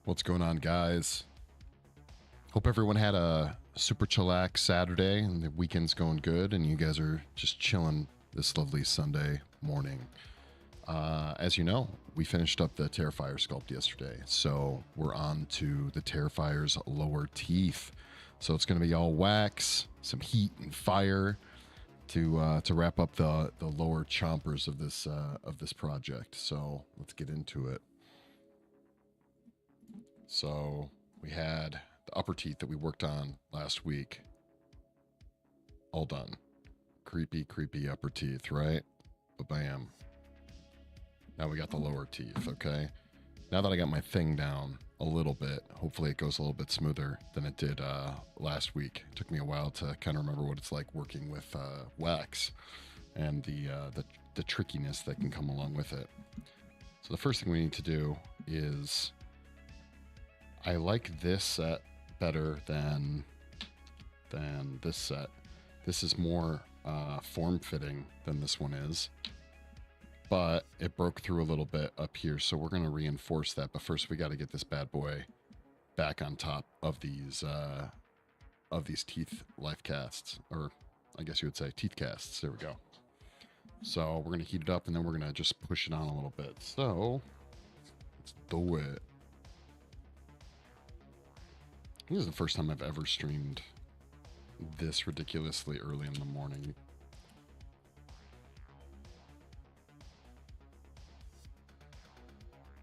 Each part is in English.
What's going on, guys? Hope everyone had a super chillax Saturday and the weekend's going good and you guys are just chilling this lovely Sunday morning. As you know, we finished up the Terrifier sculpt yesterday, so we're on to the Terrifier's lower teeth. So it's going to be all wax, some heat and fire to wrap up the lower chompers of this project. So let's get into it. So we had the upper teeth that we worked on last week. All done. Creepy, creepy upper teeth, right? Ba-bam. Now we got the lower teeth, okay? Now that I got my thing down a little bit, hopefully it goes a little bit smoother than it did last week. It took me a while to kind of remember what it's like working with wax and the trickiness that can come along with it. So the first thing we need to do is... I like this set better than this set. This is more form-fitting than this one is, but it broke through a little bit up here, so we're going to reinforce that. But first, we got to get this bad boy back on top of these teeth life casts, or I guess you would say teeth casts. There we go. So we're going to heat it up, and then we're going to just push it on a little bit. So let's do it. This is the first time I've ever streamed this ridiculously early in the morning.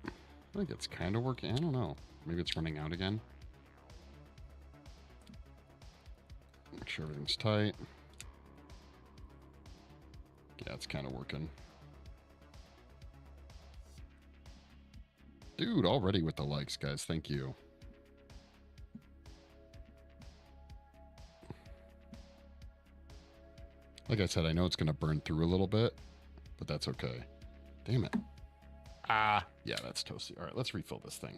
I think it's kind of working. I don't know. Maybe it's running out again. Make sure everything's tight. Yeah, it's kind of working. Dude, already with the likes, guys. Thank you. Like I said, I know it's going to burn through a little bit, but that's okay. Damn it. Ah, yeah, that's toasty. All right, let's refill this thing.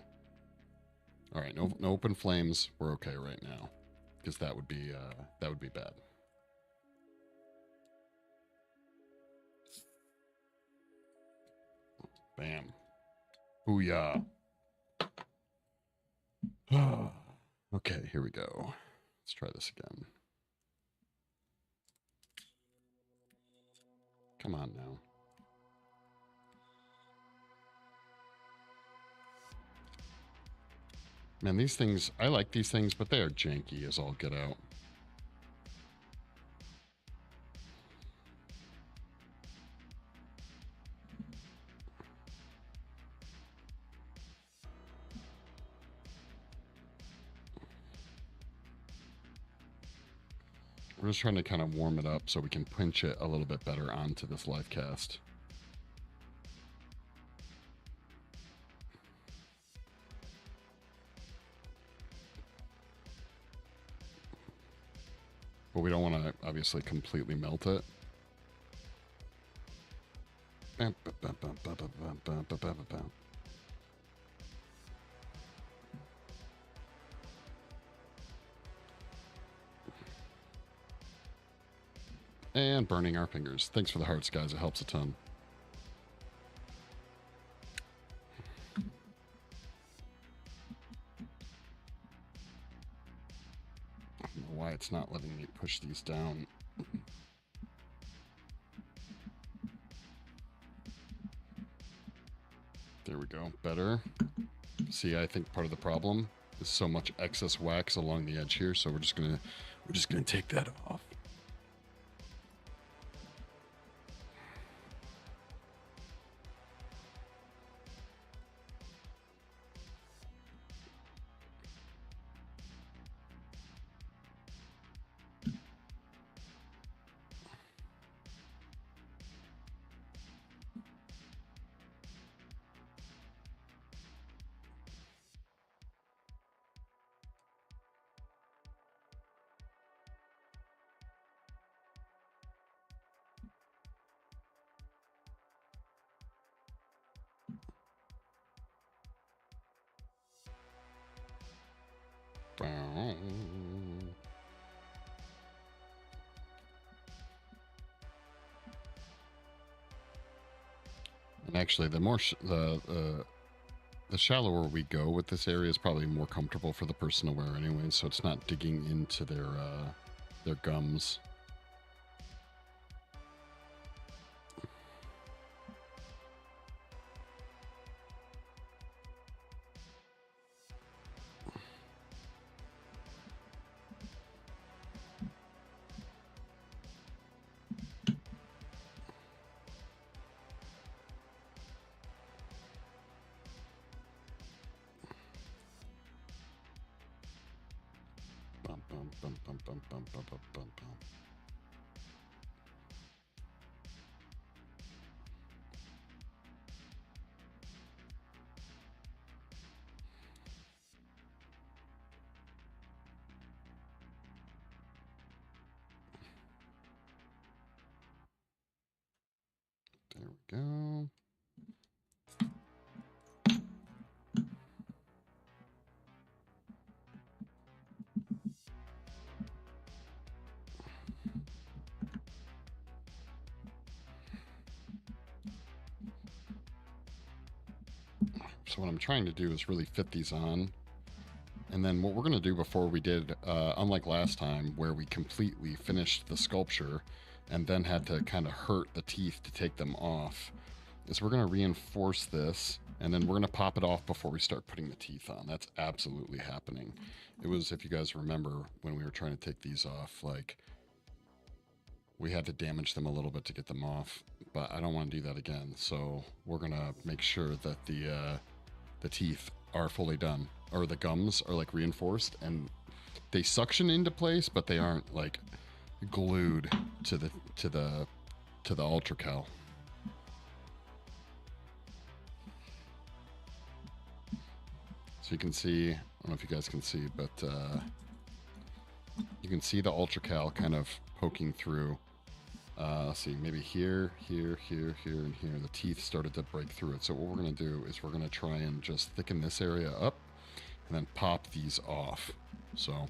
All right, no open flames. We're okay right now, because that would be bad. Bam. Booyah. Okay, here we go. Let's try this again. Come on now. Man, these things, I like these things, but they are janky as all get out. We're just trying to kind of warm it up so we can pinch it a little bit better onto this live cast. But we don't want to obviously completely melt it. And burning our fingers. Thanks for the hearts, guys. It helps a ton. I don't know why it's not letting me push these down. There we go. Better. See, I think part of the problem is so much excess wax along the edge here, so we're just gonna take that off. And actually, the more the the shallower we go with this area is probably more comfortable for the person to wear anyway, so it's not digging into their gums. Bum, bum, bum, bum, bum, bum, bum, bum. There we go. So what I'm trying to do is really fit these on. And then what we're going to do before we did, unlike last time where we completely finished the sculpture and then had to kind of hurt the teeth to take them off, is we're going to reinforce this and then we're going to pop it off before we start putting the teeth on. That's absolutely happening. It was, if you guys remember, when we were trying to take these off, like, we had to damage them a little bit to get them off, but I don't want to do that again. So we're going to make sure that the teeth are fully done, or the gums are like reinforced and they suction into place, but they aren't like glued to the ultracal. So you can see, I don't know if you guys can see, but you can see the ultracal kind of poking through. Let's see, maybe here, here, here, here, and here. The teeth started to break through it. So what we're going to do is we're going to try and just thicken this area up and then pop these off. So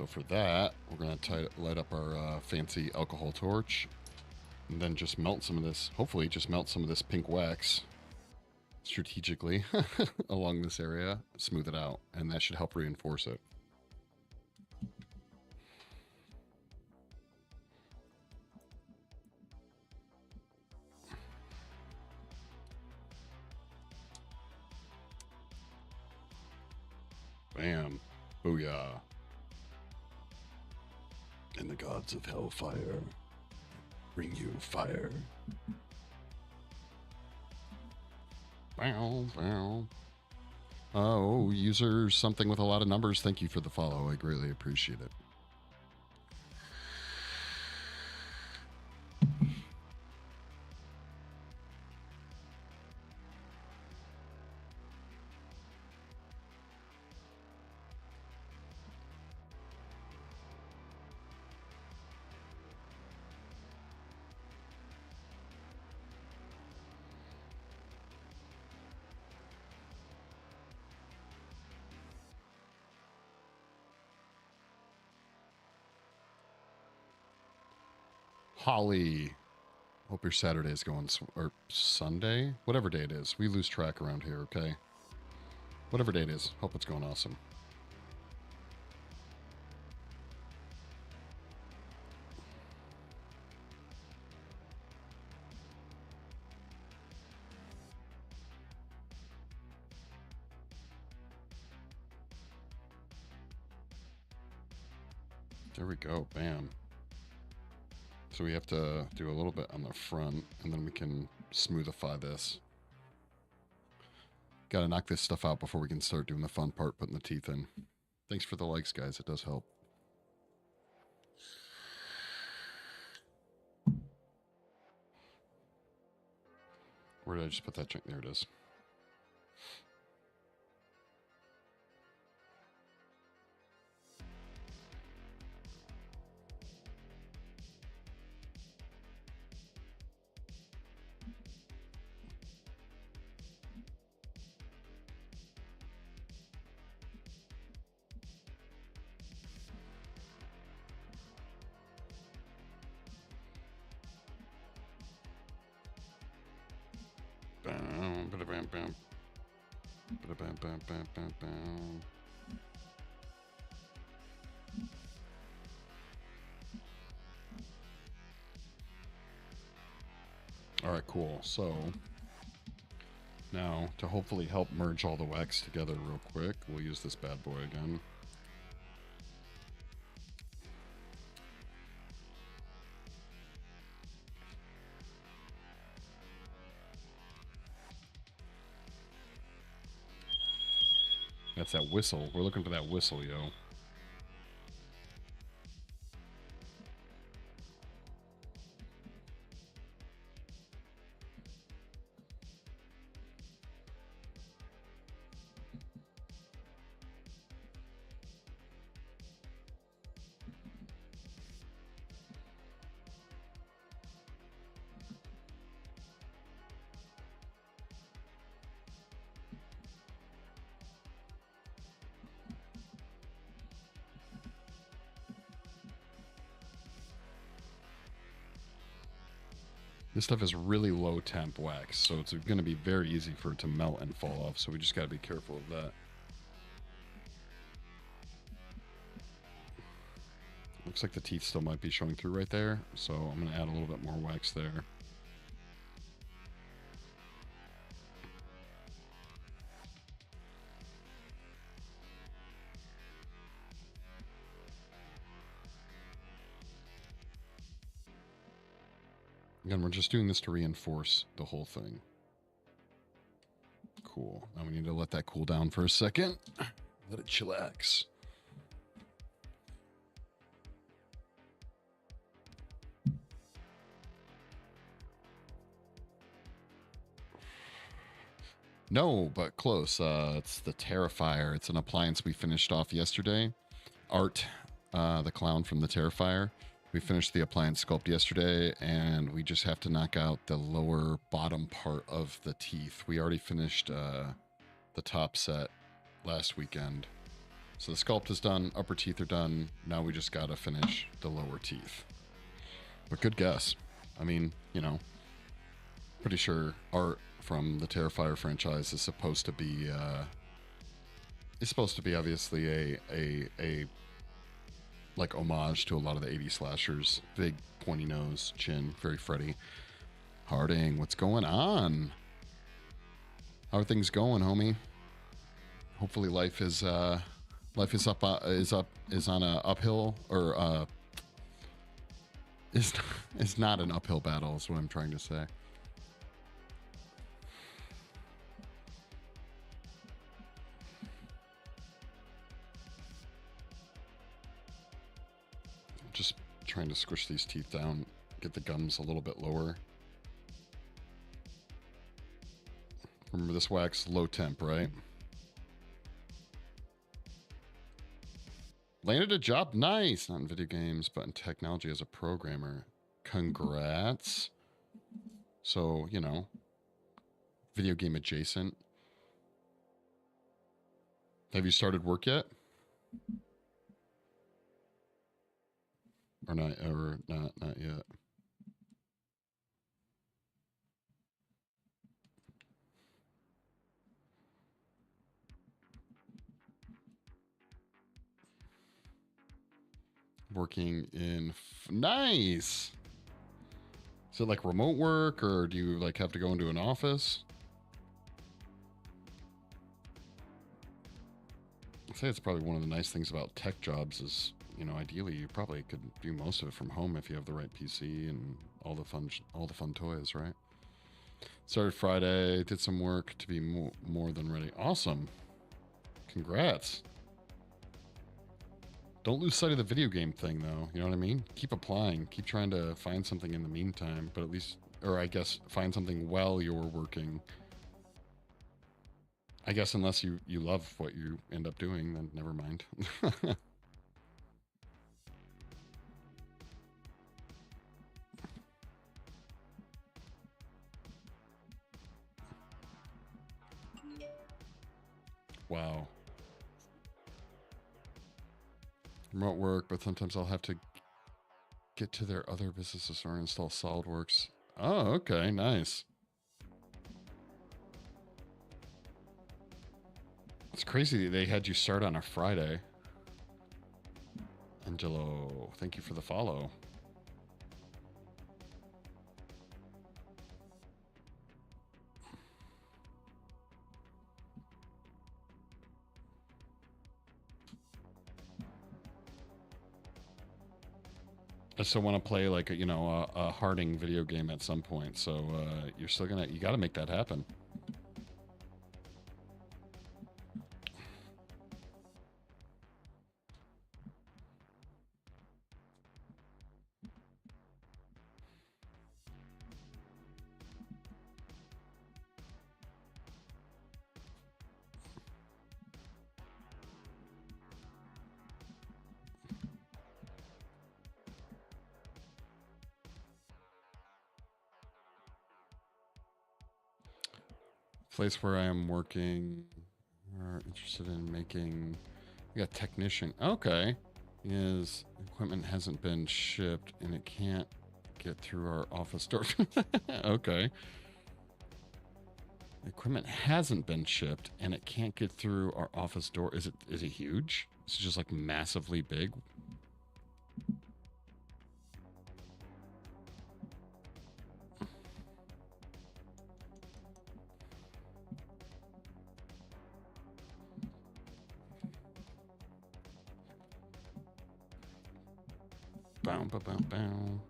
for that, we're going to light up our fancy alcohol torch and then just melt some of this, hopefully just melt some of this pink wax strategically along this area, smooth it out, and that should help reinforce it. Bam. Booyah. And the gods of hellfire bring you fire. Bow, bow. Oh, user something with a lot of numbers. Thank you for the follow. I greatly appreciate it. Holly, hope your Saturday is going, or Sunday, whatever day it is. We lose track around here, okay? Whatever day it is, hope it's going awesome. There we go, bam. So we have to do a little bit on the front, and then we can smoothify this. Got to knock this stuff out before we can start doing the fun part, putting the teeth in. Thanks for the likes, guys. It does help. Where did I just put that drink? There it is. Ba-da-bam-bam. Ba-da-bam-bam-bam-bam-bam. All right, cool. So now to hopefully help merge all the wax together real quick, we'll use this bad boy again. That's that whistle. We're looking for that whistle, yo. This stuff is really low temp wax, so it's going to be very easy for it to melt and fall off, so we just got to be careful of that. Looks like the teeth still might be showing through right there, so I'm going to add a little bit more wax there. Again, we're just doing this to reinforce the whole thing. Cool. Now we need to let that cool down for a second. Let it chillax. No, but close. It's the Terrifier. It's an appliance we finished off yesterday. Art, the clown from the Terrifier. We finished the appliance sculpt yesterday, and we just have to knock out the lower bottom part of the teeth. We already finished the top set last weekend. So the sculpt is done, upper teeth are done. Now we just got to finish the lower teeth. But good guess. I mean, you know, pretty sure Art from the Terrifier franchise is supposed to be obviously a like homage to a lot of the 80s slashers. Big pointy nose, chin, very Freddy. Harding, what's going on? How are things going, homie? Hopefully life is on a uphill, or is not an uphill battle is what I'm trying to say. Just trying to squish these teeth down, get the gums a little bit lower. Remember, this wax low temp, right? Landed a job, nice. Not in video games, but in technology as a programmer. Congrats. So, you know, video game adjacent. Have you started work yet? Or not yet. Working in nice. Is it like remote work, or do you like have to go into an office? I'd say it's probably one of the nice things about tech jobs is, you know, ideally you probably could do most of it from home if you have the right PC and all the fun toys, right? Started Friday, did some work to be more than ready. Awesome. Congrats. Don't lose sight of the video game thing, though. You know what I mean? Keep applying. Keep trying to find something in the meantime, but at least, or I guess, find something while you're working. I guess unless you love what you end up doing, then never mind. Wow. Remote work, but sometimes I'll have to get to their other businesses or install SolidWorks. Oh, okay, nice. It's crazy they had you start on a Friday. Angelo, thank you for the follow. I still want to play like a, a Harding video game at some point. So you're still you got to make that happen. Place where I am working, are interested in making. We got technician. Okay, is equipment hasn't been shipped and it can't get through our office door. Okay, equipment hasn't been shipped and it can't get through our office door. Is it huge? Is it just like massively big? Bow, bow, bow, bow.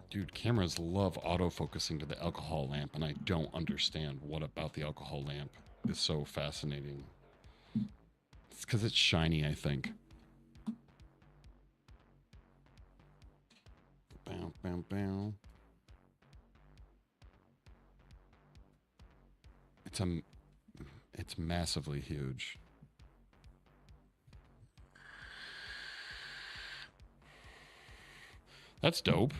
Dude, cameras love autofocusing to the alcohol lamp, and I don't understand what about the alcohol lamp is so fascinating. It's because it's shiny, I think. Bow, bow, bow. It's massively huge. That's dope.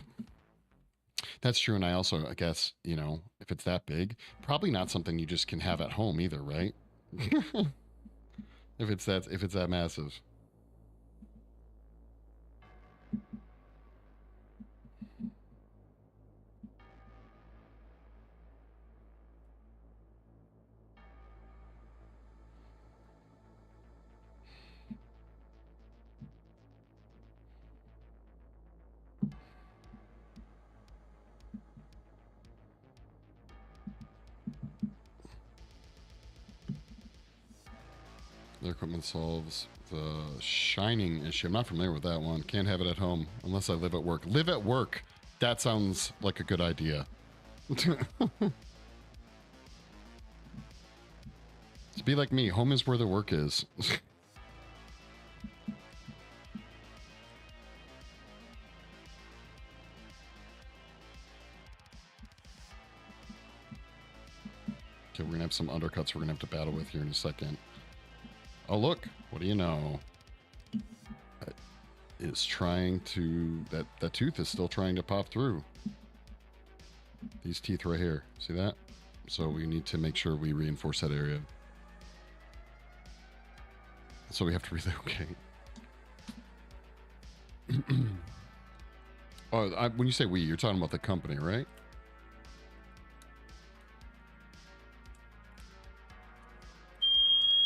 That's true, and I also, I guess, if it's that big, probably not something you just can have at home either, right? if it's that massive. Their equipment solves the shining issue. I'm not familiar with that one. Can't have it at home unless I live at work. Live at work. That sounds like a good idea. To be like me, home is where the work is. Okay, we're going to have some undercuts we're going to have to battle with here in a second. Oh, look. What do you know? It's trying to... That tooth is still trying to pop through. These teeth right here. See that? So we need to make sure we reinforce that area. So we have to relocate. Oh, when you say we, you're talking about the company, right?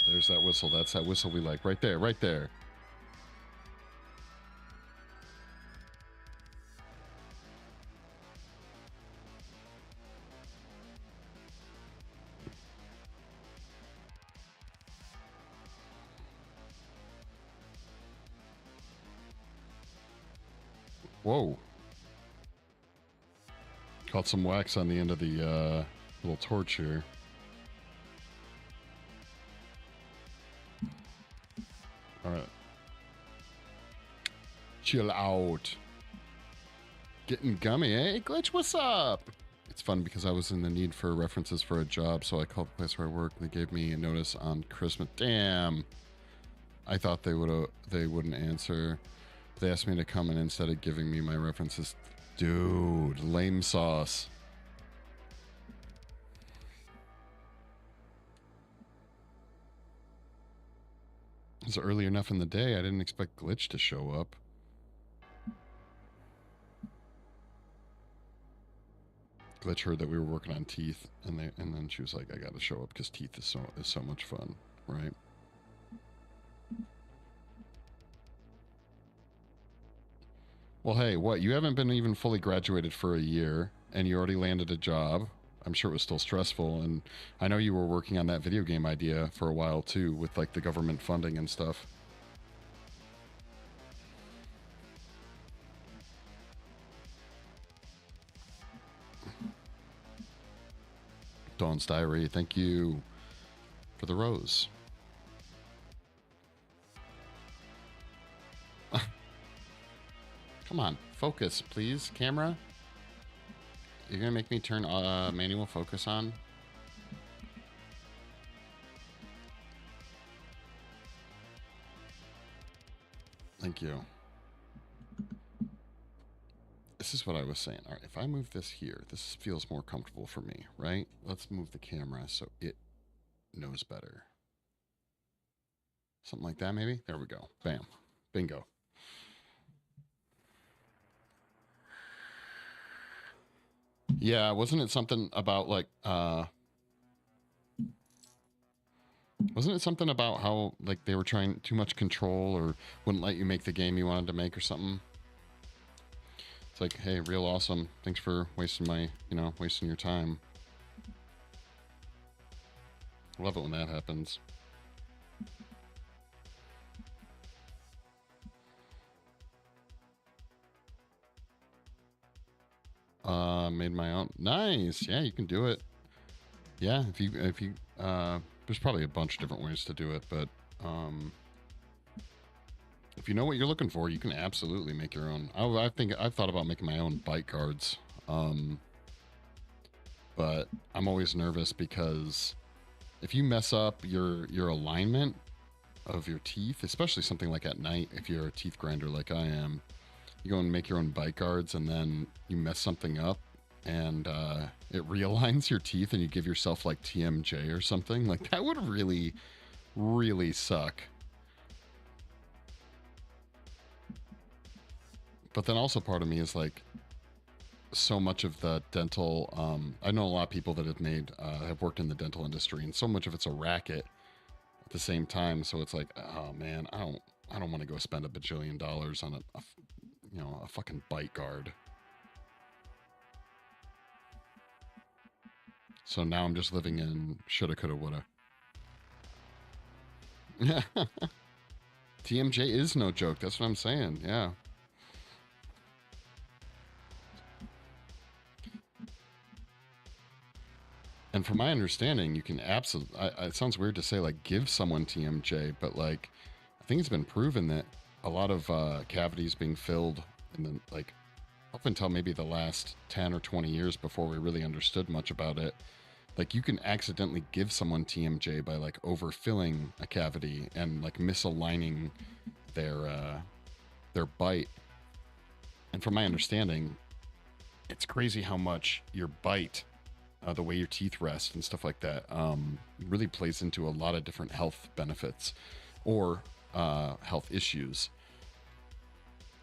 There's that whistle. That's that whistle we like. Right there, right there. Whoa. Caught some wax on the end of the little torch here. All right. Chill out. Getting gummy, eh? Glitch, what's up? It's fun because I was in the need for references for a job, so I called the place where I work. They gave me a notice on Christmas. Damn. I thought they wouldn't answer. They asked me to come in instead of giving me my references. Dude, lame sauce. It's early enough in the day. I didn't expect Glitch to show up. Glitch heard that we were working on teeth, and then she was like, "I got to show up because teeth is so much fun, right?" Well, hey, what? You haven't been even fully graduated for a year, and you already landed a job. I'm sure it was still stressful, and I know you were working on that video game idea for a while too, with like the government funding and stuff. Dawn's Diary, thank you for the rose. Come on, focus, please, camera. You're gonna make me turn manual focus on? Thank you. This is what I was saying. All right, if I move this here, this feels more comfortable for me, right? Let's move the camera so it knows better. Something like that, maybe? There we go. Bam. Bingo. Yeah, wasn't it something about like wasn't it something about how like they were trying too much control or wouldn't let you make the game you wanted to make or something? It's like, hey, real awesome. Thanks for wasting my, wasting your time. I love it when that happens. Made my own. Nice. Yeah, you can do it. Yeah, if you there's probably a bunch of different ways to do it, but if you know what you're looking for, you can absolutely make your own. I think I've thought about making my own bite guards, but I'm always nervous because if you mess up your alignment of your teeth, especially something like at night, if you're a teeth grinder like I am, you go and make your own bite guards and then you mess something up and it realigns your teeth and you give yourself like TMJ or something, like that would really, really suck. But then also part of me is like, so much of the dental, I know a lot of people that have worked in the dental industry, and so much of it's a racket at the same time. So it's like, oh man, I don't want to go spend $1 bajillion on a fucking bite guard. So now I'm just living in shoulda, coulda, woulda. TMJ is no joke. That's what I'm saying. Yeah. And from my understanding, you can absolutely, it sounds weird to say like give someone TMJ, but like I think it's been proven that a lot of cavities being filled in the, like up until maybe the last 10 or 20 years before we really understood much about it, like you can accidentally give someone TMJ by like overfilling a cavity and like misaligning their bite. And from my understanding, it's crazy how much your bite, the way your teeth rest and stuff like that, really plays into a lot of different health benefits or health issues.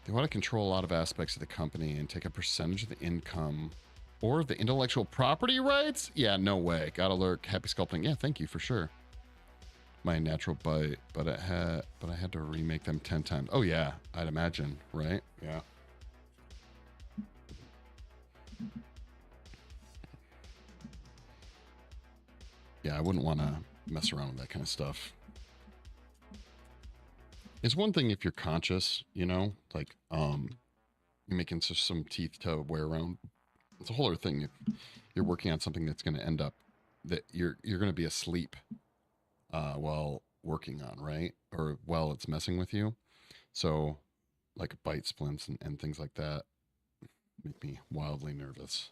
They want to control a lot of aspects of the company and take a percentage of the income or the intellectual property rights. Yeah, no way. Gotta lurk. Happy sculpting. Yeah, thank you for sure. My natural bite, but I had to remake them 10 times. Oh yeah, I'd imagine, right? Yeah. Yeah, I wouldn't want to mess around with that kind of stuff. It's one thing if you're conscious, like you're making some teeth to wear around. It's a whole other thing if you're working on something that's going to end up that you're going to be asleep while working on, right? Or while it's messing with you. So like bite splints and things like that make me wildly nervous.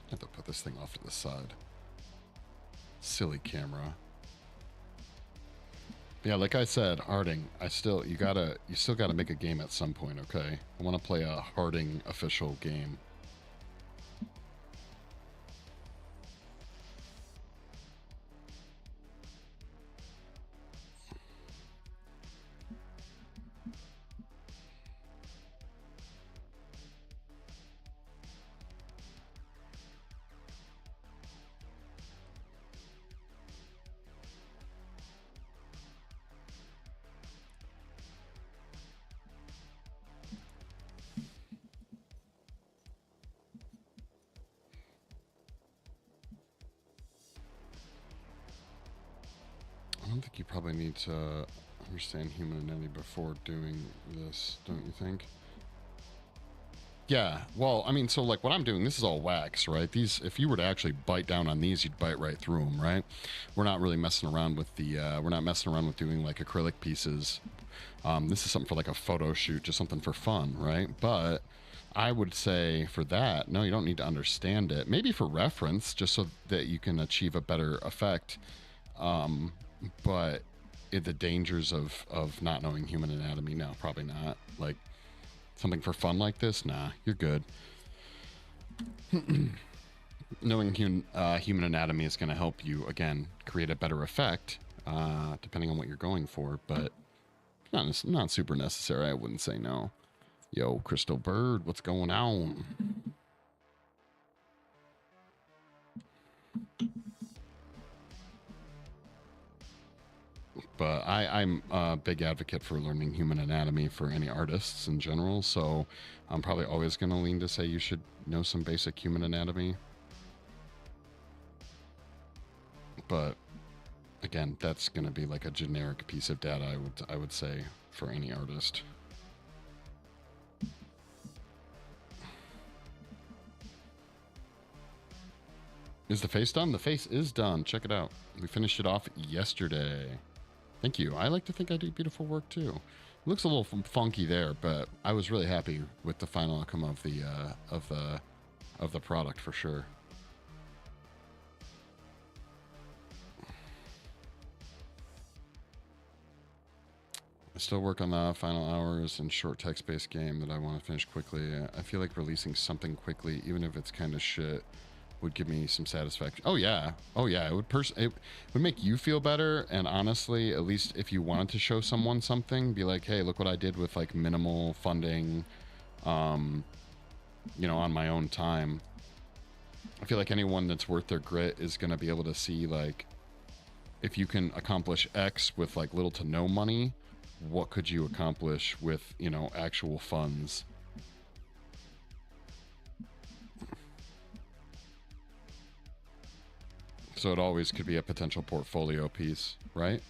I have to put this thing off to the side. Silly camera. Yeah, like I said, Harding, you still gotta make a game at some point, okay? I want to play a Harding official game. I don't think you probably need to understand human anatomy before doing this, don't you think? Yeah, well, I mean, so like what I'm doing, this is all wax, right? These, if you were to actually bite down on these, you'd bite right through them, right? We're not really messing around with the, we're not messing around with doing like acrylic pieces. This is something for like a photo shoot, just something for fun, right? But I would say for that, no, you don't need to understand it. Maybe for reference, just so that you can achieve a better effect. But the dangers of not knowing human anatomy, no, probably not. Like something for fun like this, nah, you're good. Knowing human anatomy is going to help you again create a better effect, depending on what you're going for, but not super necessary. I wouldn't say no. Yo, Crystal Bird, what's going on? But I'm a big advocate for learning human anatomy for any artists in general, so I'm probably always going to lean to say you should know some basic human anatomy. But again, that's going to be like a generic piece of data, I would say, for any artist. Is the face done? The face is done. Check it out. We finished it off yesterday. Thank you. I like to think I do beautiful work too. It looks a little funky there, but I was really happy with the final outcome of the product for sure. I still work on the final hours and short text-based game that I want to finish quickly. I feel like releasing something quickly, even if it's kind of shit, would give me some satisfaction. Oh yeah, it would make you feel better. And honestly, at least if you wanted to show someone something, be like, hey, look what I did with like minimal funding, you know, on my own time. I feel like anyone that's worth their grit is going to be able to see like, if you can accomplish X with like little to no money, what could you accomplish with, you know, actual funds? So it always could be a potential portfolio piece, right?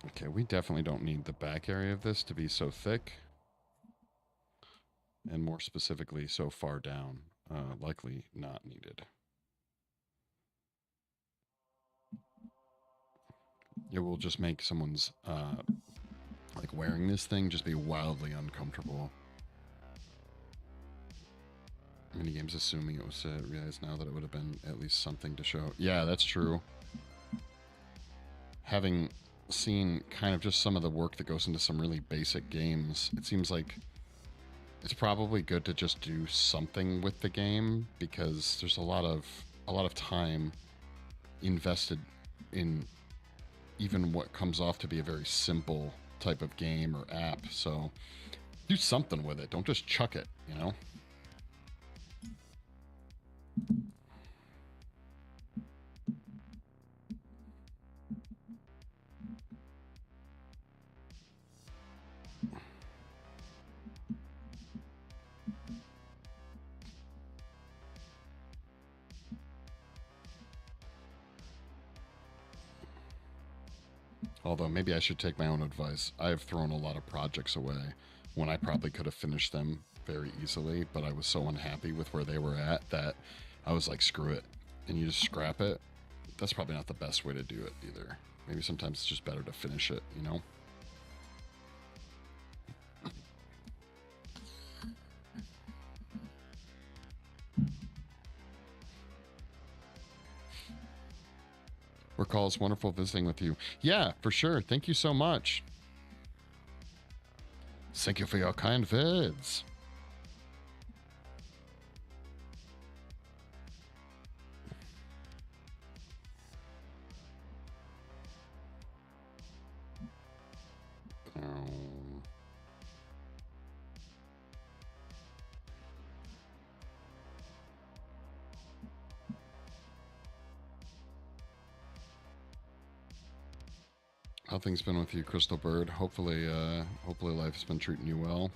Okay, we definitely don't need the back area of this to be so thick. And more specifically, so far down. Likely not needed. It will just make someone's like wearing this thing just be wildly uncomfortable. Minigames assuming it was realized now that it would have been at least something to show. Yeah, that's true. Having seen kind of just some of the work that goes into some really basic games, it seems like it's probably good to just do something with the game because there's a lot of time invested in even what comes off to be a very simple type of game or app. So do something with it. Don't just chuck it, you know? Although maybe I should take my own advice. I have thrown a lot of projects away when I probably could have finished them very easily, but I was so unhappy with where they were at that I was like, screw it. And you just scrap it. That's probably not the best way to do it either. Maybe sometimes it's just better to finish it, you know? Super calls. Wonderful visiting with you. Yeah, for sure. Thank you so much. Thank you for your kind vids. How things been with you, Crystal Bird? Hopefully life's been treating you well.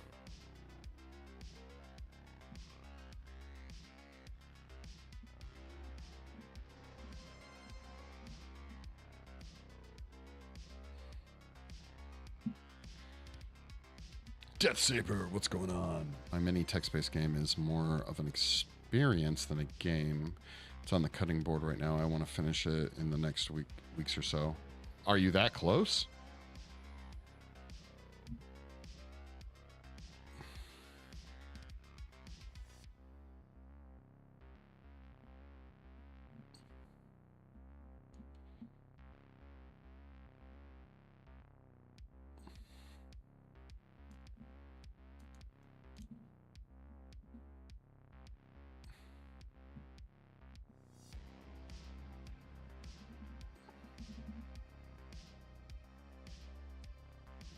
Death Saber, what's going on? My mini text-based game is more of an experience than a game. It's on the cutting board right now. I want to finish it in the next weeks or so. Are you that close?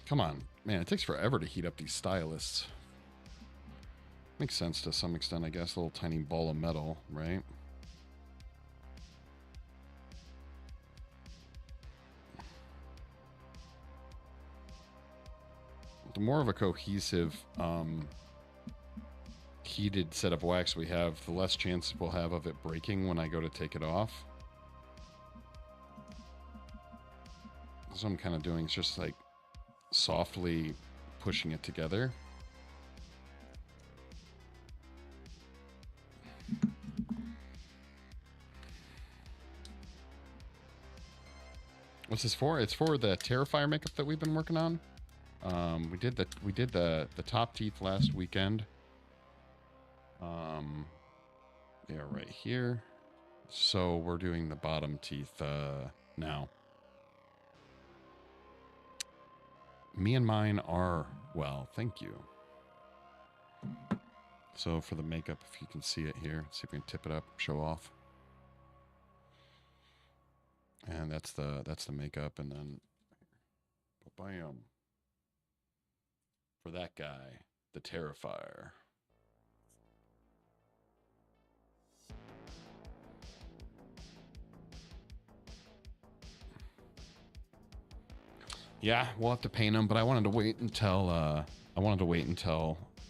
Come on, man, it takes forever to heat up these stylists. Makes sense to some extent, I guess. A little tiny ball of metal, right? The more of a cohesive, heated set of wax we have, the less chance we'll have of it breaking when I go to take it off. That's what I'm kind of doing. It's just like softly pushing it together. What's this for? It's for the Terrifier makeup that we've been working on. We did the top teeth last weekend. They are right here. So we're doing the bottom teeth now. Me and mine are well, thank you. So for the makeup, if you can see it here, see if we can tip it up, show off. And that's the makeup, and then bam. For that guy, the Terrifier. Yeah, we'll have to paint them, but I wanted to wait until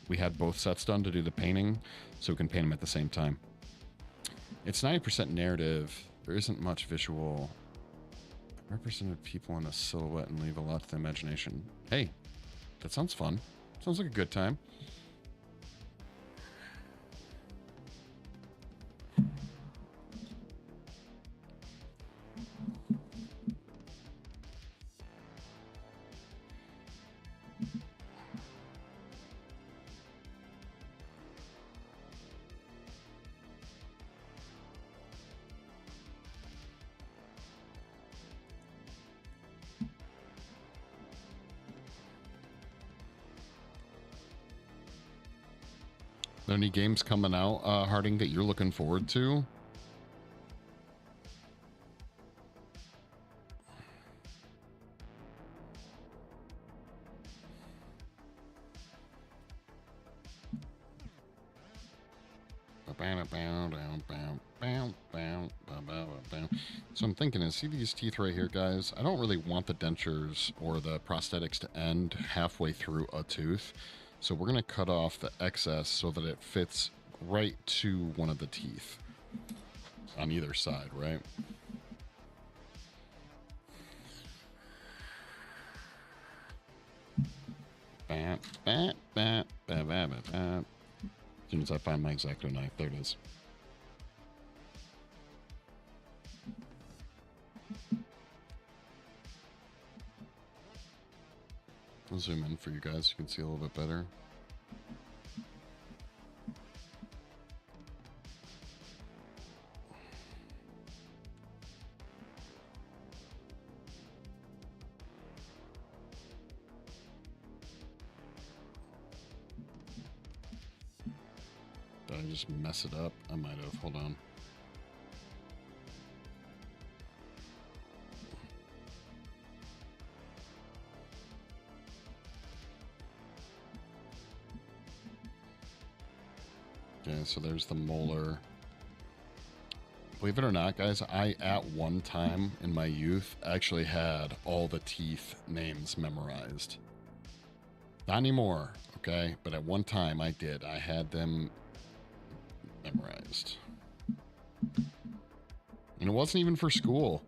we had both sets done to do the painting, so we can paint them at the same time. It's 90% narrative. There isn't much visual. Represented people in a silhouette and leave a lot to the imagination. Hey, that sounds fun. Sounds like a good time. Any games coming out, Harding, that you're looking forward to? So I'm thinking, see these teeth right here, guys? I don't really want the dentures or the prosthetics to end halfway through a tooth. So we're going to cut off the excess so that it fits right to one of the teeth on either side, right? As soon as I find my X-Acto knife, there it is. I'll zoom in for you guys so you can see a little bit better. I just mess it up? I might have. Hold on. Okay, so there's the molar. Believe it or not, guys, I, at one time in my youth, actually had all the teeth names memorized. Not anymore, okay? But at one time I did. I had them memorized. And it wasn't even for school.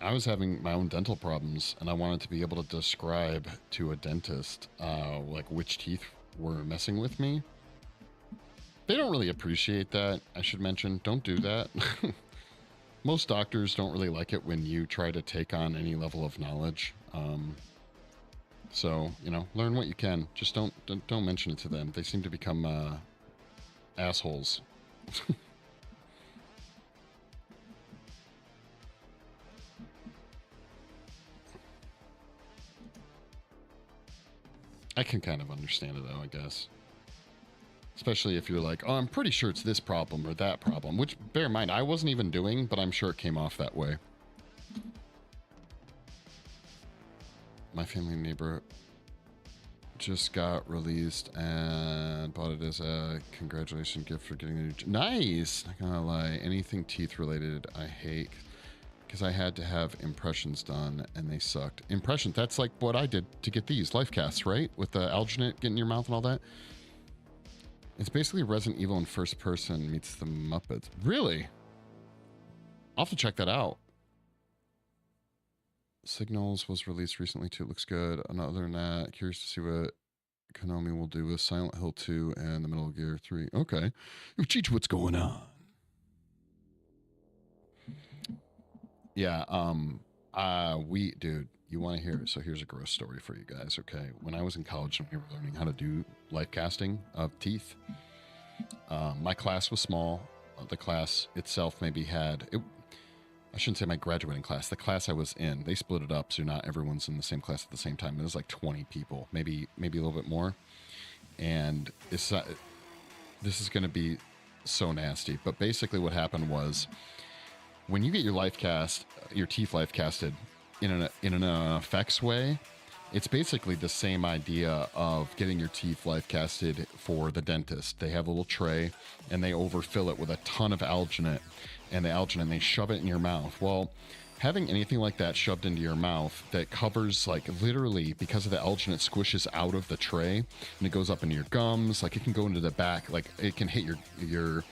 I was having my own dental problems, and I wanted to be able to describe to a dentist, like, which teeth were messing with me. They don't really appreciate that, I should mention. Don't do that. Most doctors don't really like it when you try to take on any level of knowledge. So, you know, learn what you can. Just don't mention it to them. They seem to become assholes. I can kind of understand it, though, I guess. Especially if you're like, oh, I'm pretty sure it's this problem or that problem. Which, bear in mind, I wasn't even doing, but I'm sure it came off that way. My family neighbor just got released and bought it as a congratulations gift for getting a new... Nice! Not gonna lie, anything teeth related I hate. Because I had to have impressions done and they sucked. Impressions, that's like what I did to get these life casts, right? With the alginate getting in your mouth and all that. It's basically Resident Evil in first person meets the Muppets. Really? I'll have to check that out. Signals was released recently too. It looks good. And other than that, curious to see what Konami will do with Silent Hill 2 and the Metal Gear 3. Okay. Cheech, what's going on? Yeah, dude, you want to hear it? So here's a gross story for you guys, okay? When I was in college and we were learning how to do life casting of teeth, my class was small. The class itself maybe had... I shouldn't say my graduating class. The class I was in, they split it up, so not everyone's in the same class at the same time. It was like 20 people, maybe a little bit more. And this is going to be so nasty. But basically what happened was, when you get your teeth life casted in an effects way, it's basically the same idea of getting your teeth life casted for the dentist. They have a little tray and they overfill it with a ton of alginate, and the alginate, they shove it in your mouth. Well, having anything like that shoved into your mouth that covers, like, literally, because of the alginate squishes out of the tray and it goes up into your gums, like it can go into the back, like it can hit your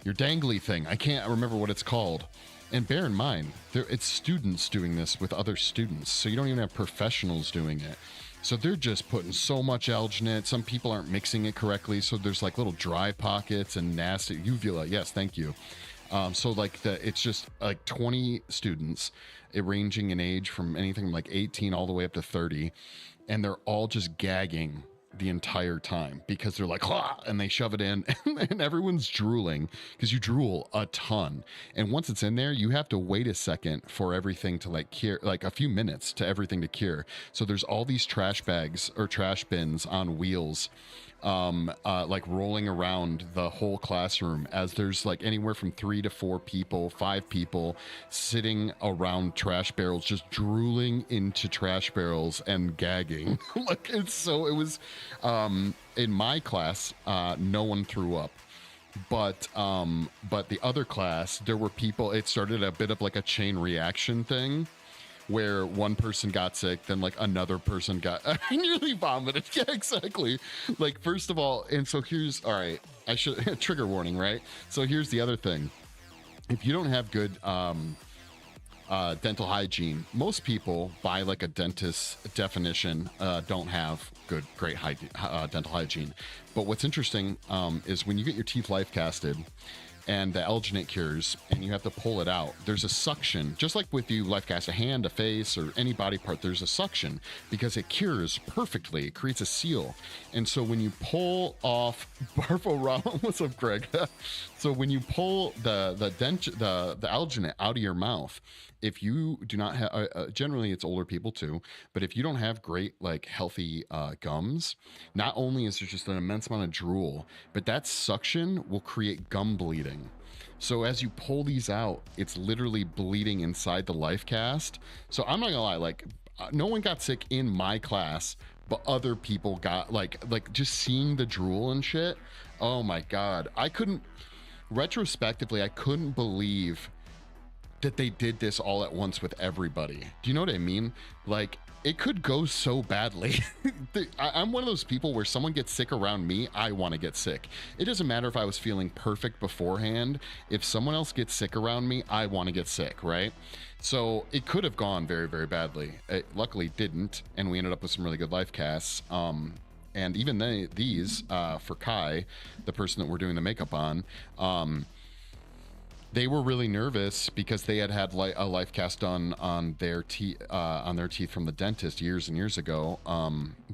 dangly thing. I can't remember what it's called. And bear in mind, it's students doing this with other students, so you don't even have professionals doing it. So they're just putting so much alginate. Some people aren't mixing it correctly, so there's like little dry pockets and nasty uvula. Yes, thank you. So like it's just like 20 students, ranging in age from anything like 18 all the way up to 30, and they're all just gagging the entire time because they're like, ah, and they shove it in and everyone's drooling because you drool a ton. And once it's in there, you have to wait a second for everything to like cure, like a few minutes to everything to cure. So there's all these trash bags or trash bins on wheels, like rolling around the whole classroom as there's like anywhere from 3 to 4 people, 5 people sitting around trash barrels, just drooling into trash barrels and gagging. Like it was, in my class, no one threw up. But the other class, there were people, it started a bit of like a chain reaction thing where one person got sick, then like another person got, I nearly vomited. Yeah, exactly. Like, first of all, and so here's, all right, I should, trigger warning, right? So here's the other thing. If you don't have good dental hygiene, most people, by like a dentist's definition, don't have great dental hygiene. But what's interesting is when you get your teeth life casted and the alginate cures and you have to pull it out, there's a suction, just like with you life cast a hand, a face, or any body part, there's a suction because it cures perfectly. It creates a seal. And so when you pull off what's up, Greg? So when you pull the alginate out of your mouth, if you do not have, generally it's older people too, but if you don't have great, like healthy gums, not only is there just an immense amount of drool, but that suction will create gum bleeding. So as you pull these out, it's literally bleeding inside the life cast. So I'm not gonna lie, like no one got sick in my class, but other people got like just seeing the drool and shit. Oh my God. I couldn't, retrospectively, I couldn't believe that they did this all at once with everybody. Do you know what I mean? Like, it could go so badly. I'm one of those people where someone gets sick around me, I want to get sick. It doesn't matter if I was feeling perfect beforehand. If someone else gets sick around me, I want to get sick, right? So it could have gone very, very badly. It luckily didn't, and we ended up with some really good life casts. And even these, for Kai, the person that we're doing the makeup on, they were really nervous because they had a life cast done on their teeth from the dentist years and years ago.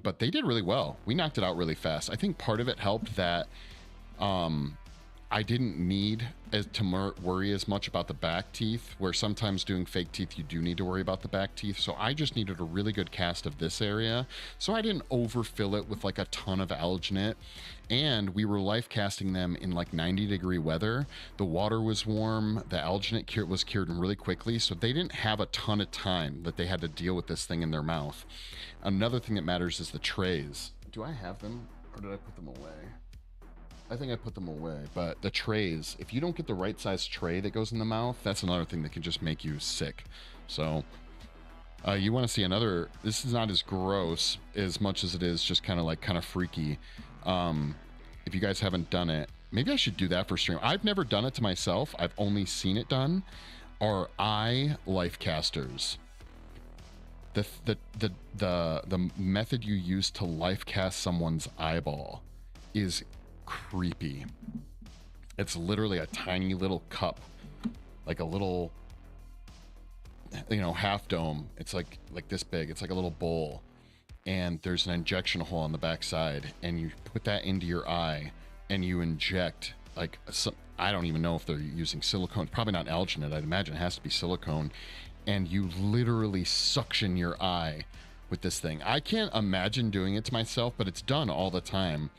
But they did really well. We knocked it out really fast. I think part of it helped that I didn't need to worry as much about the back teeth, where sometimes doing fake teeth, you do need to worry about the back teeth. So I just needed a really good cast of this area. So I didn't overfill it with like a ton of alginate. And we were life casting them in like 90-degree weather. The water was warm. The alginate was cured really quickly. So they didn't have a ton of time that they had to deal with this thing in their mouth. Another thing that matters is the trays. Do I have them or did I put them away? I think I put them away, but the trays, if you don't get the right size tray that goes in the mouth, that's another thing that can just make you sick. So you want to see another, this is not as gross as much as it is just kind of freaky. If you guys haven't done it, maybe I should do that for stream. I've never done it to myself. I've only seen it done. Are eye life casters. The method you use to life cast someone's eyeball is creepy. It's literally a tiny little cup, like a little, half dome. It's like this big. It's like a little bowl, and there's an injection hole on the back side, and you put that into your eye, and you inject like some, I don't even know if they're using silicone. Probably not alginate. I'd imagine it has to be silicone, and you literally suction your eye with this thing. I can't imagine doing it to myself, but it's done all the time.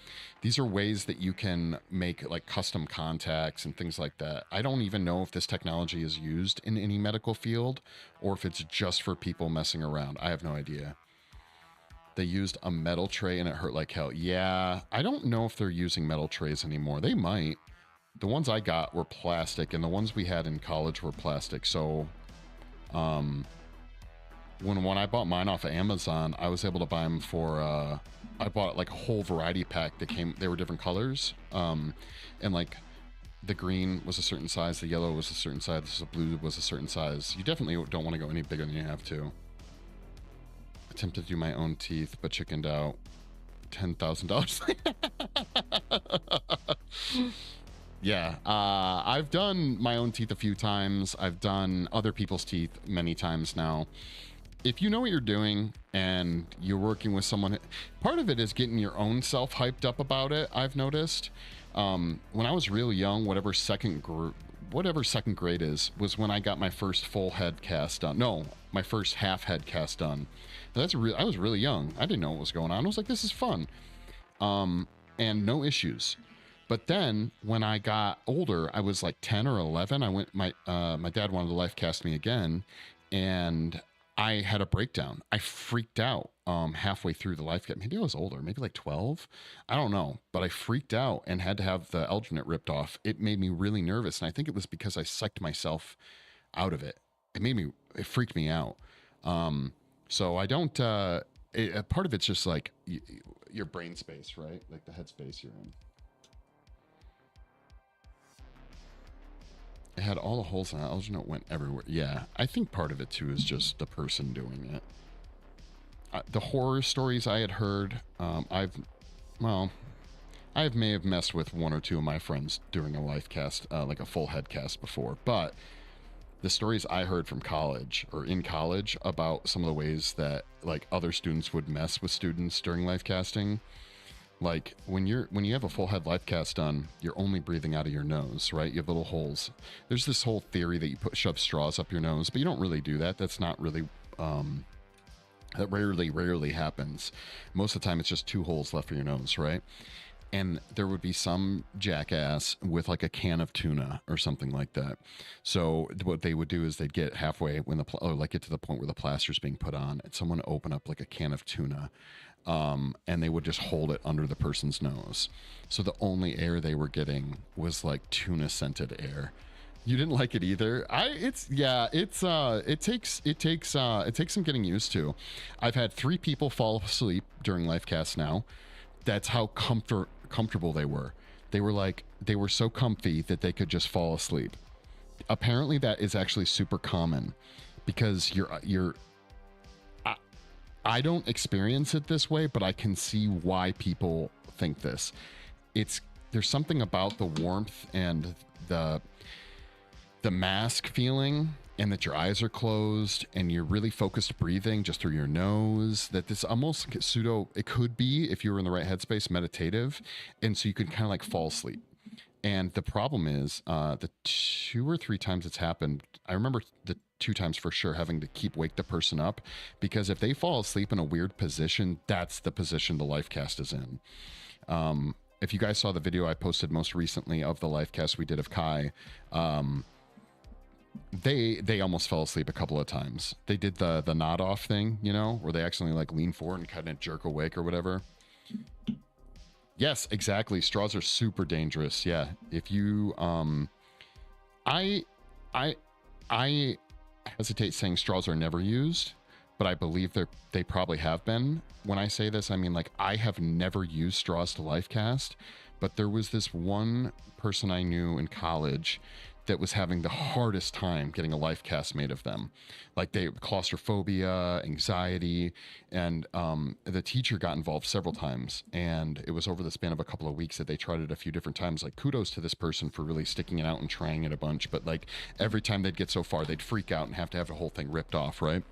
These are ways that you can make like custom contacts and things like that. I don't even know if this technology is used in any medical field or if it's just for people messing around. I have no idea. They used a metal tray and it hurt like hell. Yeah, I don't know if they're using metal trays anymore. They might. The ones I got were plastic, and the ones we had in college were plastic. So when I bought mine off of Amazon, I was able to buy them for I bought like a whole variety pack that they were different colors, and like the green was a certain size, the yellow was a certain size, the blue was a certain size. You definitely don't want to go any bigger than you have to. Attempted to do my own teeth, but chickened out. $10,000. Yeah, I've done my own teeth a few times. I've done other people's teeth many times now. If you know what you're doing and you're working with someone, part of it is getting your own self hyped up about it. I've noticed when I was real young, whatever second grade is, was when I got my first full head cast done. No, my first half head cast done. I was really young. I didn't know what was going on. I was like, this is fun, and no issues. But then when I got older, I was like 10 or 11. My dad wanted to life cast me again, and I had a breakdown. I freaked out halfway through the life cast. Maybe I was older, maybe like 12. I don't know, but I freaked out and had to have the alginate ripped off. It made me really nervous, and I think it was because I psyched myself out of it. It freaked me out. So I don't. Part of it's just like your brain space, right? Like the head space you're in. It had all the holes in it. Alginate went everywhere. Yeah, I think part of it too is just the person doing it. The horror stories I had heard, I may have messed with one or two of my friends during a life cast, like a full head cast before, but the stories I heard from college or in college about some of the ways that like other students would mess with students during life casting, Like when you have a full head life cast done, you're only breathing out of your nose, right? You have little holes. There's this whole theory that you shove straws up your nose, but you don't really do that. That's not really that rarely happens. Most of the time it's just 2 holes left for your nose, right? And there would be some jackass with like a can of tuna or something like that. So what they would do is they'd get halfway when get to the point where the plaster's being put on, and someone open up like a can of tuna, and they would just hold it under the person's nose. So the only air they were getting was like tuna scented air. You didn't like it either. It takes some getting used to. I've had 3 people fall asleep during life casts now. That's how comfortable they were. They were so comfy that they could just fall asleep. Apparently that is actually super common, because I don't experience it this way, but I can see why people think this. There's something about the warmth and the mask feeling, and that your eyes are closed and you're really focused breathing just through your nose, that this almost it could be, if you were in the right headspace, meditative. And so you could kind of like fall asleep. And the problem is the 2 or 3 times it's happened, I remember the 2 times for sure having to wake the person up, because if they fall asleep in a weird position, that's the position the life cast is in. If you guys saw the video I posted most recently of the life cast we did of Kai, they almost fell asleep a couple of times. They did the nod off thing, where they accidentally like lean forward and kind of jerk awake or whatever. Yes, exactly. Straws are super dangerous. Yeah. If you I hesitate saying straws are never used, but I believe they probably have been. When I say this, I mean, like, I have never used straws to life cast, but there was this one person I knew in college that was having the hardest time getting a life cast made of them. Like, they claustrophobia, anxiety, and the teacher got involved several times, and it was over the span of a couple of weeks that they tried it a few different times. Like, kudos to this person for really sticking it out and trying it a bunch, but like every time they'd get so far, they'd freak out and have to have the whole thing ripped off, right?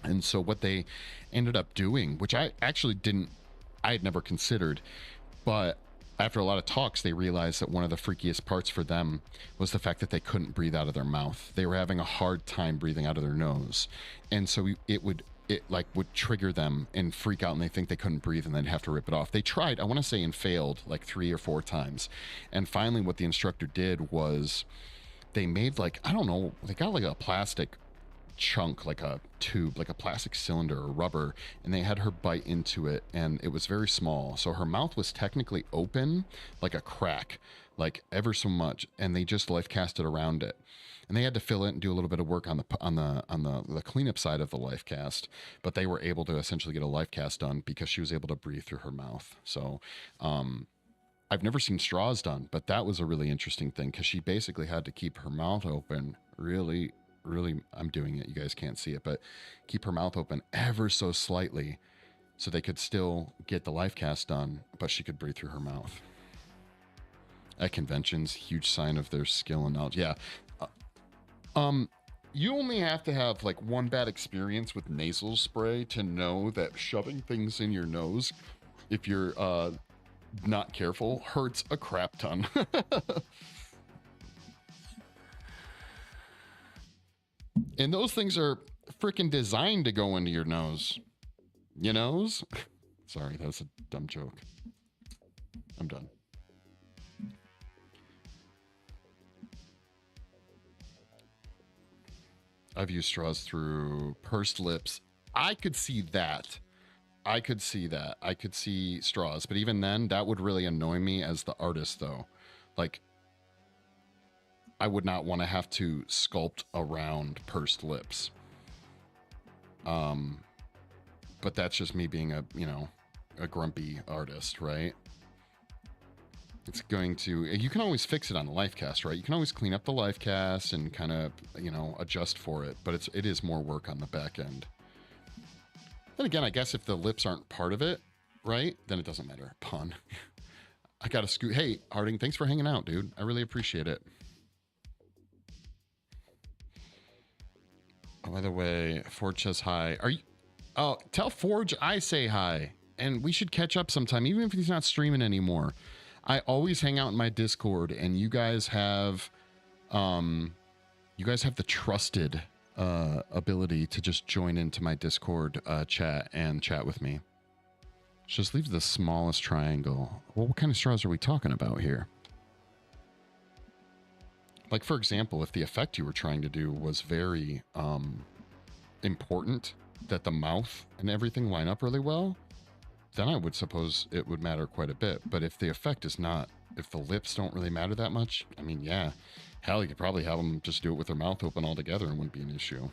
And so what they ended up doing, which I had never considered, but after a lot of talks, they realized that one of the freakiest parts for them was the fact that they couldn't breathe out of their mouth. They were having a hard time breathing out of their nose. And so it would trigger them and freak out, and they think they couldn't breathe, and they'd have to rip it off. They tried, I want to say, and failed like 3 or 4 times. And finally what the instructor did was they made like, I don't know, they got like a plastic chunk, like a tube, like a plastic cylinder or rubber, and they had her bite into it, and it was very small, so her mouth was technically open, like a crack, like ever so much, and they just life casted around it. And they had to fill it and do a little bit of work on the cleanup side of the life cast, but they were able to essentially get a life cast done because she was able to breathe through her mouth. So I've never seen straws done, but that was a really interesting thing, because she basically had to keep her mouth open really, I'm doing it, you guys can't see it, but keep her mouth open ever so slightly so they could still get the life cast done, but she could breathe through her mouth. At conventions, huge sign of their skill and knowledge. Yeah. You only have to have like one bad experience with nasal spray to know that shoving things in your nose, if you're not careful, hurts a crap ton. And those things are freaking designed to go into your nose. Your nose? Sorry, that was a dumb joke. I'm done. I've used straws through pursed lips. I could see that. I could see straws. But even then, that would really annoy me as the artist, though. Like, I would not want to have to sculpt around pursed lips. But that's just me being a grumpy artist, right? It's going to, you can always fix it on the life cast, right? You can always clean up the life cast and kind of, adjust for it, but it is more work on the back end. Then again, I guess if the lips aren't part of it, right? Then it doesn't matter. Pun. I got to scoot. Hey, Harding, thanks for hanging out, dude. I really appreciate it. Oh, by the way, Forge says hi. Are you? Oh, tell Forge I say hi. and we should catch up sometime, even if he's not streaming anymore. I always hang out in my Discord, and you guys have the trusted ability to just join into my Discord chat and chat with me. Just leave the smallest triangle. Well, what kind of straws are we talking about here? Like, for example, if the effect you were trying to do was very important, that the mouth and everything line up really well, then I would suppose it would matter quite a bit. But if the effect is not, if the lips don't really matter that much, I mean, yeah, hell, you could probably have them just do it with their mouth open altogether and wouldn't be an issue.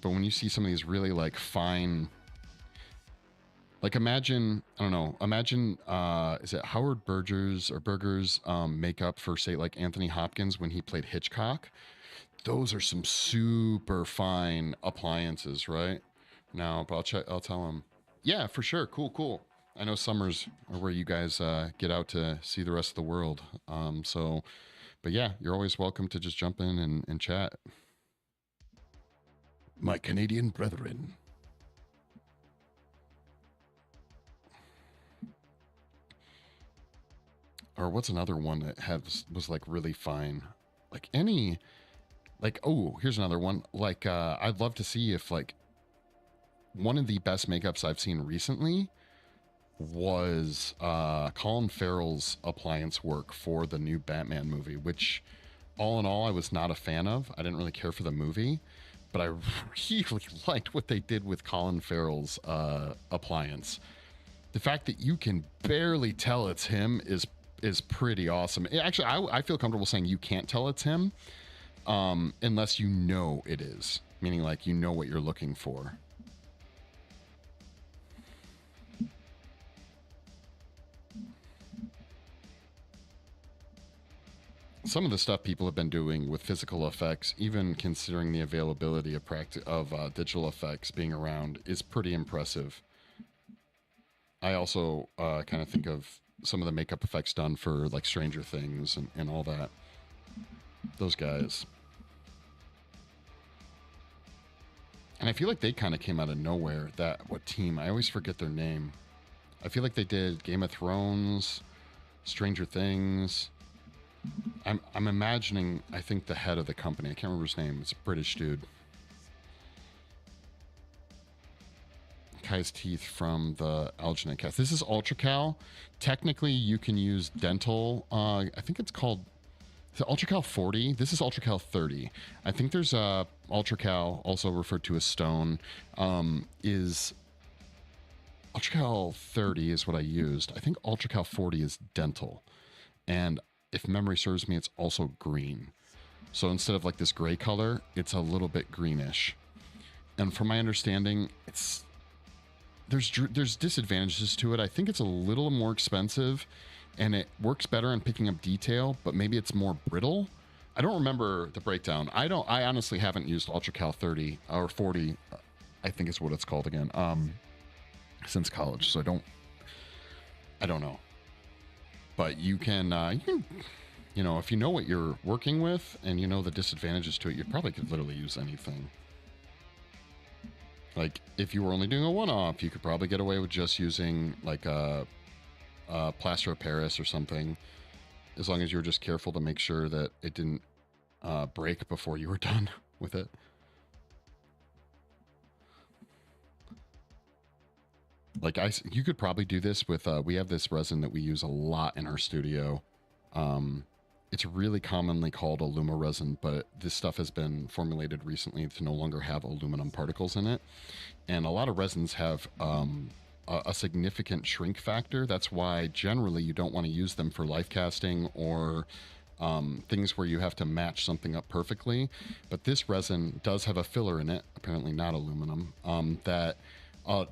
But when you see some of these really like fine, like imagine, I don't know, imagine, is it Howard Berger's makeup for, say, like Anthony Hopkins when he played Hitchcock? Those are some super fine appliances, right? No, but I'll tell him. Yeah, for sure. Cool. I know summers are where you guys get out to see the rest of the world. But yeah, you're always welcome to just jump in and chat. My Canadian brethren. Or what's another one that was like really fine? Like any, like, oh, here's another one. Like, I'd love to see if like one of the best makeups I've seen recently was Colin Farrell's appliance work for the new Batman movie, which all in all, I was not a fan of. I didn't really care for the movie, but I really liked what they did with Colin Farrell's appliance. The fact that you can barely tell it's him is pretty awesome. Actually, I feel comfortable saying you can't tell it's him unless you know it is, meaning like you know what you're looking for. Some of the stuff people have been doing with physical effects, even considering the availability of digital effects being around, is pretty impressive. I also kind of think of some of the makeup effects done for like Stranger Things and all that. Those guys. And I feel like they kind of came out of nowhere. What team? I always forget their name. I feel like they did Game of Thrones, Stranger Things. I'm imagining, I think the head of the company, I can't remember his name. It's a British dude. Kai's teeth from the Alginate cast. This is UltraCal. Technically, you can use dental. I think it's called UltraCal 40. This is UltraCal 30. I think there's UltraCal, also referred to as Stone, is UltraCal 30 is what I used. I think UltraCal 40 is dental. And if memory serves me, it's also green. So instead of like this gray color, it's a little bit greenish. And from my understanding, there's disadvantages to it. I think it's a little more expensive and it works better in picking up detail, but maybe it's more brittle. I don't remember the breakdown. I honestly haven't used UltraCal 30 or 40, I think is what it's called again, since college. So I don't know. But you can, if you know what you're working with and you know the disadvantages to it, you probably could literally use anything. Like if you were only doing a one-off, you could probably get away with just using like a plaster of Paris or something, as long as you were just careful to make sure that it didn't break before you were done with it. Like you could probably do this with, we have this resin that we use a lot in our studio. It's really commonly called Illuma resin, but this stuff has been formulated recently to no longer have aluminum particles in it. And a lot of resins have a significant shrink factor. That's why generally you don't want to use them for life casting or things where you have to match something up perfectly. But this resin does have a filler in it, apparently not aluminum, that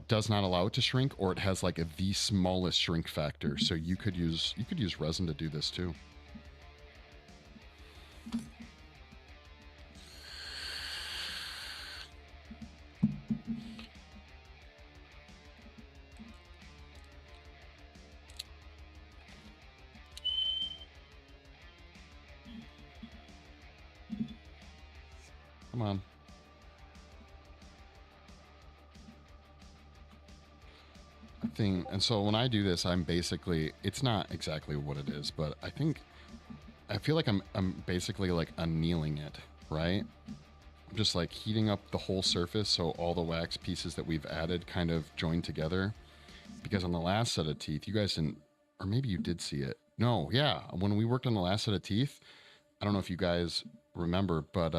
does not allow it to shrink, or it has like the smallest shrink factor. So you could use resin to do this too. Come on. thing, and so when I do this, I'm basically, it's not exactly what it is, but I feel like I'm basically like annealing it, right? I'm just like heating up the whole surface so all the wax pieces that we've added kind of join together. Because on the last set of teeth, you guys didn't, or maybe you did see it. No, yeah, when we worked on the last set of teeth, I don't know if you guys remember, but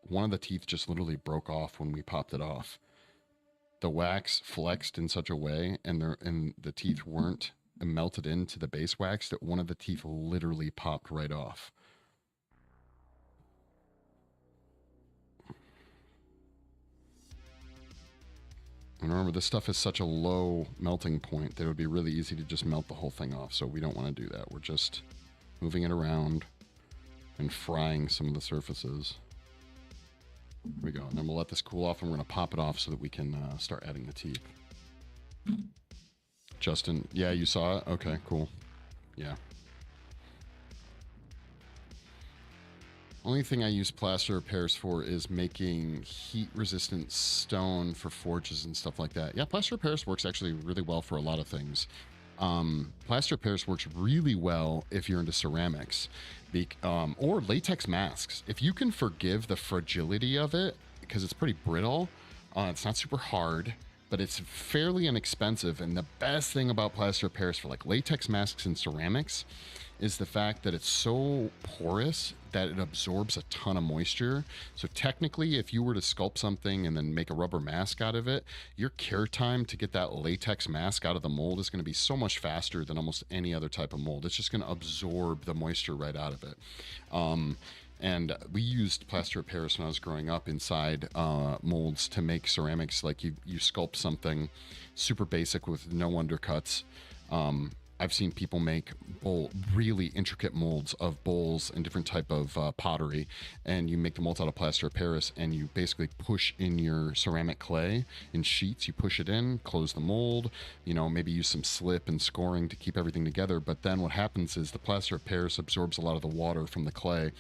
one of the teeth just literally broke off when we popped it off. The wax flexed in such a way, and the teeth weren't melted into the base wax, that one of the teeth literally popped right off. And remember, this stuff is such a low melting point that it would be really easy to just melt the whole thing off. So we don't want to do that. We're just moving it around and frying some of the surfaces. Here we go. And then we'll let this cool off, and we're going to pop it off so that we can start adding the teeth. Justin, yeah, you saw it? Okay, cool. Yeah. Only thing I use plaster repairs for is making heat-resistant stone for forges and stuff like that. Yeah, plaster repairs works actually really well for a lot of things. Plaster repairs works really well if you're into ceramics, or latex masks. If you can forgive the fragility of it, because it's pretty brittle, it's not super hard, but it's fairly inexpensive. And the best thing about plaster repairs for like latex masks and ceramics is the fact that it's so porous that it absorbs a ton of moisture. So technically, if you were to sculpt something and then make a rubber mask out of it, your cure time to get that latex mask out of the mold is going to be so much faster than almost any other type of mold. It's just going to absorb the moisture right out of it. And we used plaster of Paris when I was growing up inside molds to make ceramics. Like you sculpt something super basic with no undercuts. I've seen people make really intricate molds of bowls and different type of pottery, and you make the molds out of plaster of Paris, and you basically push in your ceramic clay in sheets. You push it in, close the mold, maybe use some slip and scoring to keep everything together. But then what happens is the plaster of Paris absorbs a lot of the water from the clay,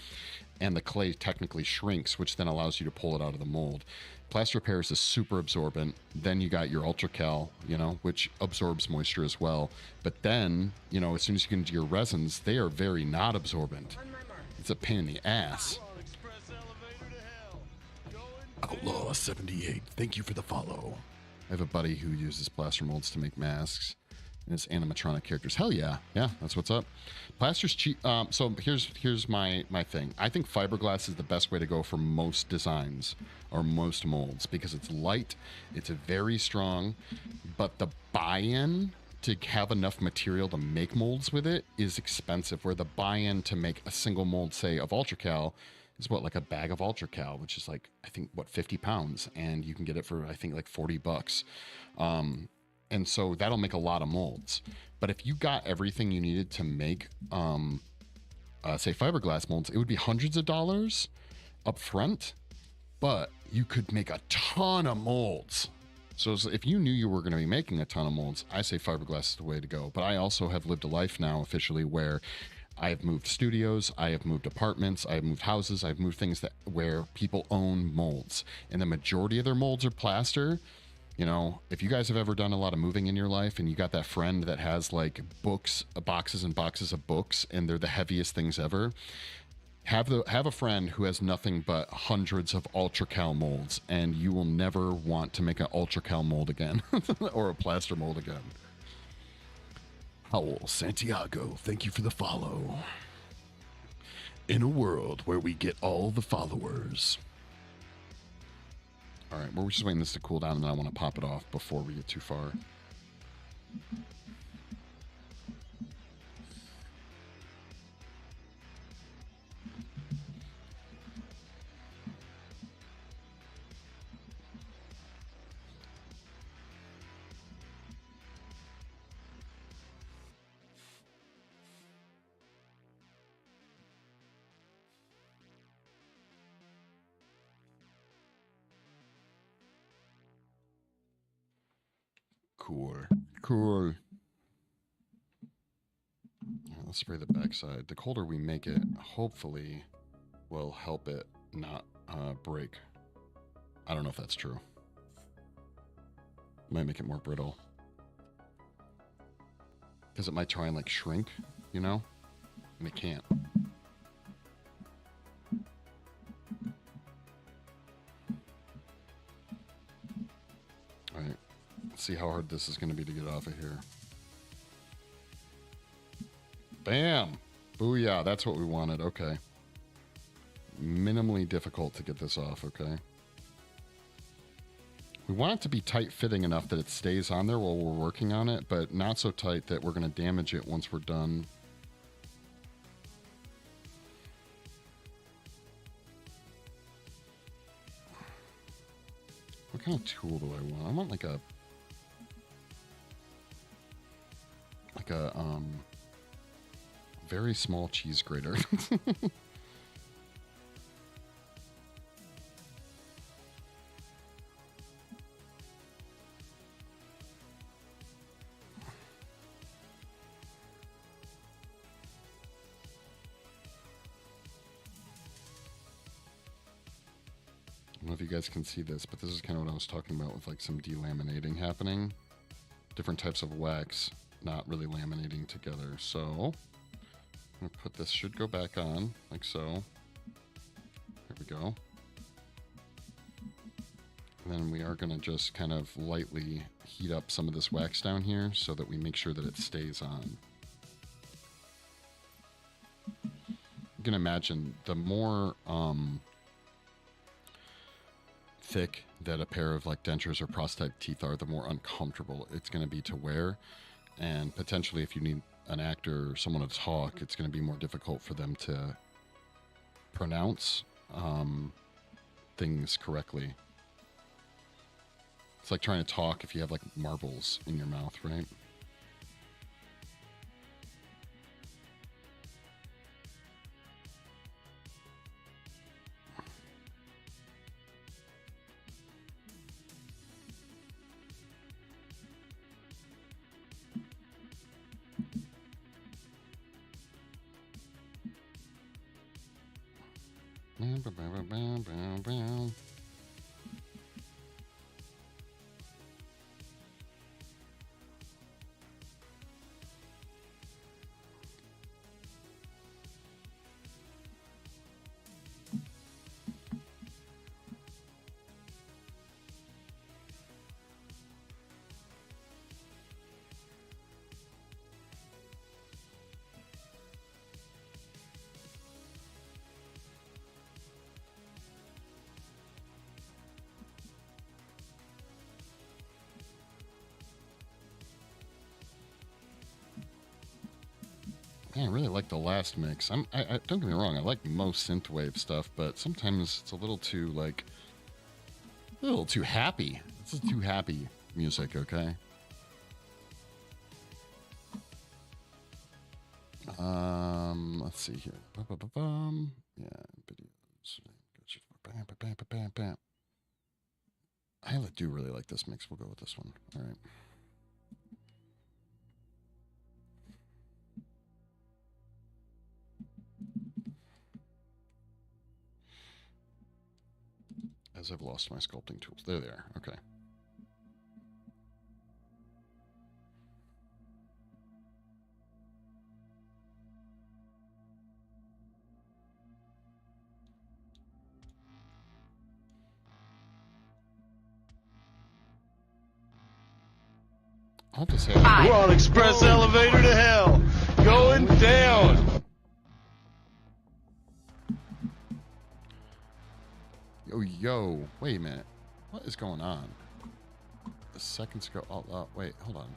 and the clay technically shrinks, which then allows you to pull it out of the mold. Plaster of Paris is super absorbent. Then you got your UltraCal, which absorbs moisture as well. But then, as soon as you get into your resins, they are very not absorbent. It's a pain in the ass. Outlaw 78, thank you for the follow. I have a buddy who uses plaster molds to make masks. And it's animatronic characters. Hell yeah. Yeah, that's what's up. Plaster's cheap. So here's my thing. I think fiberglass is the best way to go for most designs or most molds because it's light, it's very strong, but the buy-in to have enough material to make molds with it is expensive, where the buy-in to make a single mold, say, of UltraCal is like a bag of UltraCal, which is like, I think, 50 pounds. And you can get it for, I think, like $40. And so that'll make a lot of molds. But if you got everything you needed to make, say, fiberglass molds, it would be hundreds of dollars up front, but you could make a ton of molds. So if you knew you were going to be making a ton of molds, I say fiberglass is the way to go. But I also have lived a life now officially where I have moved studios, I have moved apartments, I have moved houses, I've moved things where people own molds. And the majority of their molds are plaster. If you guys have ever done a lot of moving in your life and you got that friend that has like books, boxes and boxes of books, and they're the heaviest things ever, have a friend who has nothing but hundreds of UltraCal molds, and you will never want to make an UltraCal mold again or a plaster mold again. Howell Santiago, thank you for the follow. In a world where we get all the followers. All right, we're just waiting this to cool down, and then I want to pop it off before we get too far. Cool. Let's spray the backside. The colder we make it, hopefully, will help it not break. I don't know if that's true. Might make it more brittle. Because it might try and like shrink, you know? And it can't. Alright. Let's see how hard this is going to be to get off of here. Bam! Booyah, that's what we wanted. Okay. Minimally difficult to get this off, okay? We want it to be tight-fitting enough that it stays on there while we're working on it, but not so tight that we're going to damage it once we're done. What kind of tool do I want? I want like a very small cheese grater. I don't know if you guys can see this, but this is kind of what I was talking about with like some delaminating happening. Different types of wax not really laminating together. So I'm going to put this, should go back on like so. There we go. And then we are going to just kind of lightly heat up some of this wax down here so that we make sure that it stays on. You can imagine the more thick that a pair of like dentures or prosthetic teeth are, the more uncomfortable it's going to be to wear. And potentially if you need an actor or someone to talk, it's going to be more difficult for them to pronounce things correctly. It's like trying to talk if you have like marbles in your mouth, right? Man, I really like the last mix. I don't get me wrong, I like most synthwave stuff, but sometimes it's a little too like a little too happy. This is too happy music, okay? Let's see here. Yeah, videos. I do really like this mix. We'll go with this one. All right. As I've lost my sculpting tools. There they are. Okay. I'll just say we're on express elevator to hell. Going down. Yo, wait a minute. What is going on? The seconds ago, outlaw. Wait, hold on.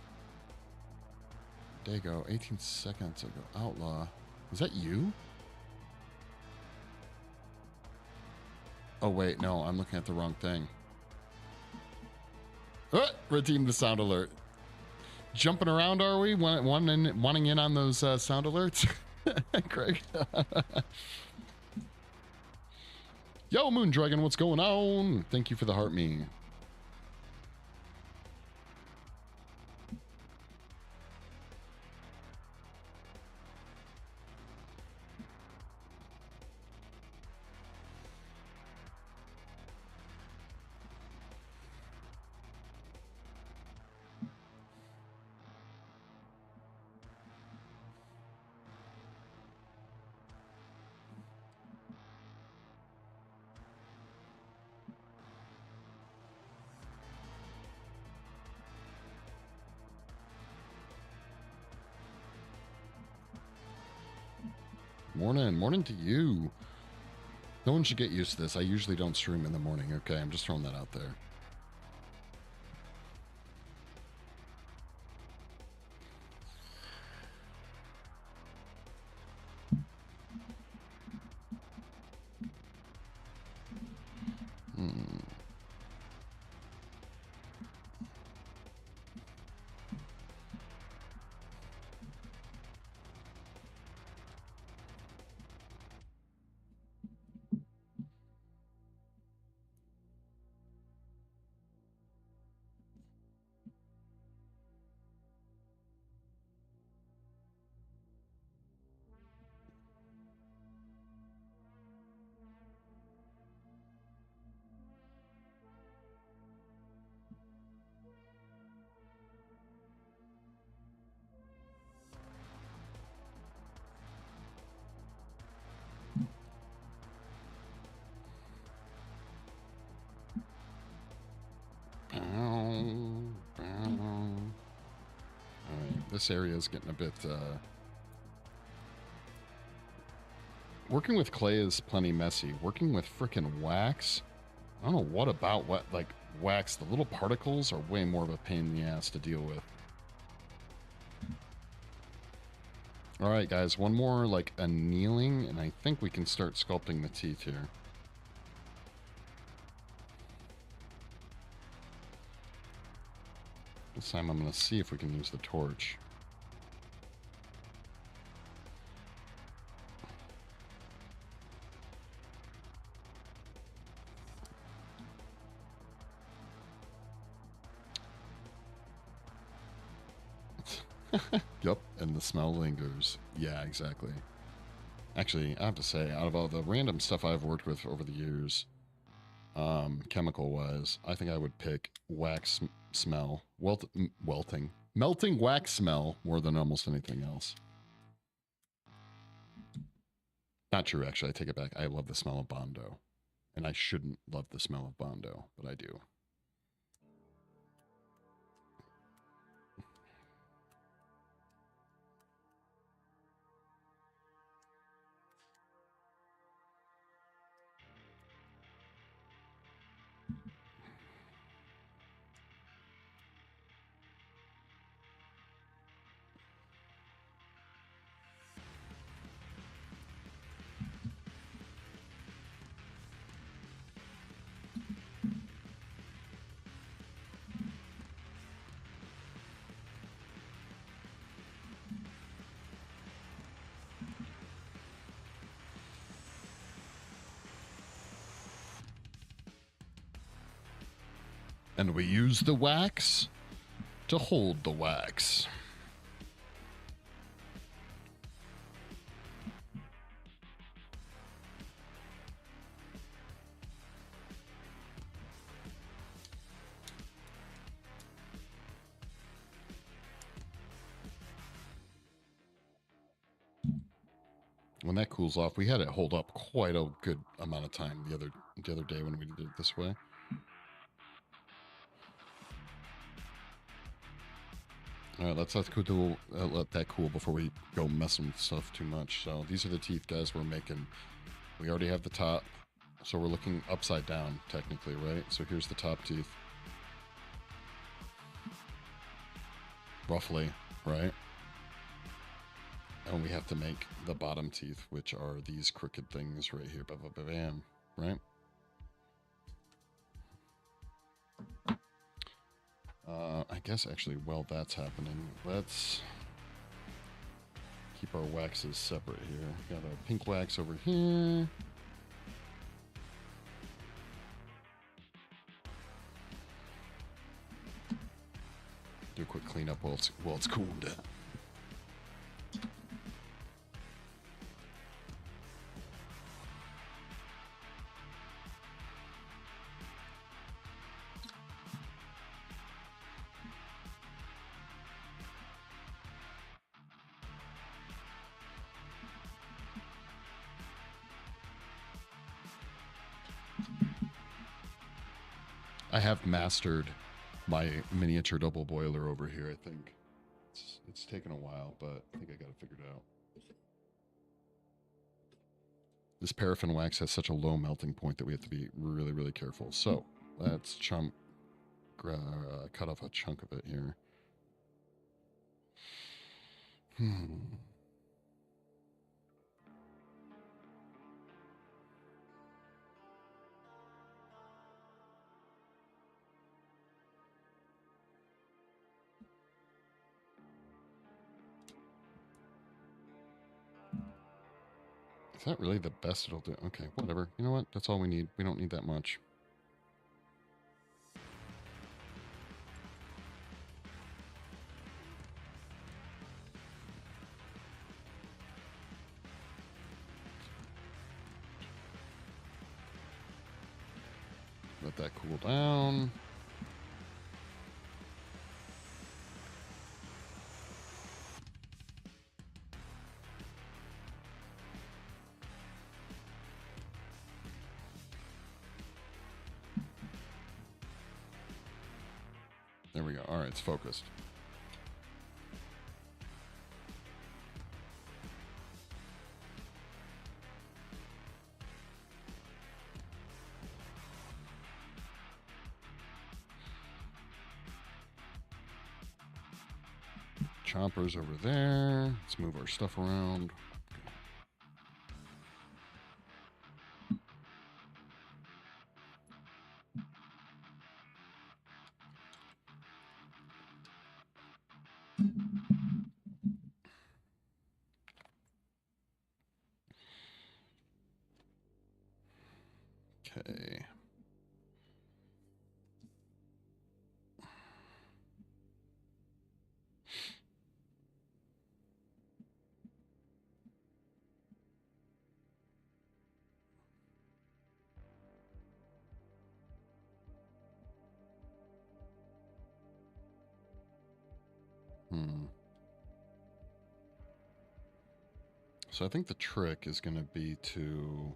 Dago, 18 seconds ago, outlaw. Is that you? Oh, wait, no, I'm looking at the wrong thing. Redeem the sound alert. Jumping around, are we? Wanting in on those sound alerts? Craig. Yo, Moon Dragon, what's going on? Thank you for the heart me. Morning. Morning to you. No one should get used to this. I usually don't stream in the morning, okay? I'm just throwing that out there. This area is getting a bit, working with clay is plenty messy. Working with frickin' wax, I don't know what about what, like, wax, the little particles are way more of a pain in the ass to deal with. All right, guys, one more, like, annealing, and I think we can start sculpting the teeth here. This time I'm going to see if we can use the torch. Yep, and the smell lingers. Yeah, exactly. Actually, I have to say, out of all the random stuff I've worked with over the years, chemical-wise, I think I would pick wax smell, melting wax smell more than almost anything else. Not true, actually. I take it back. I love the smell of Bondo. And I shouldn't love the smell of Bondo, but I do. And we use the wax to hold the wax. When that cools off, we had it hold up quite a good amount of time the other day when we did it this way. All right, let's let that cool before we go messing with stuff too much. So these are the teeth, guys, we're making. We already have the top, so we're looking upside down, technically, right? So here's the top teeth. Roughly, right? And we have to make the bottom teeth, which are these crooked things right here. Bam, right? I guess actually, while that's happening, let's keep our waxes separate here. Got our pink wax over here. Do a quick cleanup while it's cooled down. I have mastered my miniature double boiler over here, I think. It's taken a while, but I think I got it figured out. This paraffin wax has such a low melting point that we have to be really, really careful. So let's cut off a chunk of it here. Is that really the best it'll do? Okay, whatever. You know what? That's all we need. We don't need that much. Let that cool down. There we go. All right, it's focused. Chompers over there. Let's move our stuff around. Okay. So I think the trick is going to be to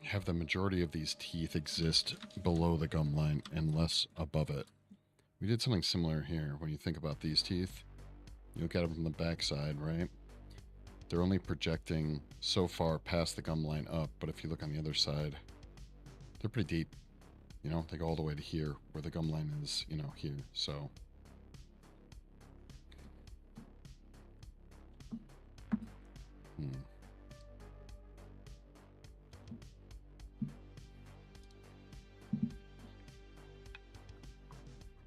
have the majority of these teeth exist below the gum line and less above it. We did something similar here. When you think about these teeth, you look at them from the back side, right? They're only projecting so far past the gum line up, but if you look on the other side, they're pretty deep. You know, they go all the way to here, where the gum line is, you know, here. So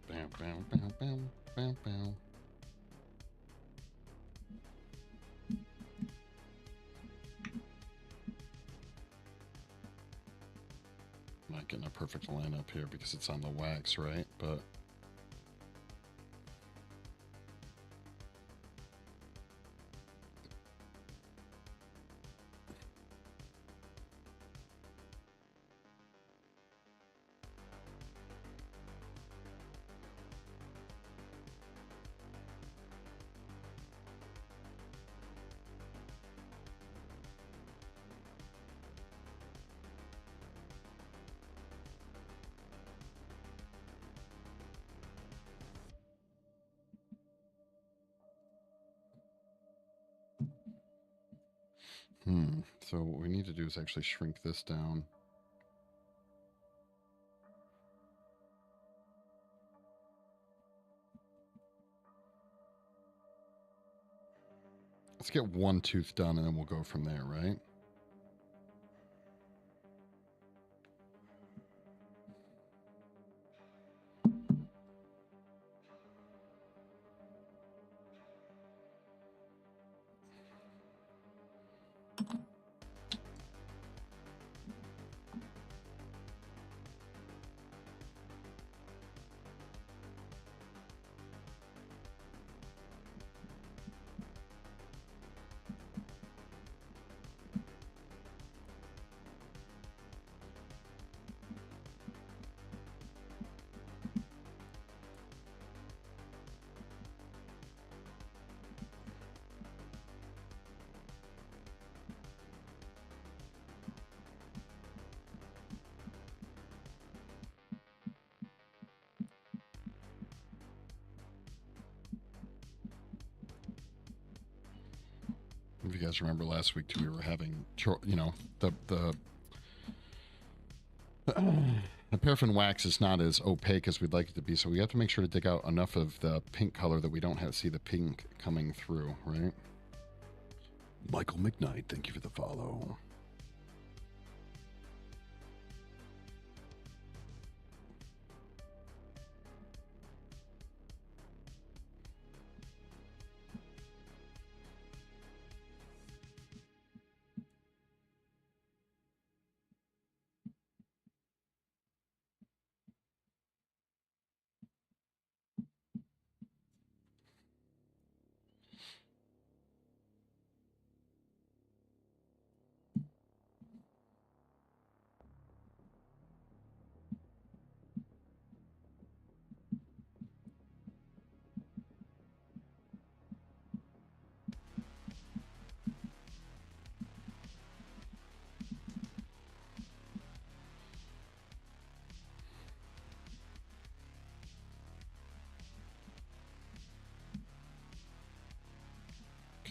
bam, bam, bam, bam, bam, bam. Not getting a perfect line up here because it's on the wax, right? But so what we need to do is actually shrink this down. Let's get one tooth done and then we'll go from there, right? if you guys remember last week too, we were having, you know, the paraffin wax is not as opaque as we'd like it to be, so we have to make sure to dig out enough of the pink color that we don't have see the pink coming through, right? Michael McKnight, thank you for the follow.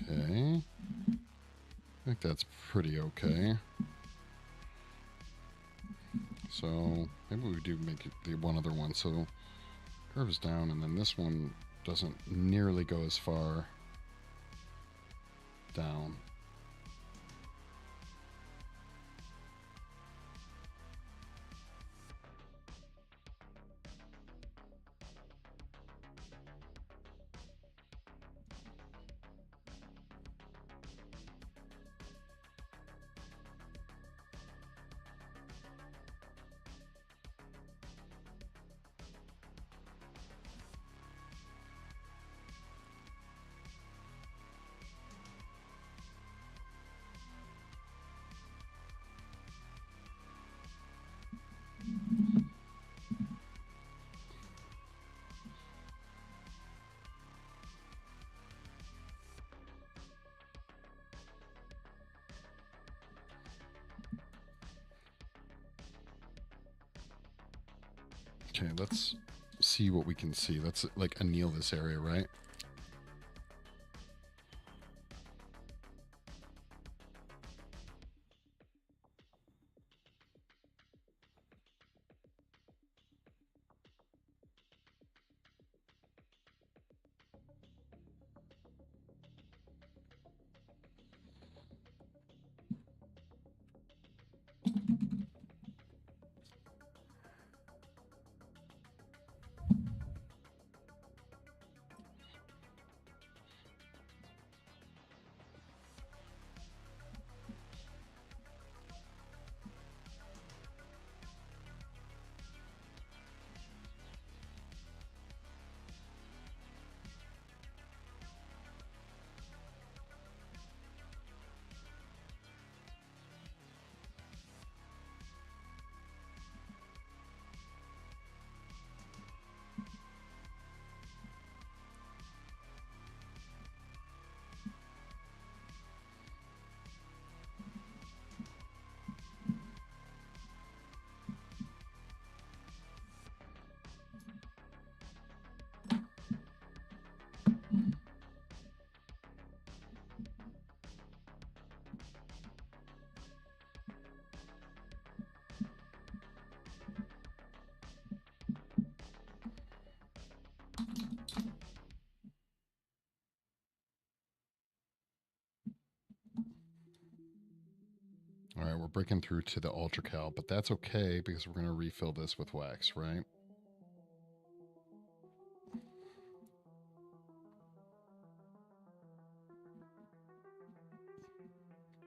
Okay. I think that's pretty okay. So maybe we do make it the one other one. So curves down, and then this one doesn't nearly go as far down. Okay, let's see what we can see. Let's like anneal this area, right? All right, we're breaking through to the ultracal, but that's okay because we're going to refill this with wax, right?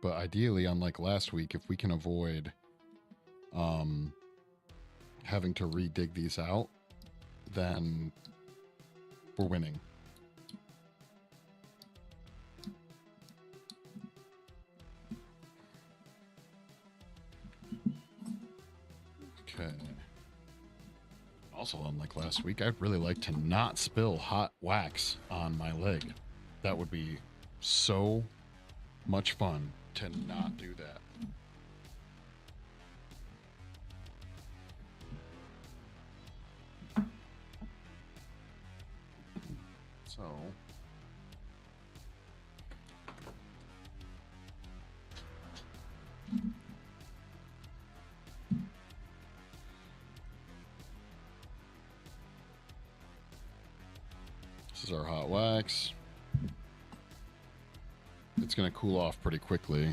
But ideally, unlike last week, if we can avoid having to re-dig these out, then we're winning. Okay. Also, unlike last week, I'd really like to not spill hot wax on my leg. That would be so much fun to not do that. So This is our hot wax. It's going to cool off pretty quickly.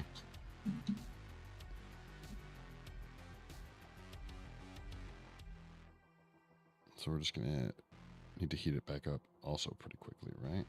So we're just going to need to heat it back up also pretty quickly, right?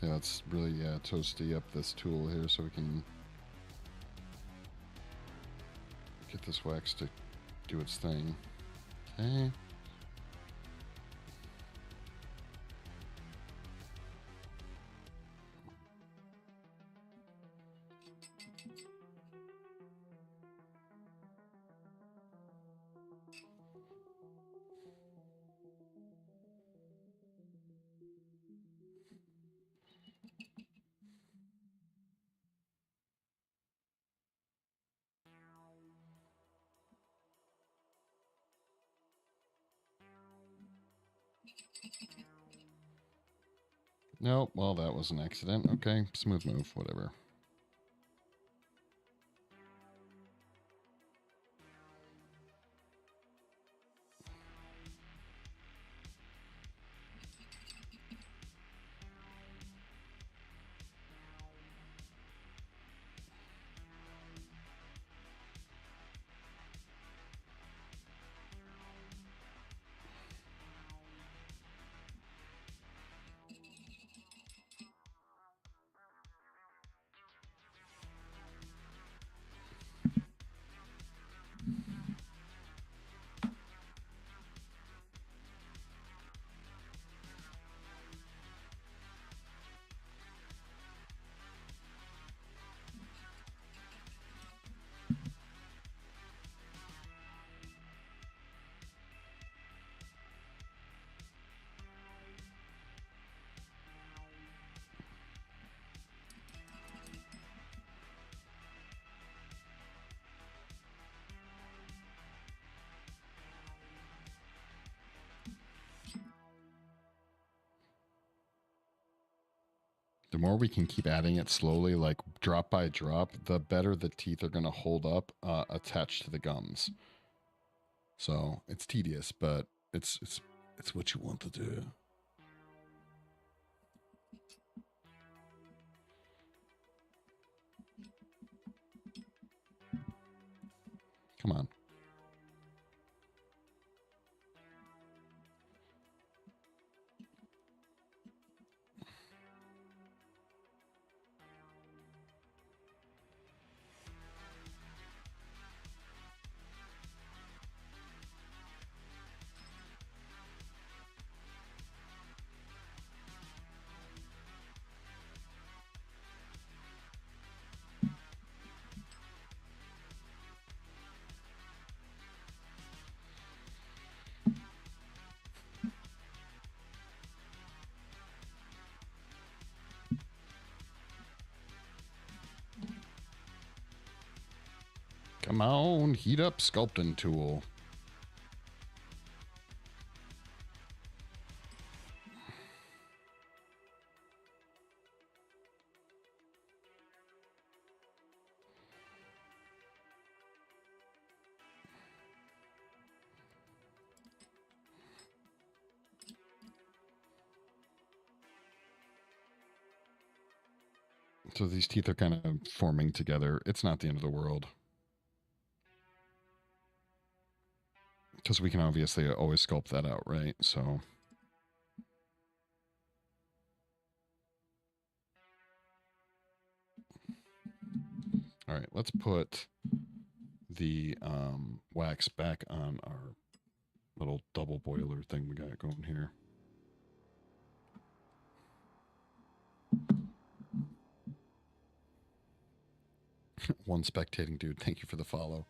Okay, let's really toasty up this tool here so we can get this wax to do its thing. Okay. Nope, well, that was an accident. Okay, smooth move, whatever. The more we can keep adding it slowly, like drop by drop, the better the teeth are going to hold up attached to the gums. So it's tedious, but it's what you want to do. Come on. Come on, heat up sculpting tool. So these teeth are kind of forming together. It's not the end of the world. Because we can obviously always sculpt that out, right? So All right, let's put the wax back on our little double boiler thing we got going here. One spectating dude, thank you for the follow.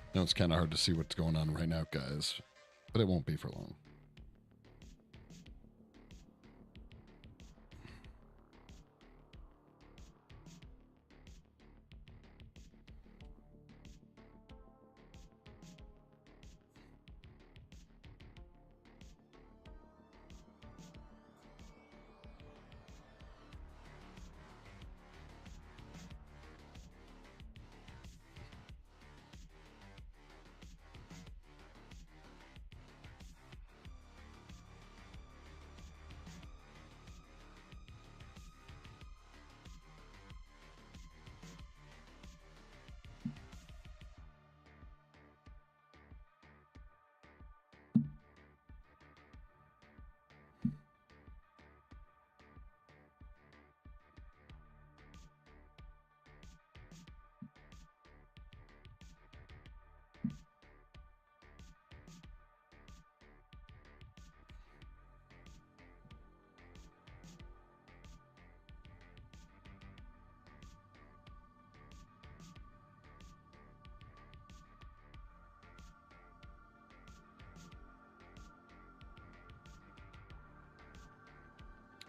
I know it's kind of hard to see what's going on right now, guys, but it won't be for long.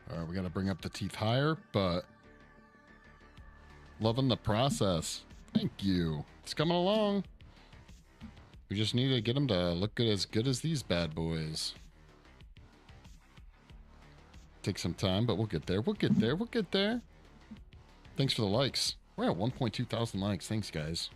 All right, we got to bring up the teeth higher, but loving the process. Thank you. It's coming along. We just need to get them to look good as these bad boys. Take some time, but we'll get there. We'll get there. We'll get there. Thanks for the likes. We're at 1.2 thousand likes. Thanks, guys.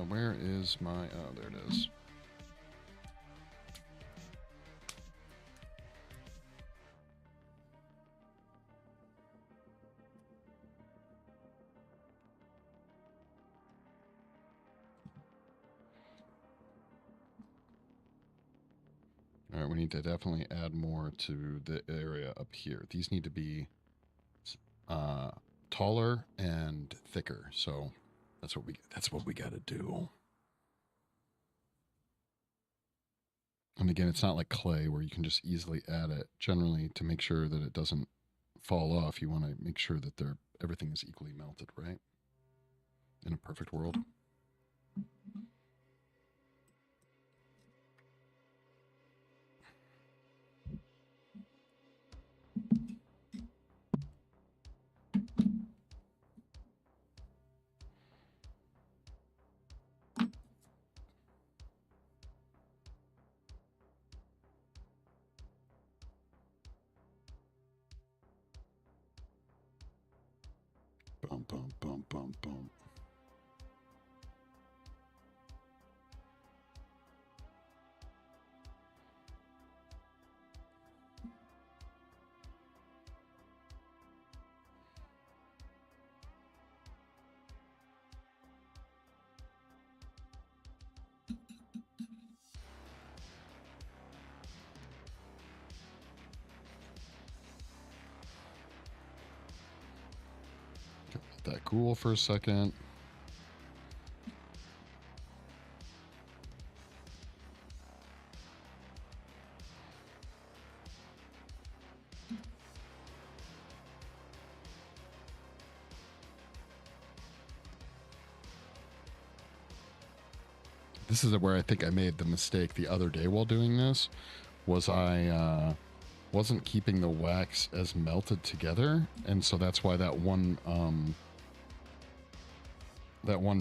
Where is my... Oh, there it is. All right, we need to definitely add more to the area up here. These need to be taller and thicker. So that's what we got to do. And again, it's not like clay where you can just easily add it. Generally, to make sure that it doesn't fall off, you want to make sure that everything is equally melted, right? In a perfect world. Bum, bum, bum, bum, bum. school for a second. This is where I think I made the mistake the other day while doing this, was I wasn't keeping the wax as melted together, and so that's why that one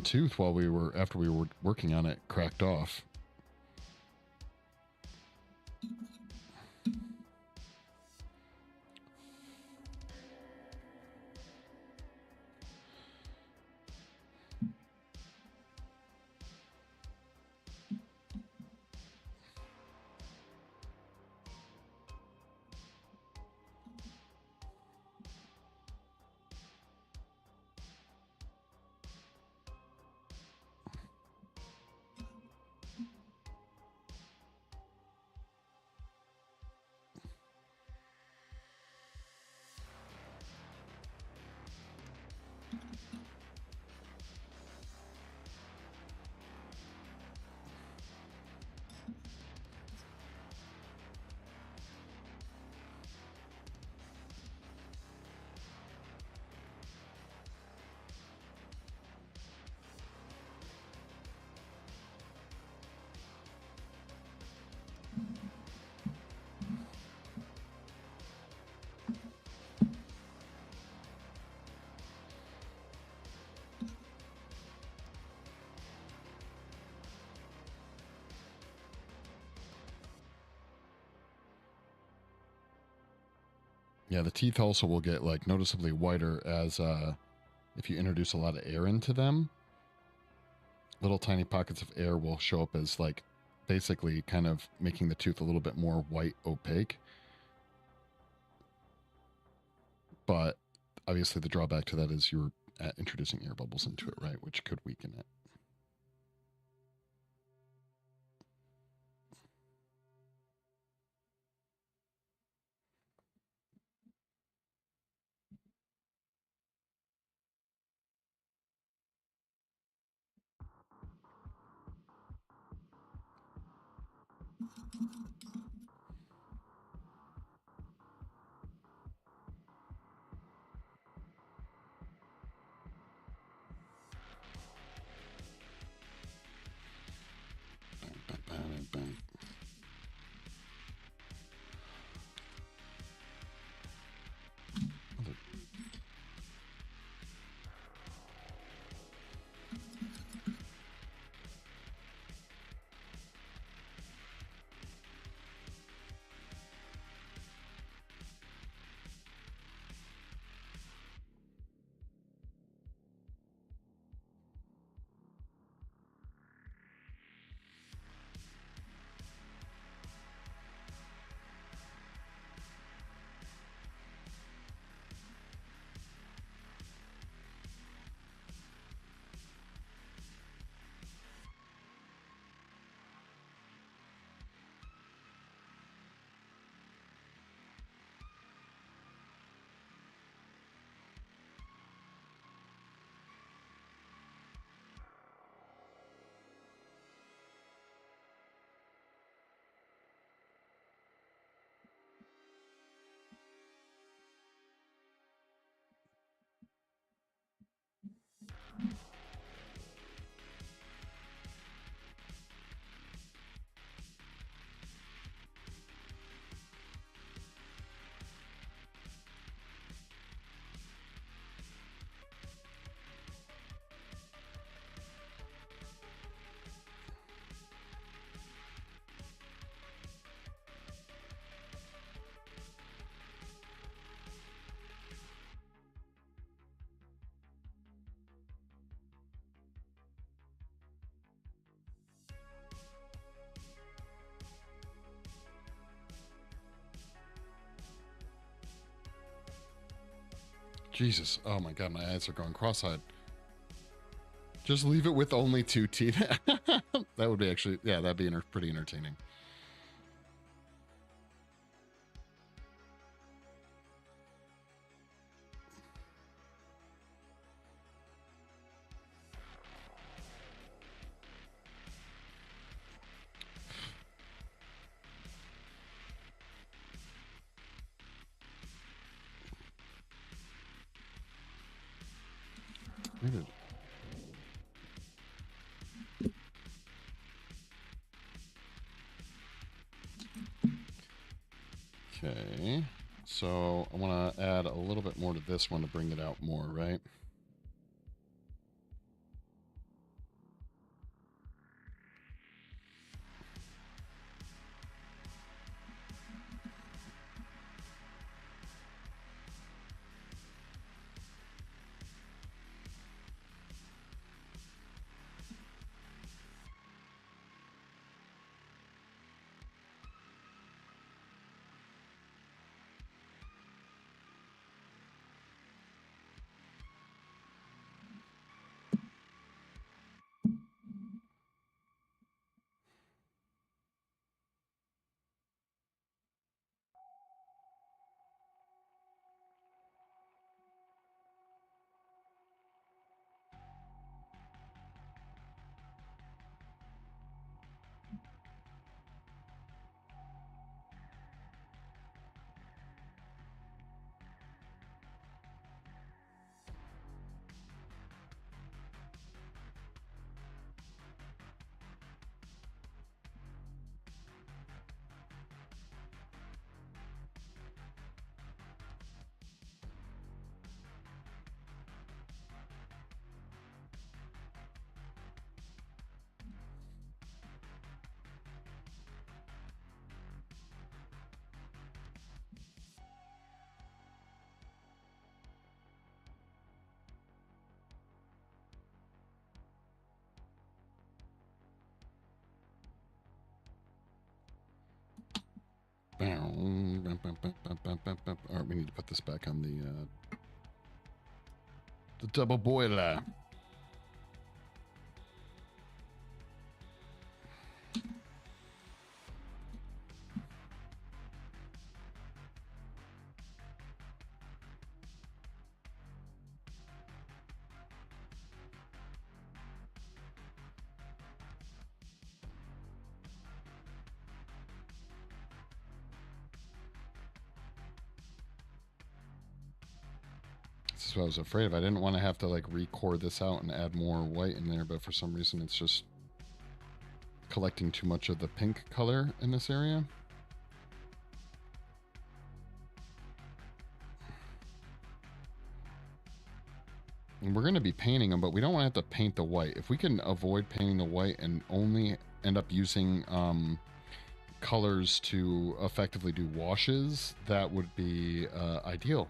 tooth after we were working on it cracked off. Yeah, the teeth also will get like noticeably whiter as if you introduce a lot of air into them. Little tiny pockets of air will show up as like basically kind of making the tooth a little bit more white opaque. But obviously the drawback to that is you're introducing air bubbles into it, right? Which could weaken it. Jesus. Oh my God, my eyes are going cross-eyed. Just leave it with only 2 teeth. That would be actually, yeah, that'd be pretty entertaining. Muted. Okay, so I want to add a little bit more to this one to bring it out more, right? All right, we need to put this back on the double boiler. This is what I was afraid of. I didn't want to have to like recore this out and add more white in there, but for some reason it's just collecting too much of the pink color in this area. And we're going to be painting them, but we don't want to have to paint the white. If we can avoid painting the white and only end up using colors to effectively do washes, that would be ideal.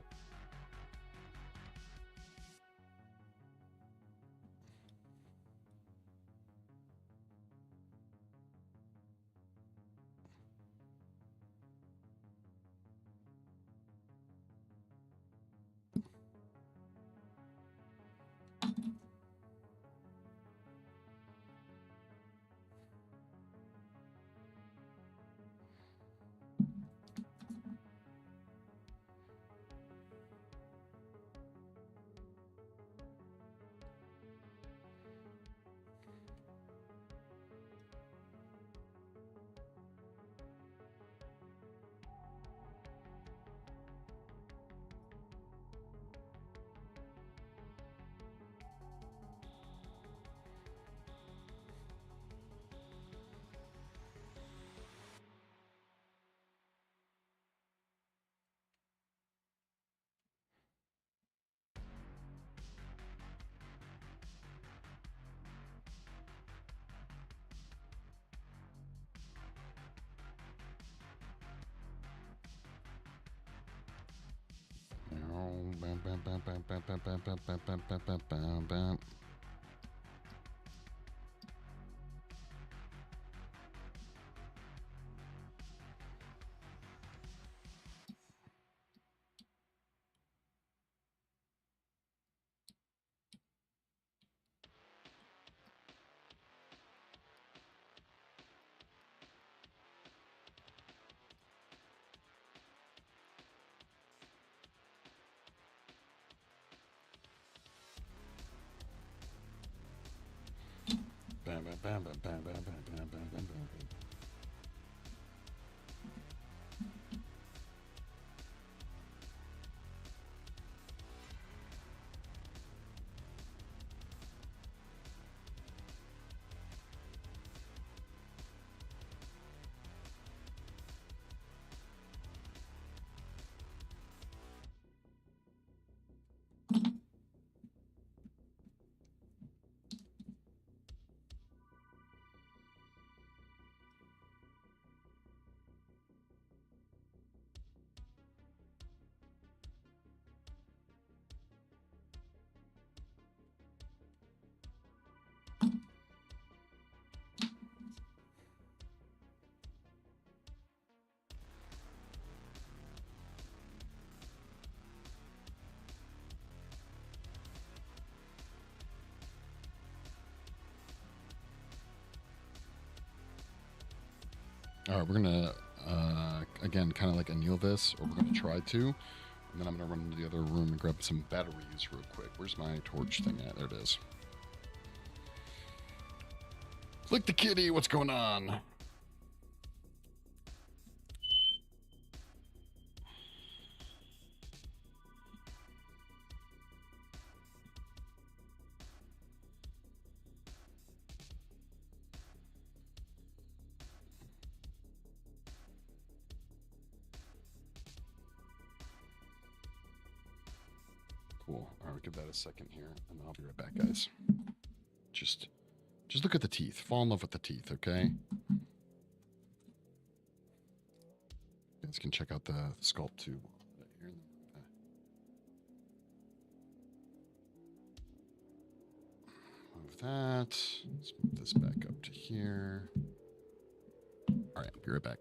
All right, we're gonna again kind of like anneal this, or we're gonna try to, and then I'm gonna run into the other room and grab some batteries real quick. Where's my torch thing at? There it is. Flick the kitty. What's going on? Cool. All right, we'll give that a second here, and then I'll be right back, guys. Just look at the teeth. Fall in love with the teeth, okay? You guys can check out the sculpt too. Move that. Let's move this back up to here. All right, I'll be right back.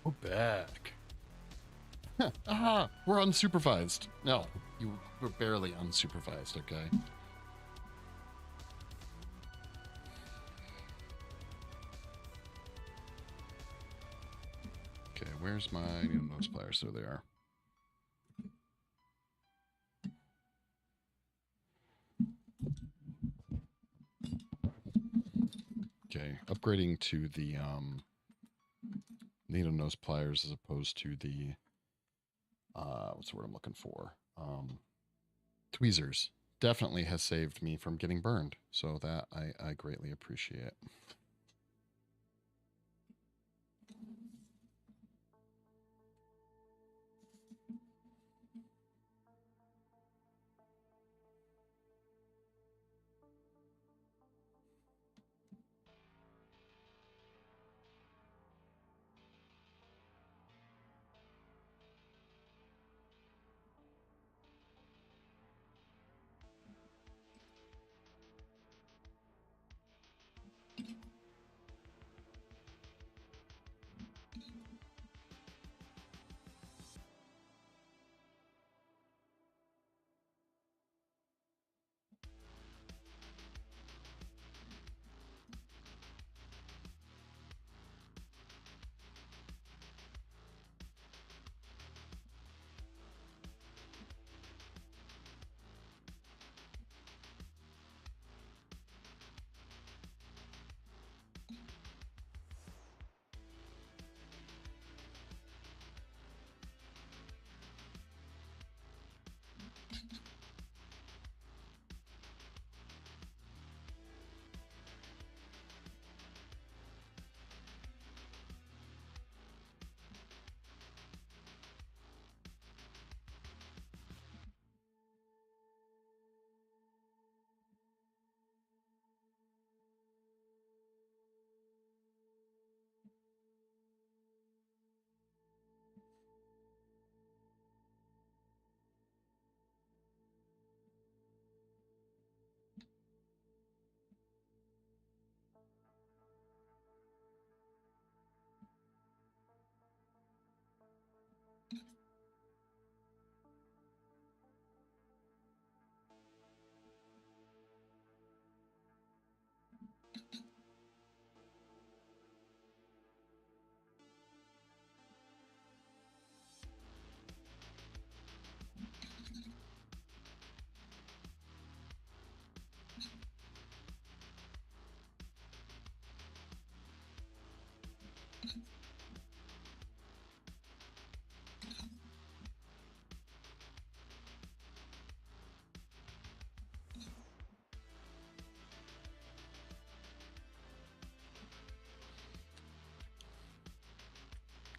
We're back. Aha! We're unsupervised. No, you were barely unsupervised, okay? Okay, where's my nose pliers? There they are. Okay, upgrading to the needle nose pliers as opposed to the what's the word I'm looking for? Tweezers definitely has saved me from getting burned, so that I greatly appreciate.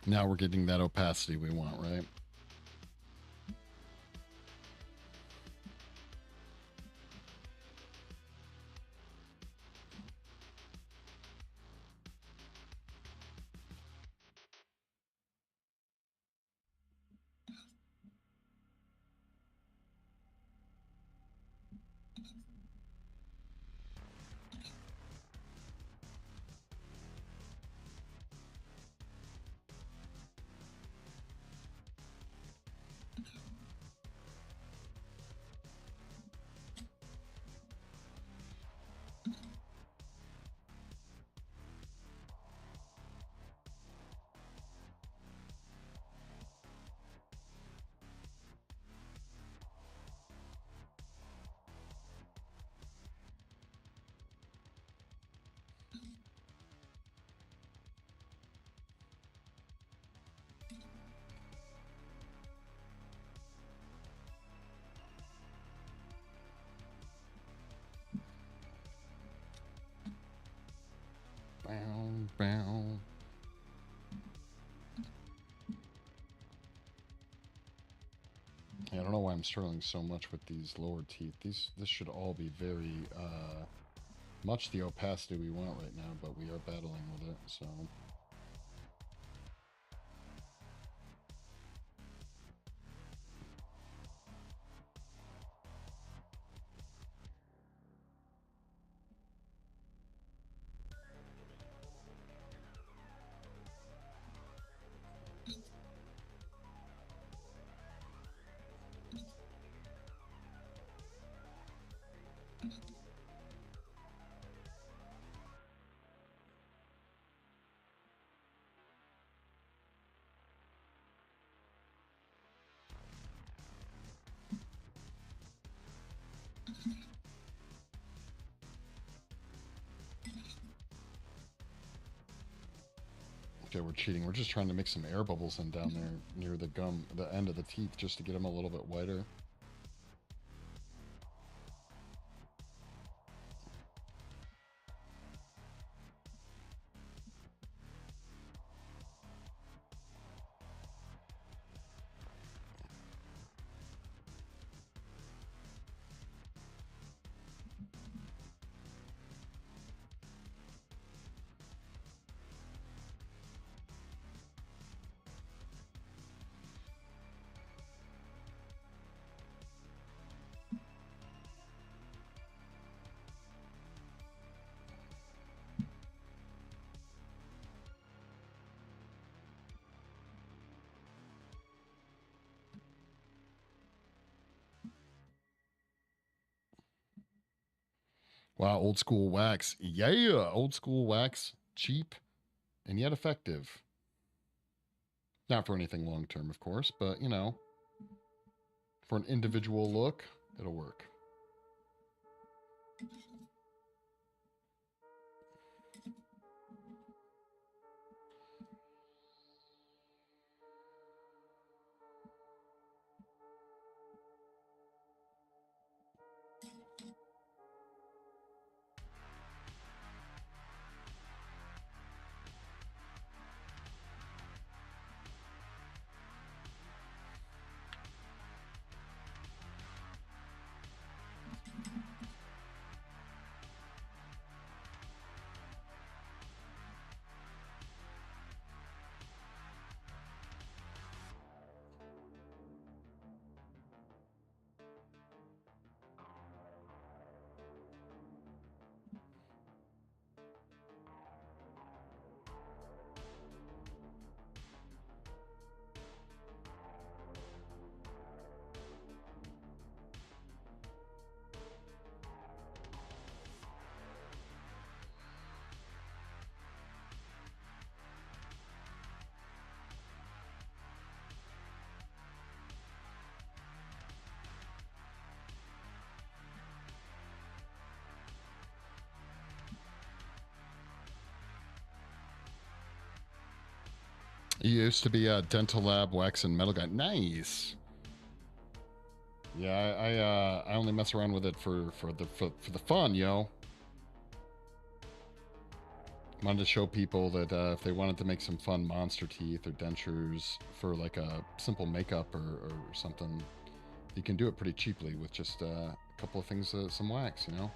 Now we're getting that opacity we want, right? Bow, bow. Yeah, I don't know why I'm struggling so much with these lower teeth. This should all be very much the opacity we want right now, but we are battling with it, so. Okay, we're cheating. We're just trying to make some air bubbles in down there near the gum, the end of the teeth, just to get them a little bit whiter. Wow, old school wax. Yeah, old school wax. Cheap and yet effective. Not for anything long term, of course, but, you know, for an individual look, it'll work. You used to be a dental lab wax and metal guy. Nice. Yeah, I only mess around with it for the fun, yo. Wanted to show people that if they wanted to make some fun monster teeth or dentures for like a simple makeup or something, you can do it pretty cheaply with just a couple of things, some wax, you know?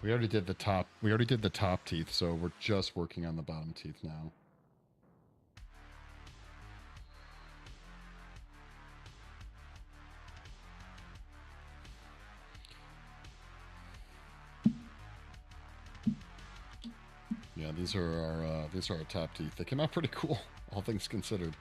We already did the top. We already did the top teeth, so we're just working on the bottom teeth now. Yeah, these are our top teeth. They came out pretty cool, all things considered.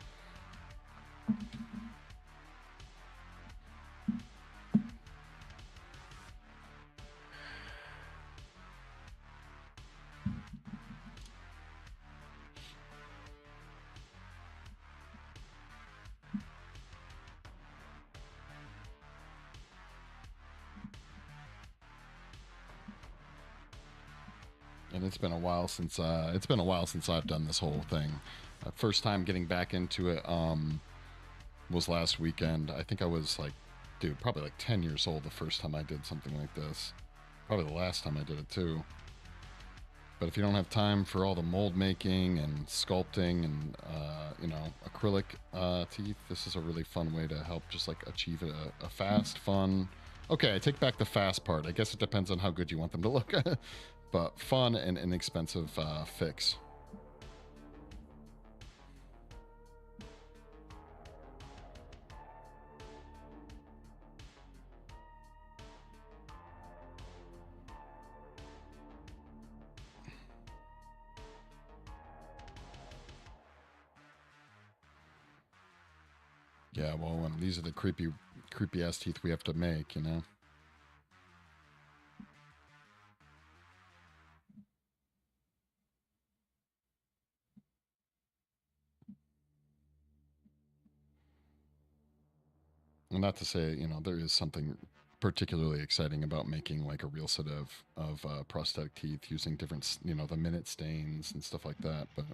And it's been a while since I've done this whole thing. First time getting back into it was last weekend. I think I was like, dude, probably like 10 years old the first time I did something like this. Probably the last time I did it too. But if you don't have time for all the mold making and sculpting and acrylic teeth, this is a really fun way to help just like achieve a fast, fun. Okay, I take back the fast part. I guess it depends on how good you want them to look, but fun and inexpensive fix. Yeah, well, these are the creepy ass teeth we have to make, you know. And not to say, you know, there is something particularly exciting about making like a real set of prosthetic teeth using different, you know, the minute stains and stuff like that. But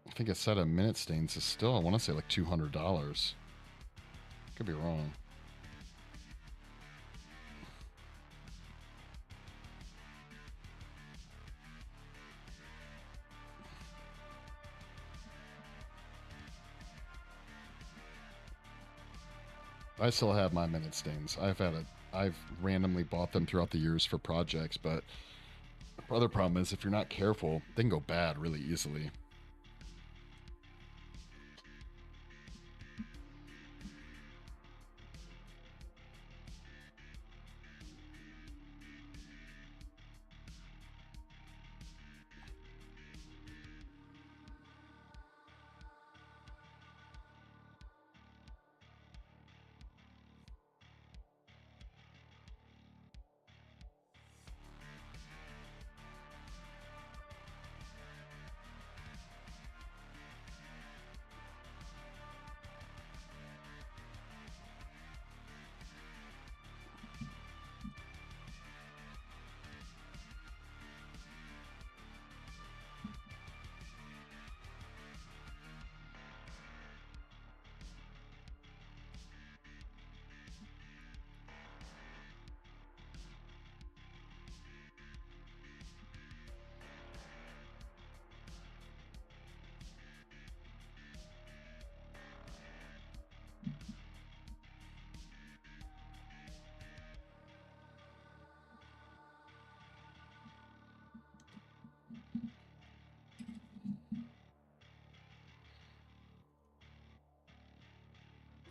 I think a set of minute stains is still, I want to say like $200. Could be wrong. I still have my minute stains. I've randomly bought them throughout the years for projects, but the other problem is if you're not careful, they can go bad really easily.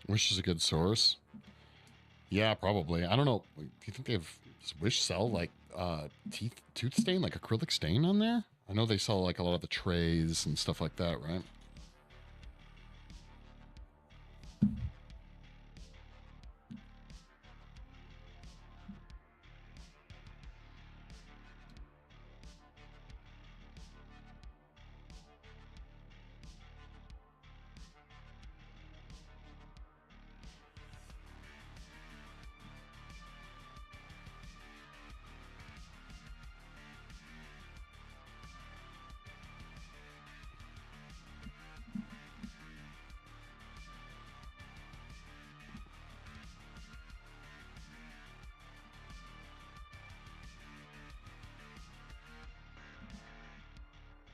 Wish is a good source. Yeah, probably. I don't know. Do you think does Wish sell like tooth stain, like acrylic stain on there? I know they sell like a lot of the trays and stuff like that, right?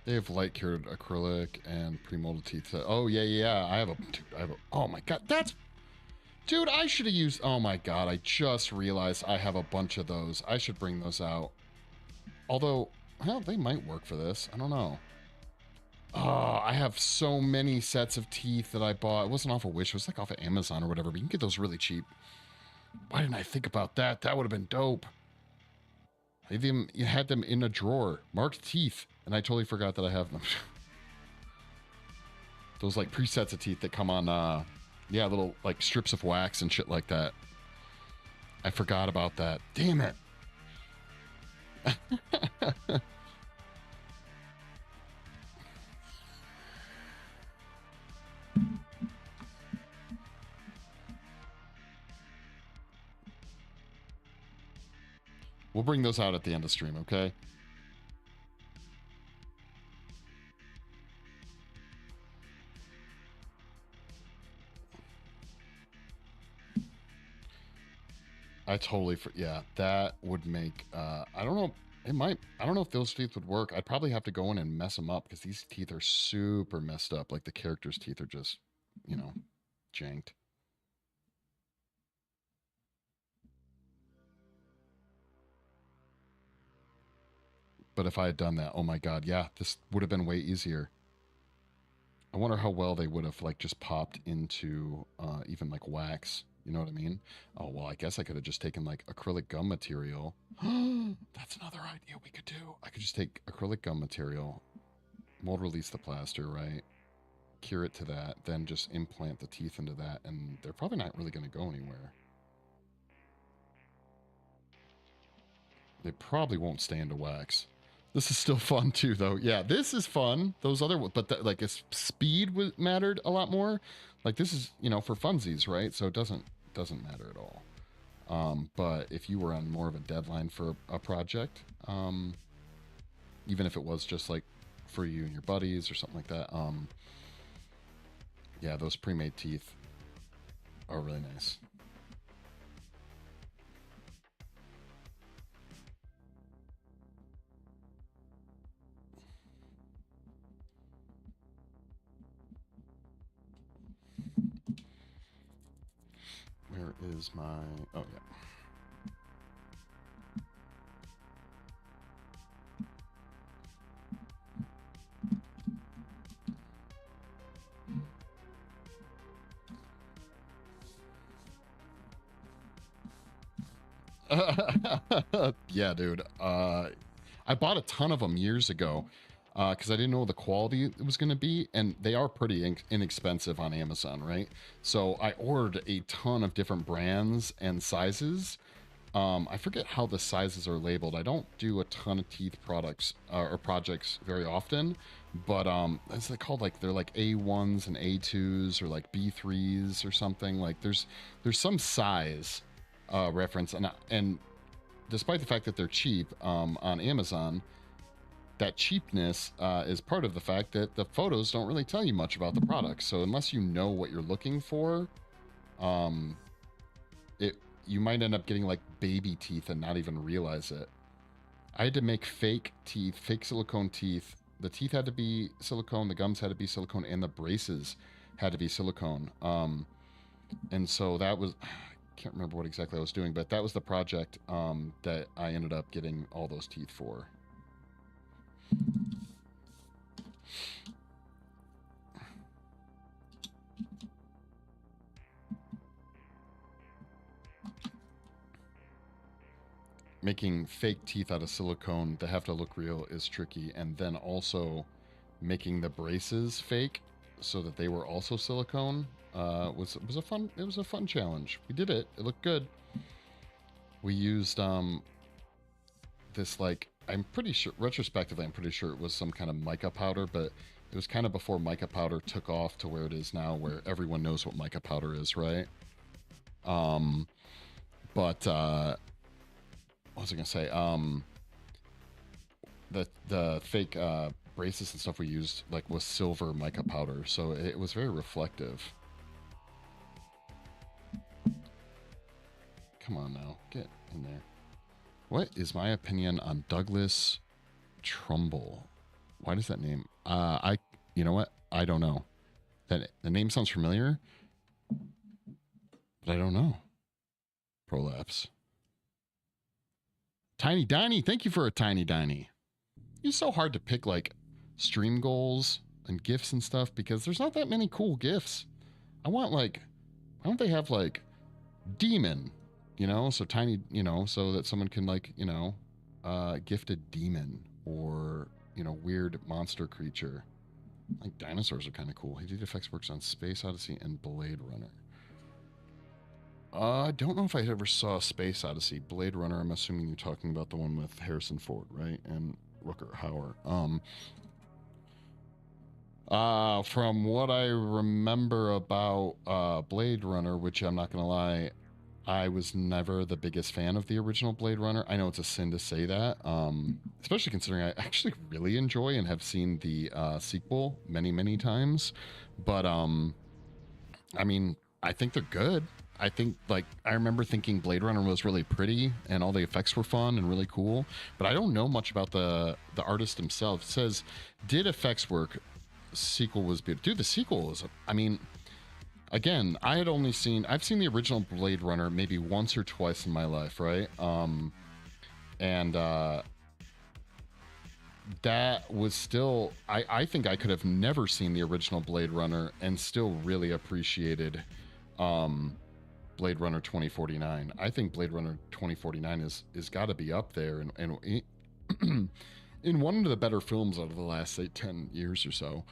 They have light cured acrylic and pre-molded teeth. Oh yeah, yeah. I have a. Oh my god, that's. Dude, I should have used. Oh my god, I just realized I have a bunch of those. I should bring those out. Although, well, they might work for this. I don't know. Oh, I have so many sets of teeth that I bought. It wasn't off of Wish. It was like off of Amazon or whatever. But you can get those really cheap. Why didn't I think about that? That would have been dope. You had them in a drawer, marked teeth, and I totally forgot that I have them. Those like presets of teeth that come on, yeah, little like strips of wax and shit like that. I forgot about that. Damn it. We'll bring those out at the end of stream, okay? I totally, yeah, that would make, I don't know, it might, I don't know if those teeth would work. I'd probably have to go in and mess them up because these teeth are super messed up. Like the character's teeth are just, you know, janked. But if I had done that, oh my god, yeah, this would have been way easier. I wonder how well they would have like just popped into even like wax. You know what I mean? Oh, well, I guess I could have just taken like acrylic gum material. That's another idea we could do. I could just take acrylic gum material, mold release the plaster, right? Cure it to that, then just implant the teeth into that, and they're probably not really going to go anywhere. They probably won't stay into wax. This is still fun too, though. Yeah, this is fun. Those other, but like, speed mattered a lot more. Like this is, you know, for funsies, right? So it doesn't matter at all. But if you were on more of a deadline for a project, even if it was just like for you and your buddies or something like that, yeah, those pre-made teeth are really nice. Where is my... Oh, yeah. Yeah, dude. I bought a ton of them years ago because I didn't know the quality it was going to be, and they are pretty inexpensive on Amazon, right? So I ordered a ton of different brands and sizes. I forget how the sizes are labeled. I don't do a ton of teeth products or projects very often, but it's they called like they're like A1s and A2s or like B3s or something. Like there's some size reference, and despite the fact that they're cheap on Amazon, that cheapness is part of the fact that the photos don't really tell you much about the product. So unless you know what you're looking for, you might end up getting like baby teeth and not even realize it. I had to make fake teeth, fake silicone teeth. The teeth had to be silicone, the gums had to be silicone, and the braces had to be silicone. And so that was, I can't remember what exactly I was doing, but that was the project that I ended up getting all those teeth for. Making fake teeth out of silicone that have to look real is tricky, and then also making the braces fake so that they were also silicone was a fun challenge. We did it. It looked good. We used this, like, I'm pretty sure retrospectively I'm pretty sure it was some kind of mica powder, but it was kind of before mica powder took off to where it is now, where everyone knows what mica powder is, right? But what was I gonna say? The fake braces and stuff we used like was silver mica powder, so it was very reflective. Come on now, get in there. What is my opinion on Douglas Trumbull? Why does that name? You know what? I don't know. That the name sounds familiar, but I don't know. Prolapse. Tiny Diney, thank you for a Tiny Diney. It's so hard to pick like stream goals and gifts and stuff because there's not that many cool gifts. I want like, why don't they have like demon, you know, so tiny, you know, so that someone can like, you know, gift a demon or, you know, weird monster creature. Like dinosaurs are kind of cool. He did effects works on Space Odyssey and Blade Runner. I don't know if I ever saw Space Odyssey. Blade Runner, I'm assuming you're talking about the one with Harrison Ford, right? And Rutger Hauer. From what I remember about Blade Runner, which I'm not going to lie, I was never the biggest fan of the original Blade Runner. I know it's a sin to say that, especially considering I actually really enjoy and have seen the sequel many, many times. But, I mean, I think they're good. I think, like, I remember thinking Blade Runner was really pretty and all the effects were fun and really cool, but I don't know much about the artist himself. It says, did effects work? Sequel was beautiful. Dude, the sequel is, I mean, again, I've seen the original Blade Runner maybe once or twice in my life, right? And that was still, I think I could have never seen the original Blade Runner and still really appreciated Blade Runner 2049. I think Blade Runner 2049 is got to be up there and in one of the better films out of the last, say, 10 years or so.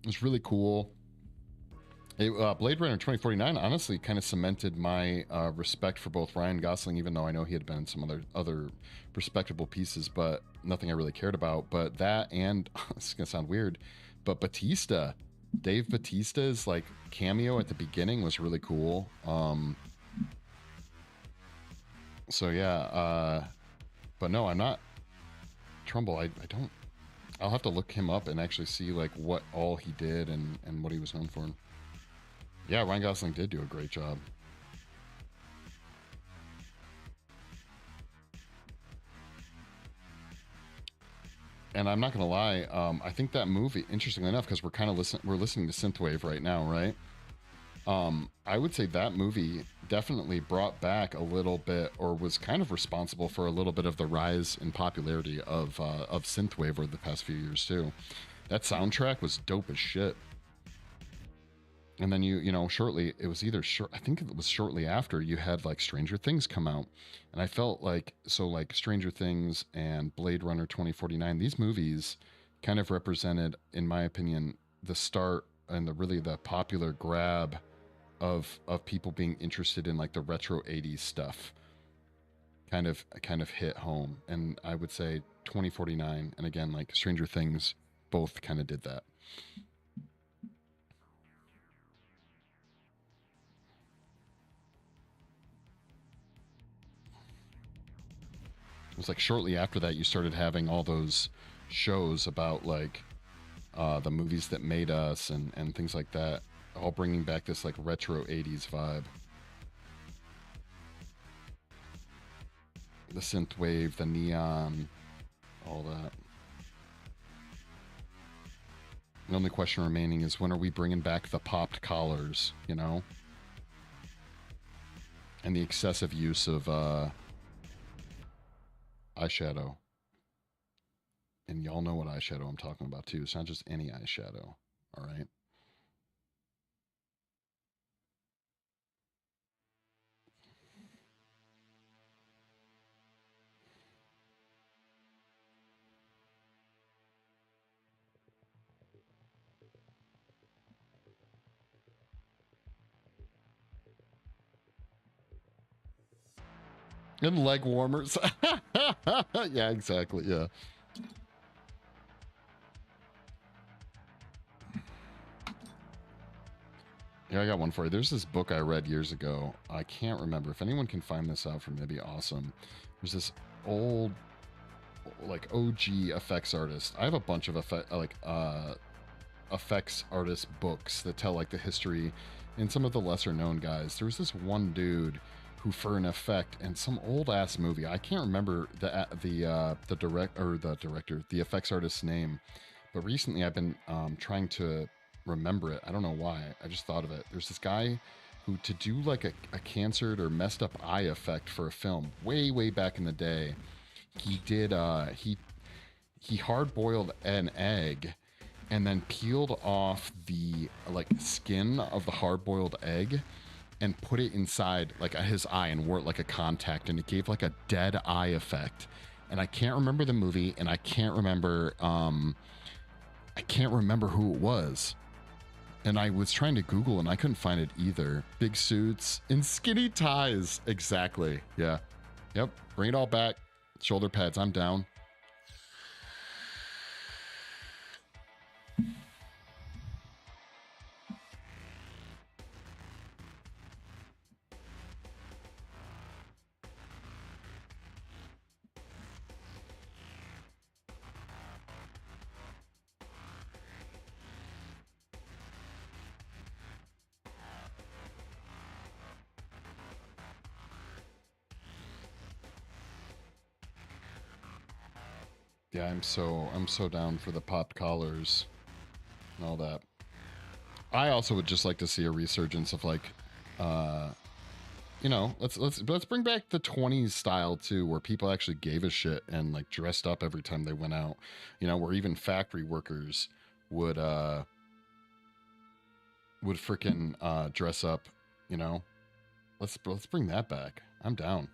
It's really cool. Blade Runner 2049 honestly kind of cemented my respect for both Ryan Gosling, even though I know he had been in some other respectable pieces, but nothing I really cared about. But that, and it's gonna sound weird, but Batista, Dave Batista's like cameo at the beginning was really cool. So yeah, but no, I'm not Trumbull. I don't. I'll have to look him up and actually see like what all he did and what he was known for. Yeah, Ryan Gosling did do a great job. And I'm not gonna lie, I think that movie, interestingly enough, because we're listening to synthwave right now, right? I would say that movie definitely brought back a little bit, or was kind of responsible for a little bit of the rise in popularity of synthwave over the past few years too. That soundtrack was dope as shit. And then you know, shortly, it was either short, I think it was shortly after you had like Stranger Things come out. And I felt like, so like Stranger Things and Blade Runner 2049, these movies kind of represented, in my opinion, the start and the popular grab of people being interested in like the retro 80s stuff. Kind of hit home. And I would say 2049 and again like Stranger Things both kind of did that. It was like shortly after that you started having all those shows about like the movies that made us and things like that, all bringing back this like retro 80s vibe. The synth wave, the neon, all that. The only question remaining is when are we bringing back the popped collars, you know? And the excessive use of eyeshadow. And y'all know what eyeshadow I'm talking about too. It's not just any eyeshadow. All right. And leg warmers. Yeah, exactly. Yeah. Yeah, I got one for you. There's this book I read years ago. I can't remember. If anyone can find this out for me, that'd be awesome. There's this old, like OG effects artist. I have a bunch of effects artist books that tell like the history and some of the lesser known guys. There was this one dude who, for an effect, and some old ass movie, I can't remember the director, the effects artist's name, but recently I've been trying to remember it. I don't know why. I just thought of it. There's this guy who, to do like a cancered or messed up eye effect for a film way back in the day, he did he hard boiled an egg and then peeled off the like skin of the hard boiled egg and put it inside like his eye and wore it like a contact, and it gave like a dead eye effect. And I can't remember the movie, and I can't remember who it was. And I was trying to Google and I couldn't find it either. Big suits and skinny ties. Exactly. Yeah. Yep. Bring it all back. Shoulder pads. I'm down. Yeah, I'm so down for the popped collars and all that. I also would just like to see a resurgence of like let's bring back the 20s style too, where people actually gave a shit and like dressed up every time they went out. Where even factory workers would freaking dress up, Let's bring that back. I'm down.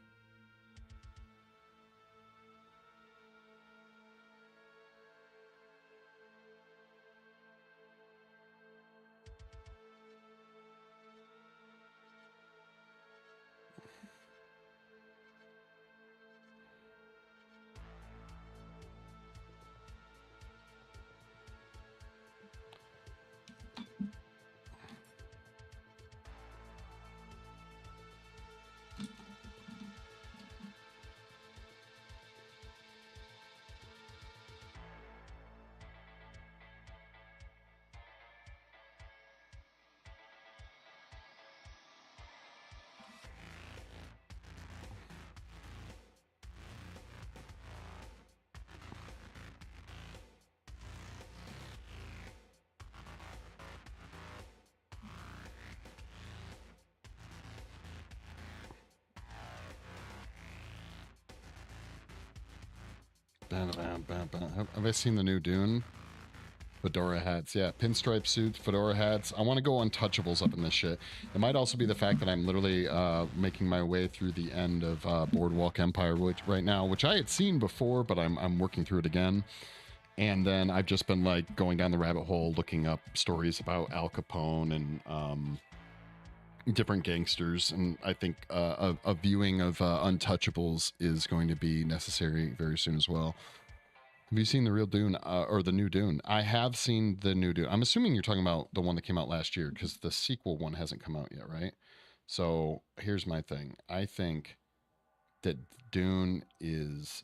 Have I seen the new Dune? Fedora hats, yeah. Pinstripe suits, fedora hats. I want to go untouchables up in this shit. It might also be the fact that I'm literally making my way through the end of Boardwalk Empire right now, which I had seen before, but I'm working through it again. And then I've just been like going down the rabbit hole, looking up stories about Al Capone and different gangsters. And I think a viewing of Untouchables is going to be necessary very soon as well. Have you seen the real Dune or the new Dune? I have seen the new Dune. I'm assuming you're talking about the one that came out last year, because the sequel one hasn't come out yet, right? So here's my thing. I think that Dune is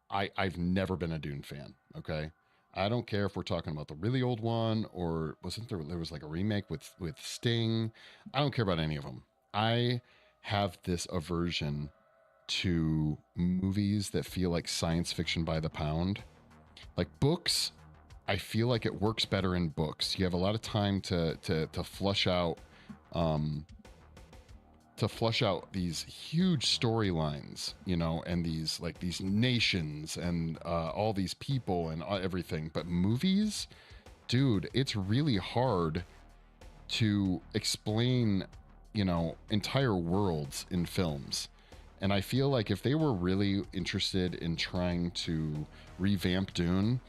I've never been a Dune fan. Okay, I don't care if we're talking about the really old one or wasn't there was like a remake with Sting. I don't care about any of them. I have this aversion to movies that feel like science fiction by the pound. Like books, I feel like it works better in books. You have a lot of time to flush out these huge storylines, and these nations and all these people and everything. But movies, dude, it's really hard to explain, entire worlds in films. And I feel like if they were really interested in trying to revamp Dune,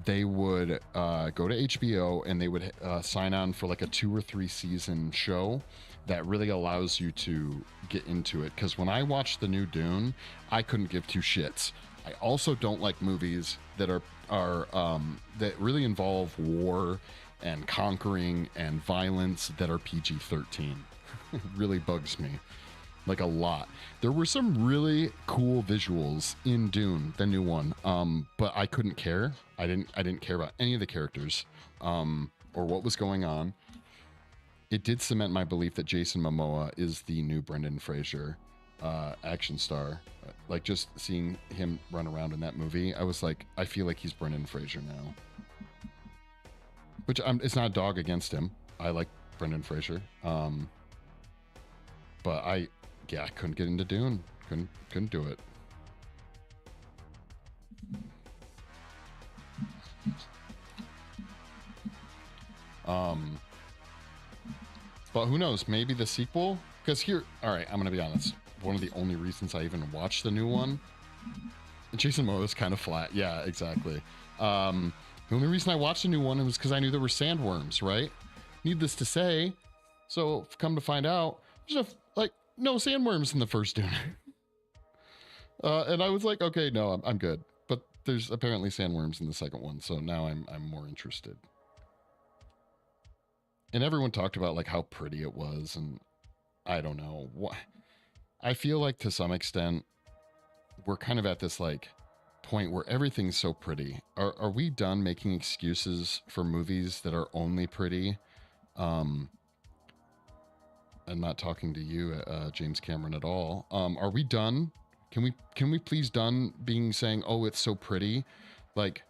they would go to HBO and they would sign on for like a 2 or 3 season show that really allows you to get into it. Because when I watched the new Dune, I couldn't give two shits. I also don't like movies that are that really involve war and conquering and violence that are PG-13. It really bugs me. Like a lot. There were some really cool visuals in Dune, the new one, but I couldn't care. I didn't care about any of the characters or what was going on. it did cement my belief that Jason Momoa is the new Brendan Fraser action star. Like, just seeing him run around in that movie, I was like, I feel like he's Brendan Fraser now. Which it's not a dog against him. I like Brendan Fraser. But I couldn't get into Dune. Couldn't do it. But who knows? Maybe the sequel? Because here, all right, I'm gonna be honest. One of the only reasons I even watched the new one, Jason Momoa is kind of flat. Yeah, exactly. The only reason I watched the new one was because I knew there were sandworms, right? Needless to say, so come to find out, there's no sandworms in the first Dune. And I was like, okay, no, I'm good. But there's apparently sandworms in the second one, so now I'm more interested. And everyone talked about like how pretty it was, and I don't know what. I feel like to some extent we're kind of at this like point where everything's so pretty. Are we done making excuses for movies that are only pretty? I'm not talking to you, James Cameron, at all. Are we done? Can we please done being saying, oh, it's so pretty? Like,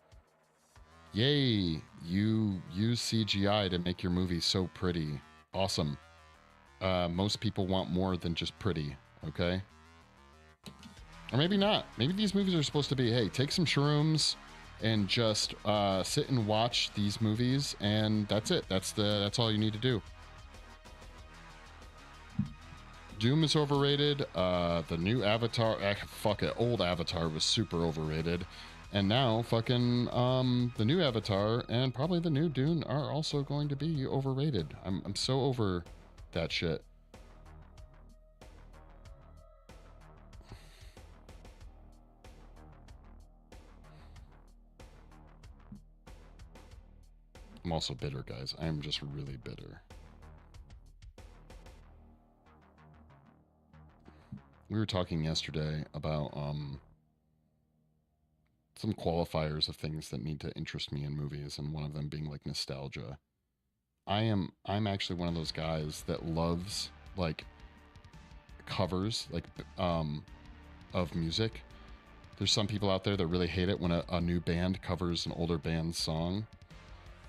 yay, you use CGI to make your movie so pretty. Awesome. Most people want more than just pretty, okay? Or maybe not. Maybe these movies are supposed to be, hey, take some shrooms and just sit and watch these movies, and that's it. That's all you need to do. Doom is overrated. The new Avatar, fuck it, old Avatar was super overrated. And now fucking the new Avatar and probably the new Dune are also going to be overrated. I'm so over that shit. I'm also bitter, guys. I am just really bitter. We were talking yesterday about some qualifiers of things that need to interest me in movies, and one of them being like nostalgia. I'm actually one of those guys that loves like covers like of music. There's some people out there that really hate it when a new band covers an older band's song.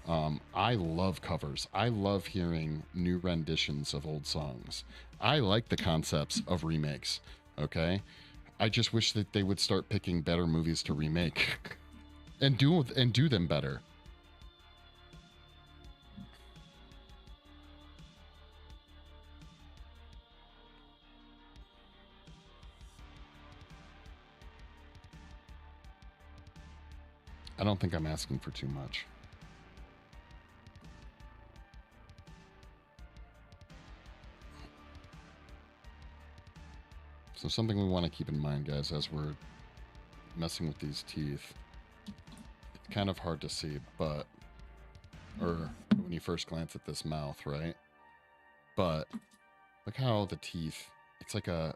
I love covers. I love hearing new renditions of old songs. I like the concepts of remakes, okay? I just wish that they would start picking better movies to remake and do them better. I don't think I'm asking for too much. So something we want to keep in mind, guys, as we're messing with these teeth. It's kind of hard to see, but, or when you first glance at this mouth, right? But look how the teeth, it's like an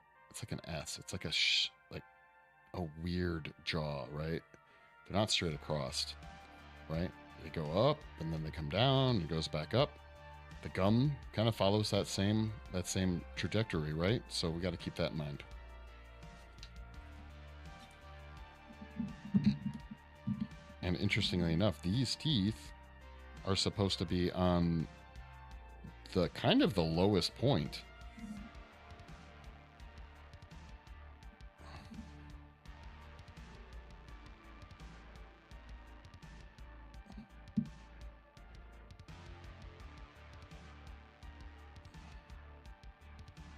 S. It's like a weird jaw, right? They're not straight across, right? They go up and then they come down. It goes back up. The gum kind of follows that same trajectory, right? So we got to keep that in mind. And interestingly enough, these teeth are supposed to be on the kind of the lowest point.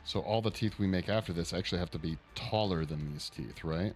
So all the teeth we make after this actually have to be taller than these teeth, right?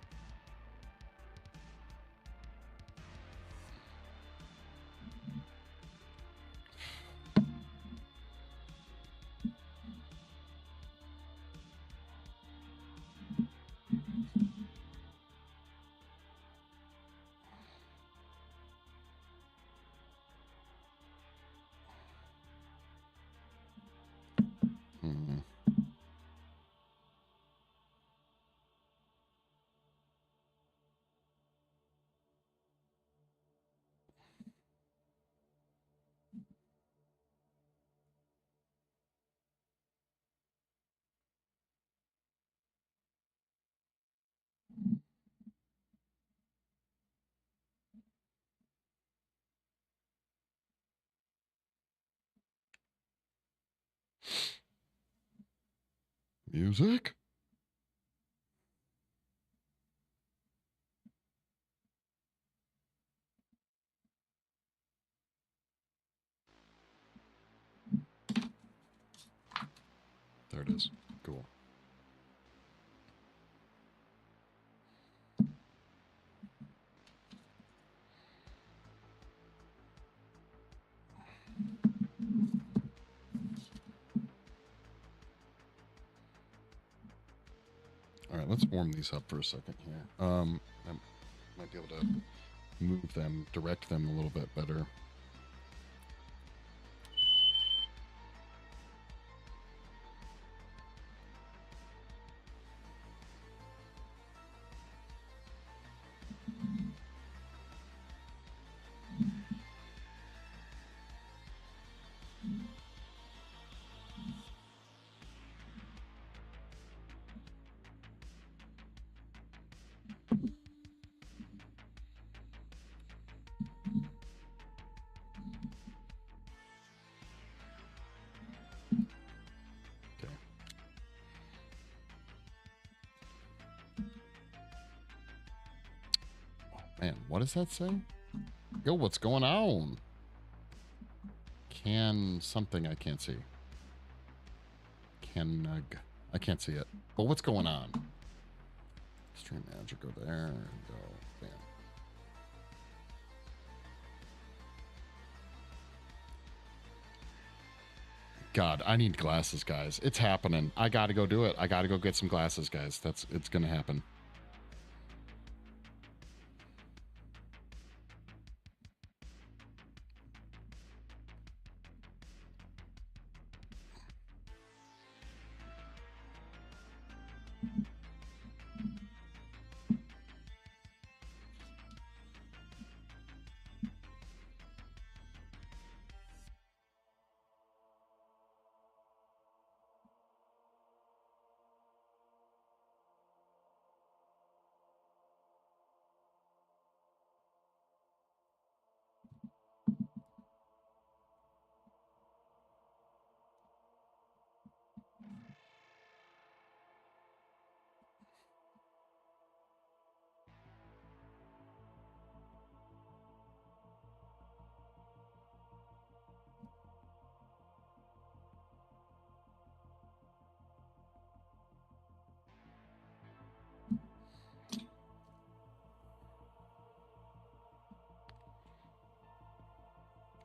Music? There it is. Cool. All right, let's warm these up for a second here. I might be able to move them, direct them a little bit better. Okay. Oh, man, what does that say? Yo, what's going on? Can something I can't see. I can't see it. But what's going on? Stream manager, go there and go. Bam. God, I need glasses, guys. It's happening. I gotta go do it. I gotta go get some glasses, guys. It's gonna happen.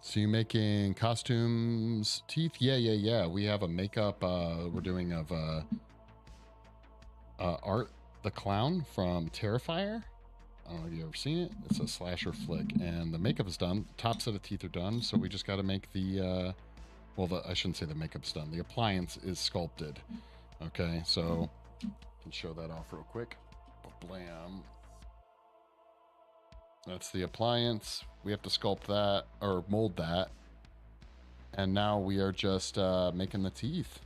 So you making costumes, teeth? Yeah. We have a makeup we're doing of Art the Clown from Terrifier. I don't know if you've ever seen it. It's a slasher flick, and the makeup is done. Top set of teeth are done, so we just got to make the I shouldn't say the makeup's done. The appliance is sculpted. Okay, so I can show that off real quick. Blam. That's the appliance. We have to sculpt that or mold that. And now we are just making the teeth.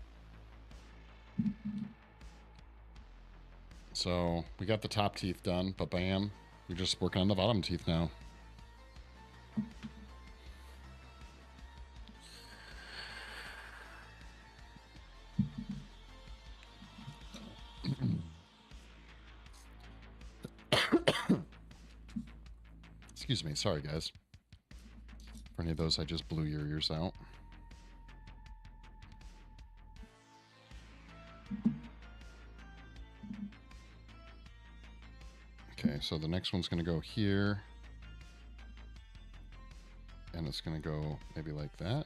So we got the top teeth done, but bam, we're just working on the bottom teeth now. Excuse me. Sorry, guys. For any of those, I just blew your ears out. Okay, so the next one's going to go here. And it's going to go maybe like that.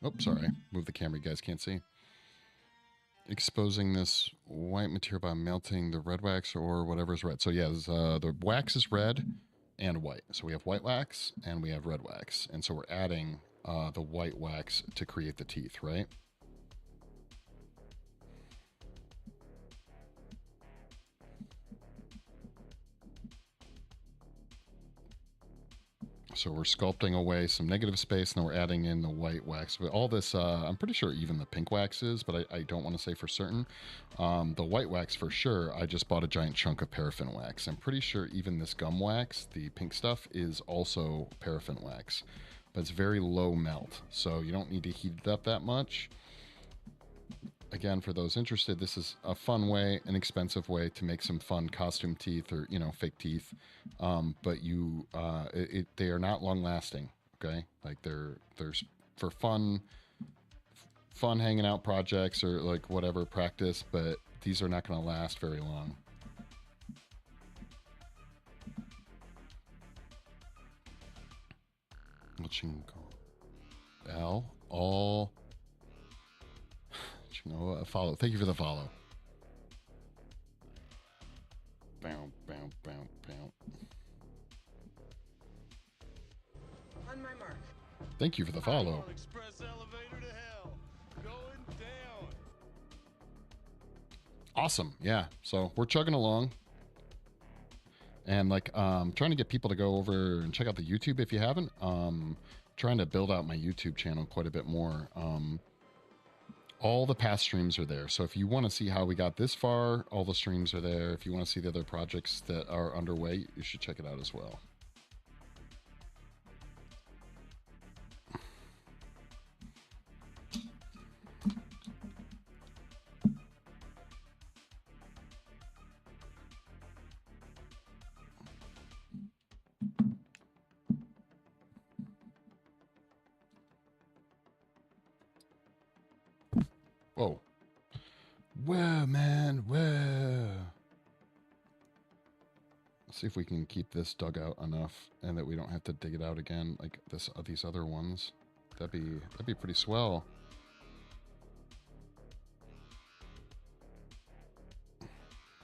Oh, sorry. Move the camera, you guys can't see. Exposing this white material by melting the red wax or whatever is red. So yeah, the wax is red and white. So we have white wax and we have red wax. And so we're adding the white wax to create the teeth, right? So we're sculpting away some negative space, and then we're adding in the white wax. But all this, I'm pretty sure even the pink wax is, but I don't want to say for certain. The white wax for sure, I just bought a giant chunk of paraffin wax. I'm pretty sure even this gum wax, the pink stuff, is also paraffin wax. But it's very low melt, so you don't need to heat it up that much. Again, for those interested, this is a fun way, an expensive way to make some fun costume teeth or, you know, fake teeth. But they are not long lasting. Okay. Like there's for fun hanging out projects or like whatever practice, but these are not going to last very long. Al, all. A follow. Thank you for the follow. Bow, bow, bow, bow. On my mark. Thank you for the follow. Express elevator to hell. Going down. Awesome. Yeah. So we're chugging along. And like trying to get people to go over and check out the YouTube if you haven't. Trying to build out my YouTube channel quite a bit more. All the past streams are there. So if you want to see how we got this far, all the streams are there. If you want to see the other projects that are underway, you should check it out as well. Whoa. Whoa, man. Whoa. Let's see if we can keep this dug out enough and that we don't have to dig it out again like these other ones. That'd be pretty swell.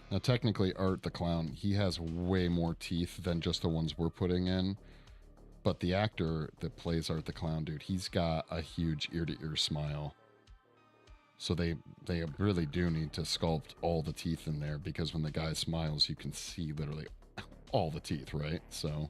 Now, technically, Art the Clown, he has way more teeth than just the ones we're putting in. But the actor that plays Art the Clown, dude, he's got a huge ear-to-ear smile. So they really do need to sculpt all the teeth in there because when the guy smiles, you can see literally all the teeth, right? So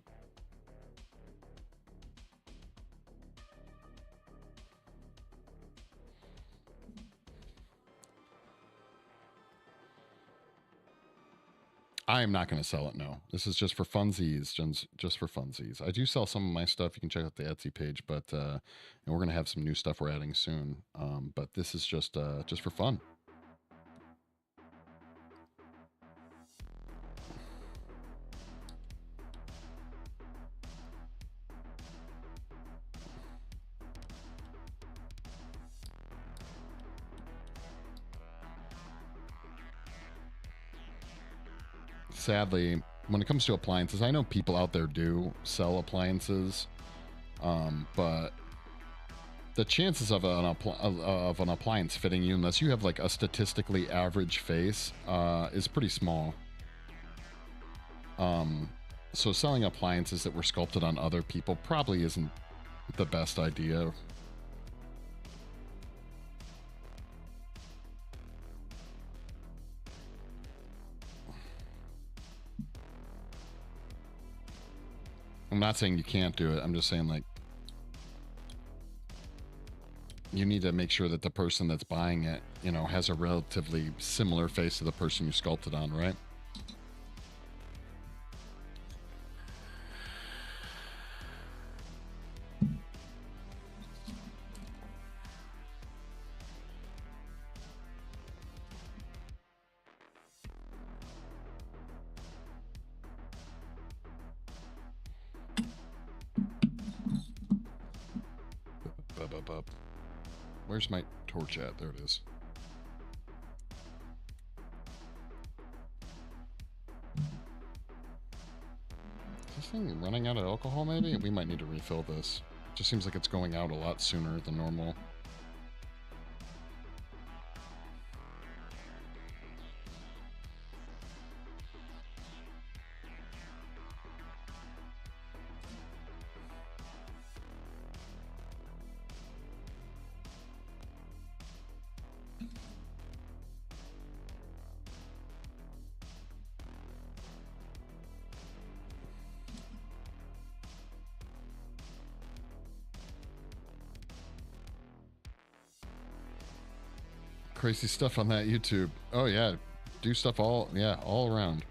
I am not going to sell it, no. This is just for funsies, just for funsies. I do sell some of my stuff. You can check out the Etsy page, but and we're going to have some new stuff we're adding soon. But this is just for fun. Sadly, when it comes to appliances, I know people out there do sell appliances, but the chances of an appliance fitting you, unless you have like a statistically average face, is pretty small. So selling appliances that were sculpted on other people probably isn't the best idea. I'm not saying you can't do it. I'm just saying, like, you need to make sure that the person that's buying it, you know, has a relatively similar face to the person you sculpted on, right? Where's my torch at? There it is. Is this thing running out of alcohol maybe? We might need to refill this. It just seems like it's going out a lot sooner than normal. crazy stuff on that YouTube. Oh yeah, do stuff all around.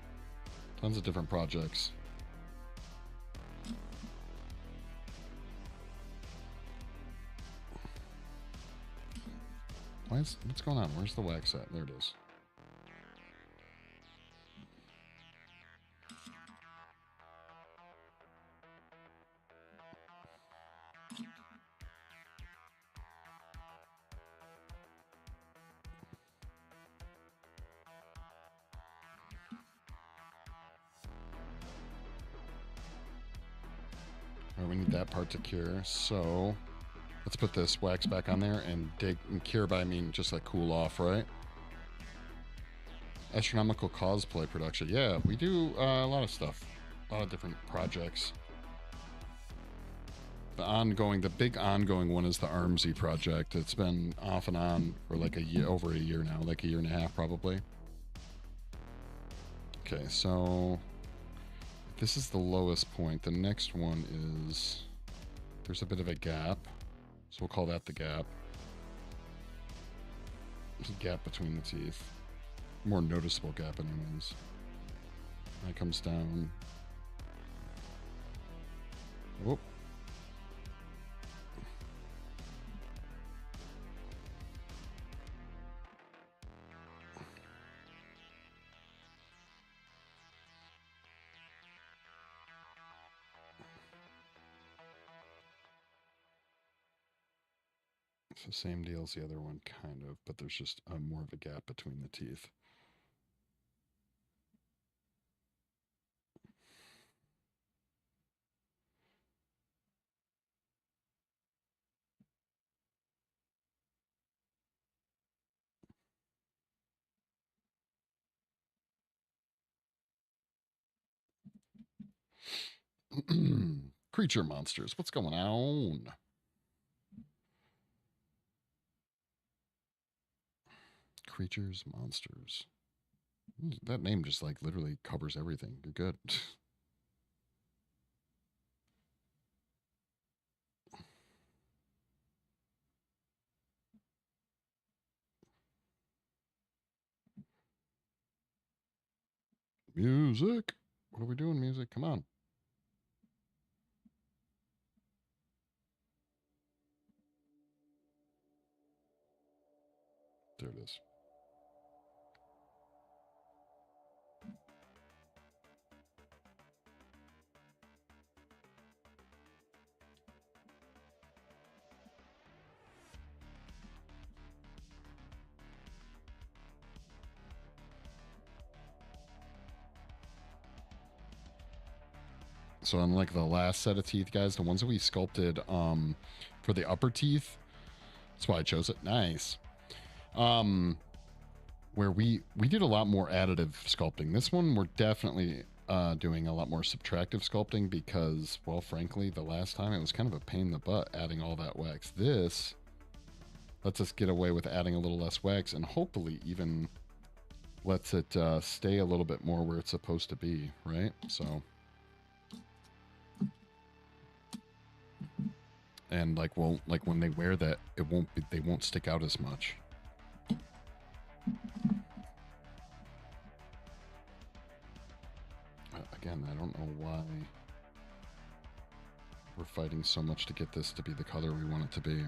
Tons of different projects. What's going on? Where's the wax at? There it is. All right, we need that part to cure, so let's put this wax back on there and cure by I mean just like cool off, right? Astronomical cosplay production. Yeah, we do a lot of stuff, a lot of different projects. The big ongoing one is the Armsy project. It's been off and on for like over a year now, like a year and a half probably. Okay, so this is the lowest point. The next one is, there's a bit of a gap, so we'll call that the gap. There's a gap between the teeth. More noticeable gap anyways. That comes down. Whoop. It's the same deal as the other one, kind of, but there's just more of a gap between the teeth. Creature monsters, what's going on? Creatures, monsters. That name just like literally covers everything. You're good. Music. What are we doing, music? Come on. There it is. So unlike the last set of teeth, guys, the ones that we sculpted for the upper teeth, that's why I chose it. Nice. Where we did a lot more additive sculpting. This one we're definitely doing a lot more subtractive sculpting because, well, frankly, the last time it was kind of a pain in the butt adding all that wax. This lets us get away with adding a little less wax and hopefully even lets it stay a little bit more where it's supposed to be, right? So, and like, well, like when they wear that, they won't stick out as much. Again, I don't know why we're fighting so much to get this to be the color we want it to be.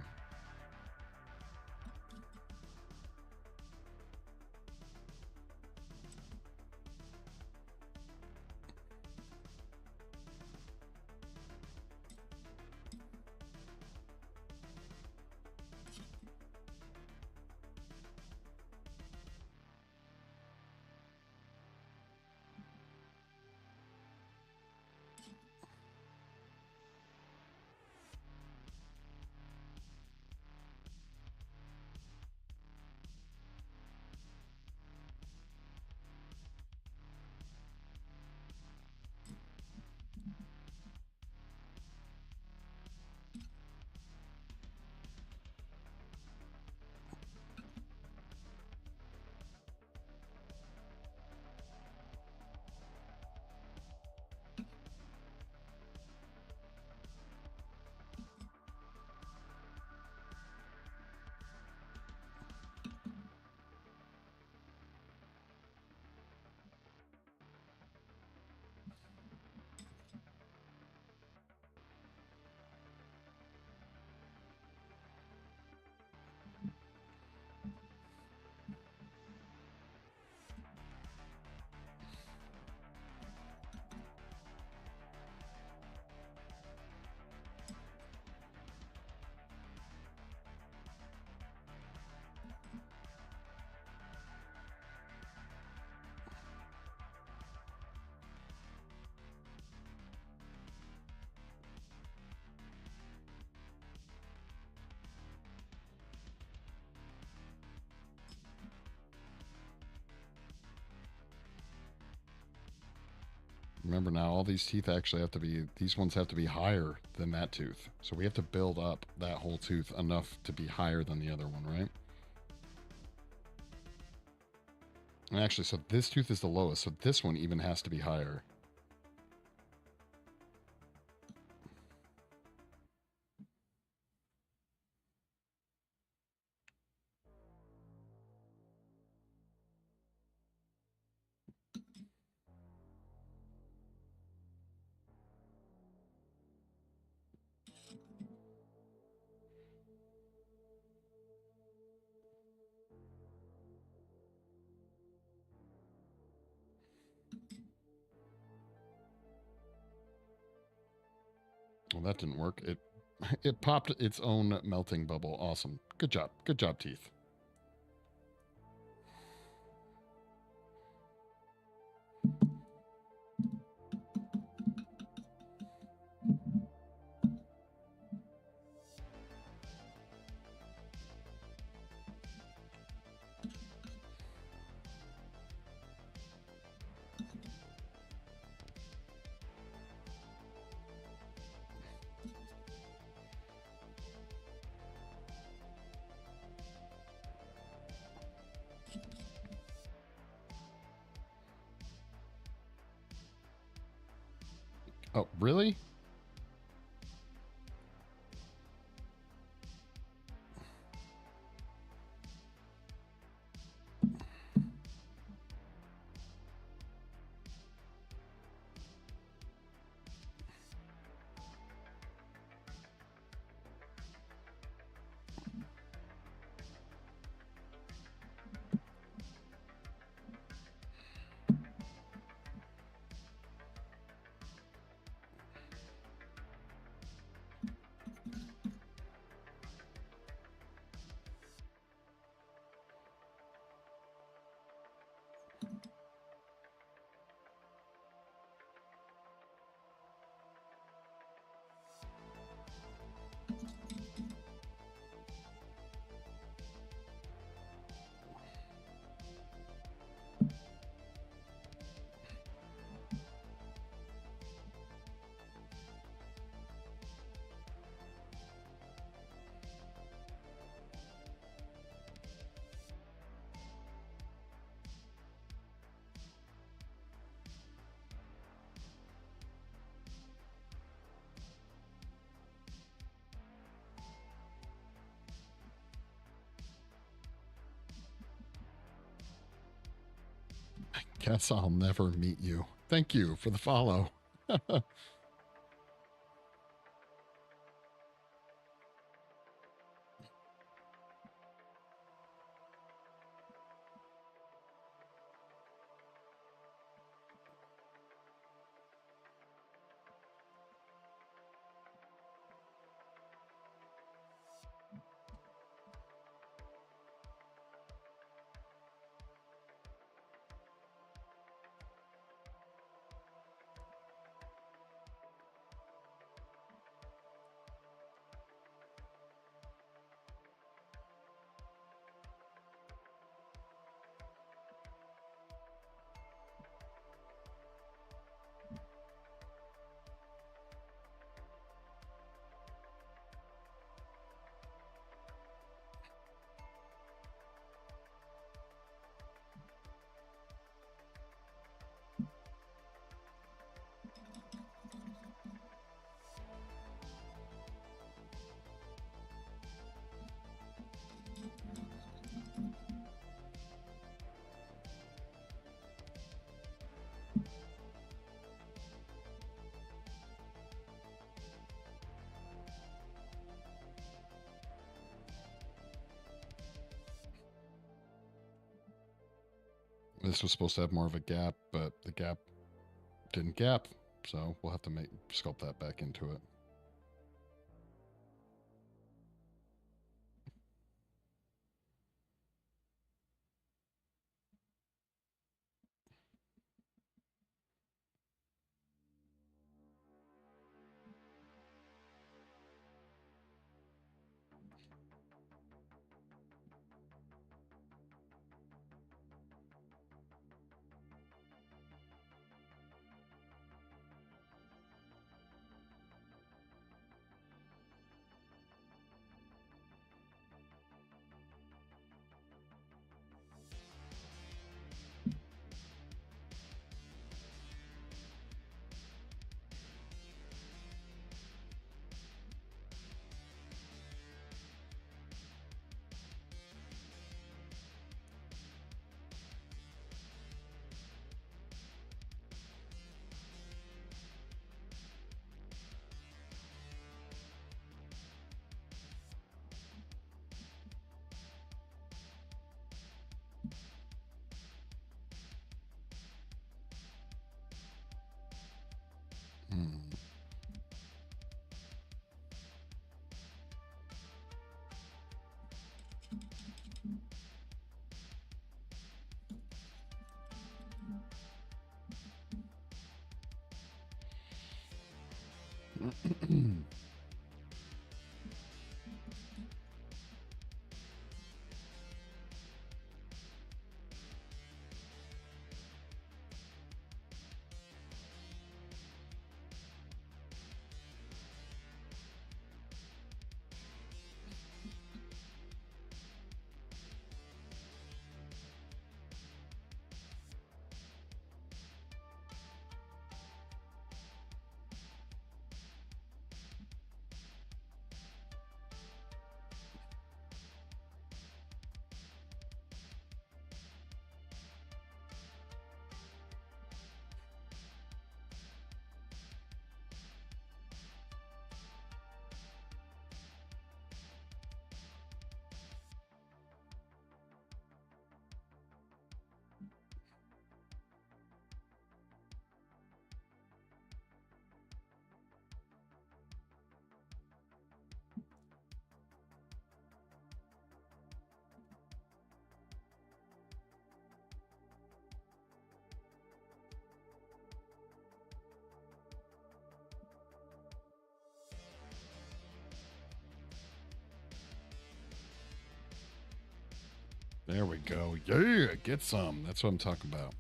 remember now, all these teeth actually have to be, these ones have to be higher than that tooth. So we have to build up that whole tooth enough to be higher than the other one, right? And actually, so this tooth is the lowest, so this one even has to be higher. Well, that didn't work. It popped its own melting bubble. Awesome. Good job. Good job, teeth. Oh, really? Guess I'll never meet you. Thank you for the follow. This was supposed to have more of a gap, but the gap didn't gap. So we'll have to sculpt that back into it. There we go. Yeah, get some. That's what I'm talking about.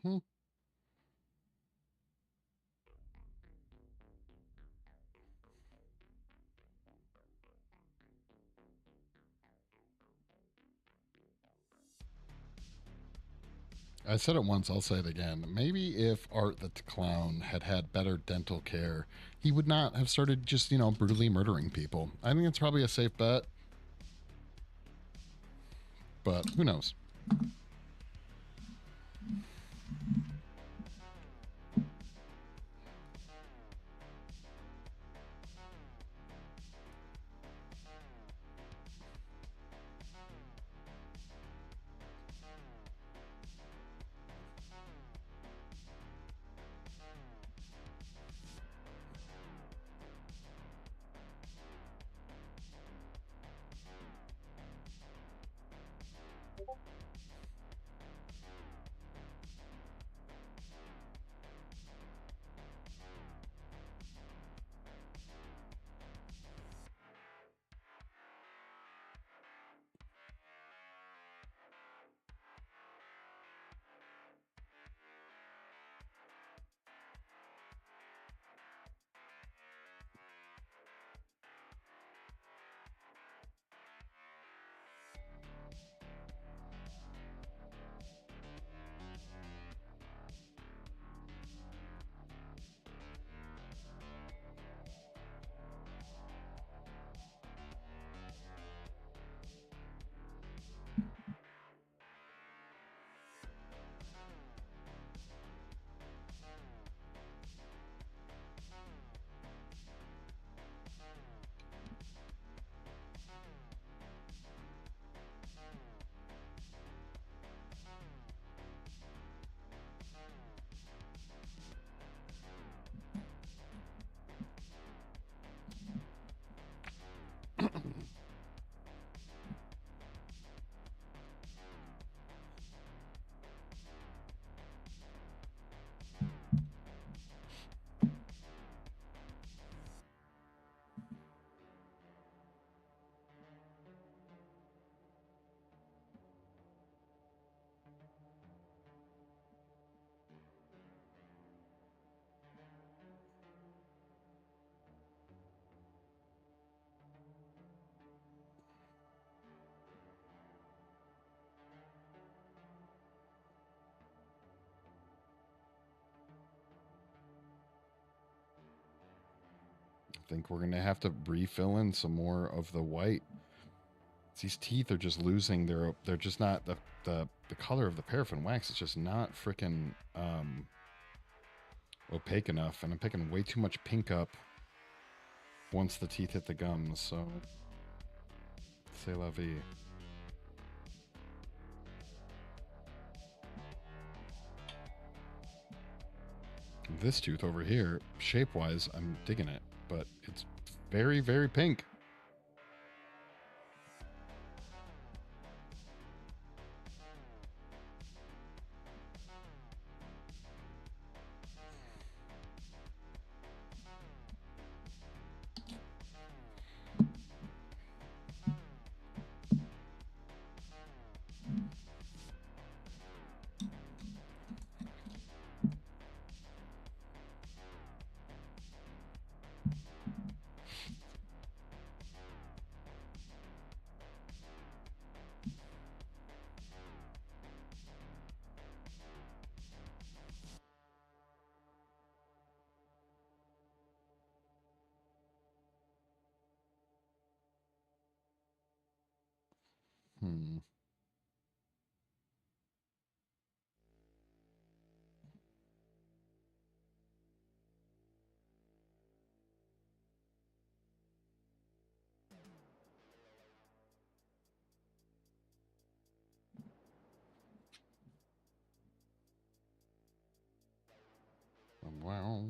Hmm. I said it once, I'll say it again. Maybe if Art the Clown had had better dental care, he would not have started just, brutally murdering people. I think it's probably a safe bet, but who knows? think we're gonna have to refill in some more of the white. These teeth are just losing their. They're just not the color of the paraffin wax. It's just not freaking opaque enough, and I'm picking way too much pink up once the teeth hit the gums. So, c'est la vie. This tooth over here, shape-wise, I'm digging it, but it's very, very pink. Hmm. Wow.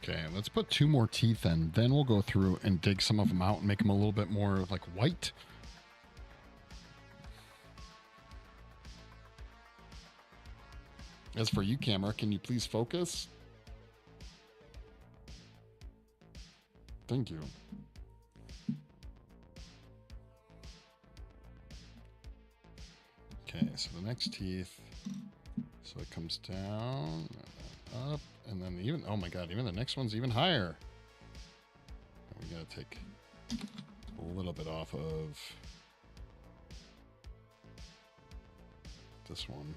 Okay, let's put 2 more teeth in. Then we'll go through and dig some of them out and make them a little bit more like white. As for you, camera, can you please focus? Thank you. Okay, so the next teeth. So it comes down, up, and then even, oh my God, even the next one's even higher. And we gotta take a little bit off of this one.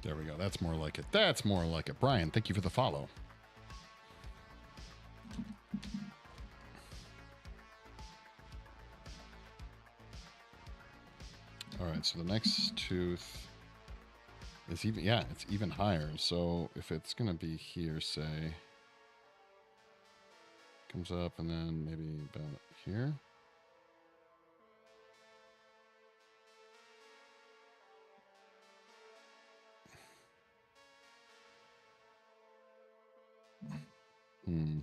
There we go. That's more like it. That's more like it. Brian, thank you for the follow. All right, so the next tooth. It's even, yeah, it's even higher. So if it's going to be here, say, comes up and then maybe about here. Hmm.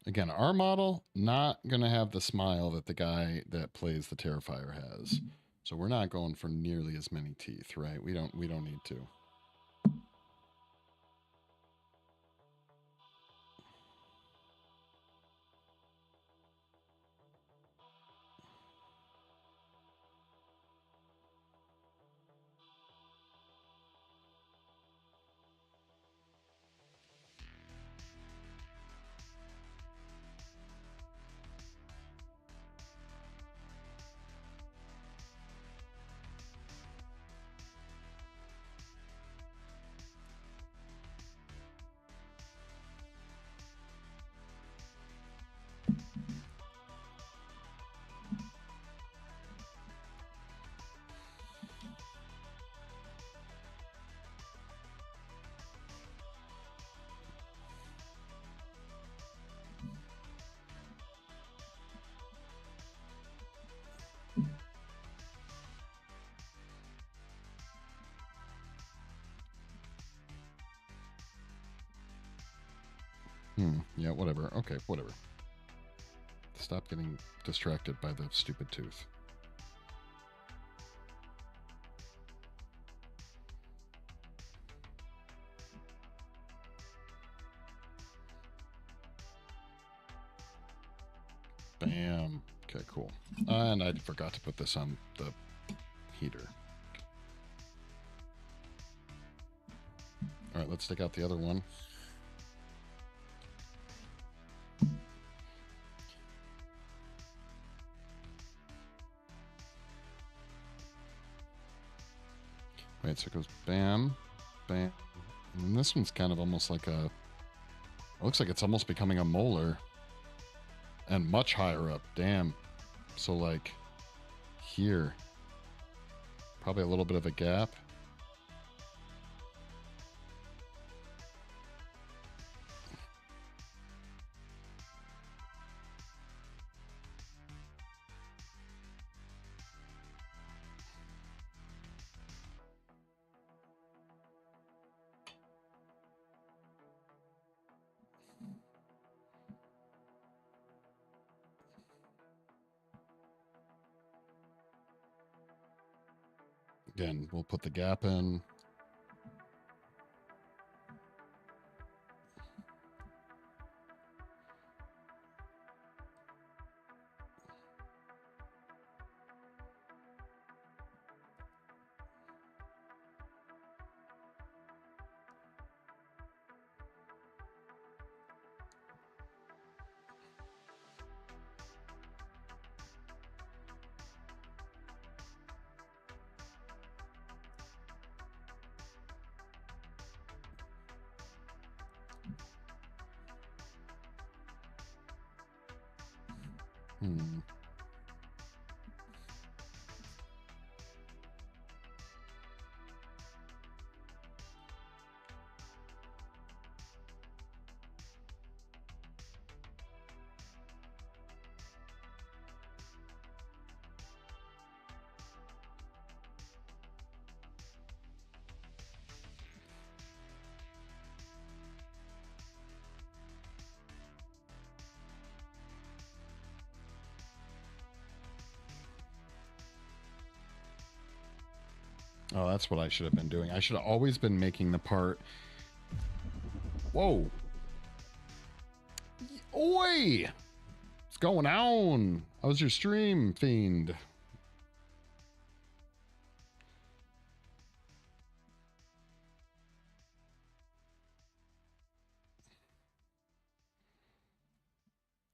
Again, our model not going to have the smile that the guy that plays the Terrifier has. So we're not going for nearly as many teeth, right? We don't need to. Yeah, whatever. Okay, whatever. Stop getting distracted by the stupid tooth. Bam. Okay, cool. And I forgot to put this on the heater. All right, let's take out the other one. Right, so it goes bam, bam. And this one's kind of almost like a... It looks like it's almost becoming a molar. And much higher up. Damn. So, like, here. Probably a little bit of a gap. Again, we'll put the gap in. Oh, that's what I should have been doing. I should have always been making the part. Whoa. Oi! What's going on? How's your stream, fiend?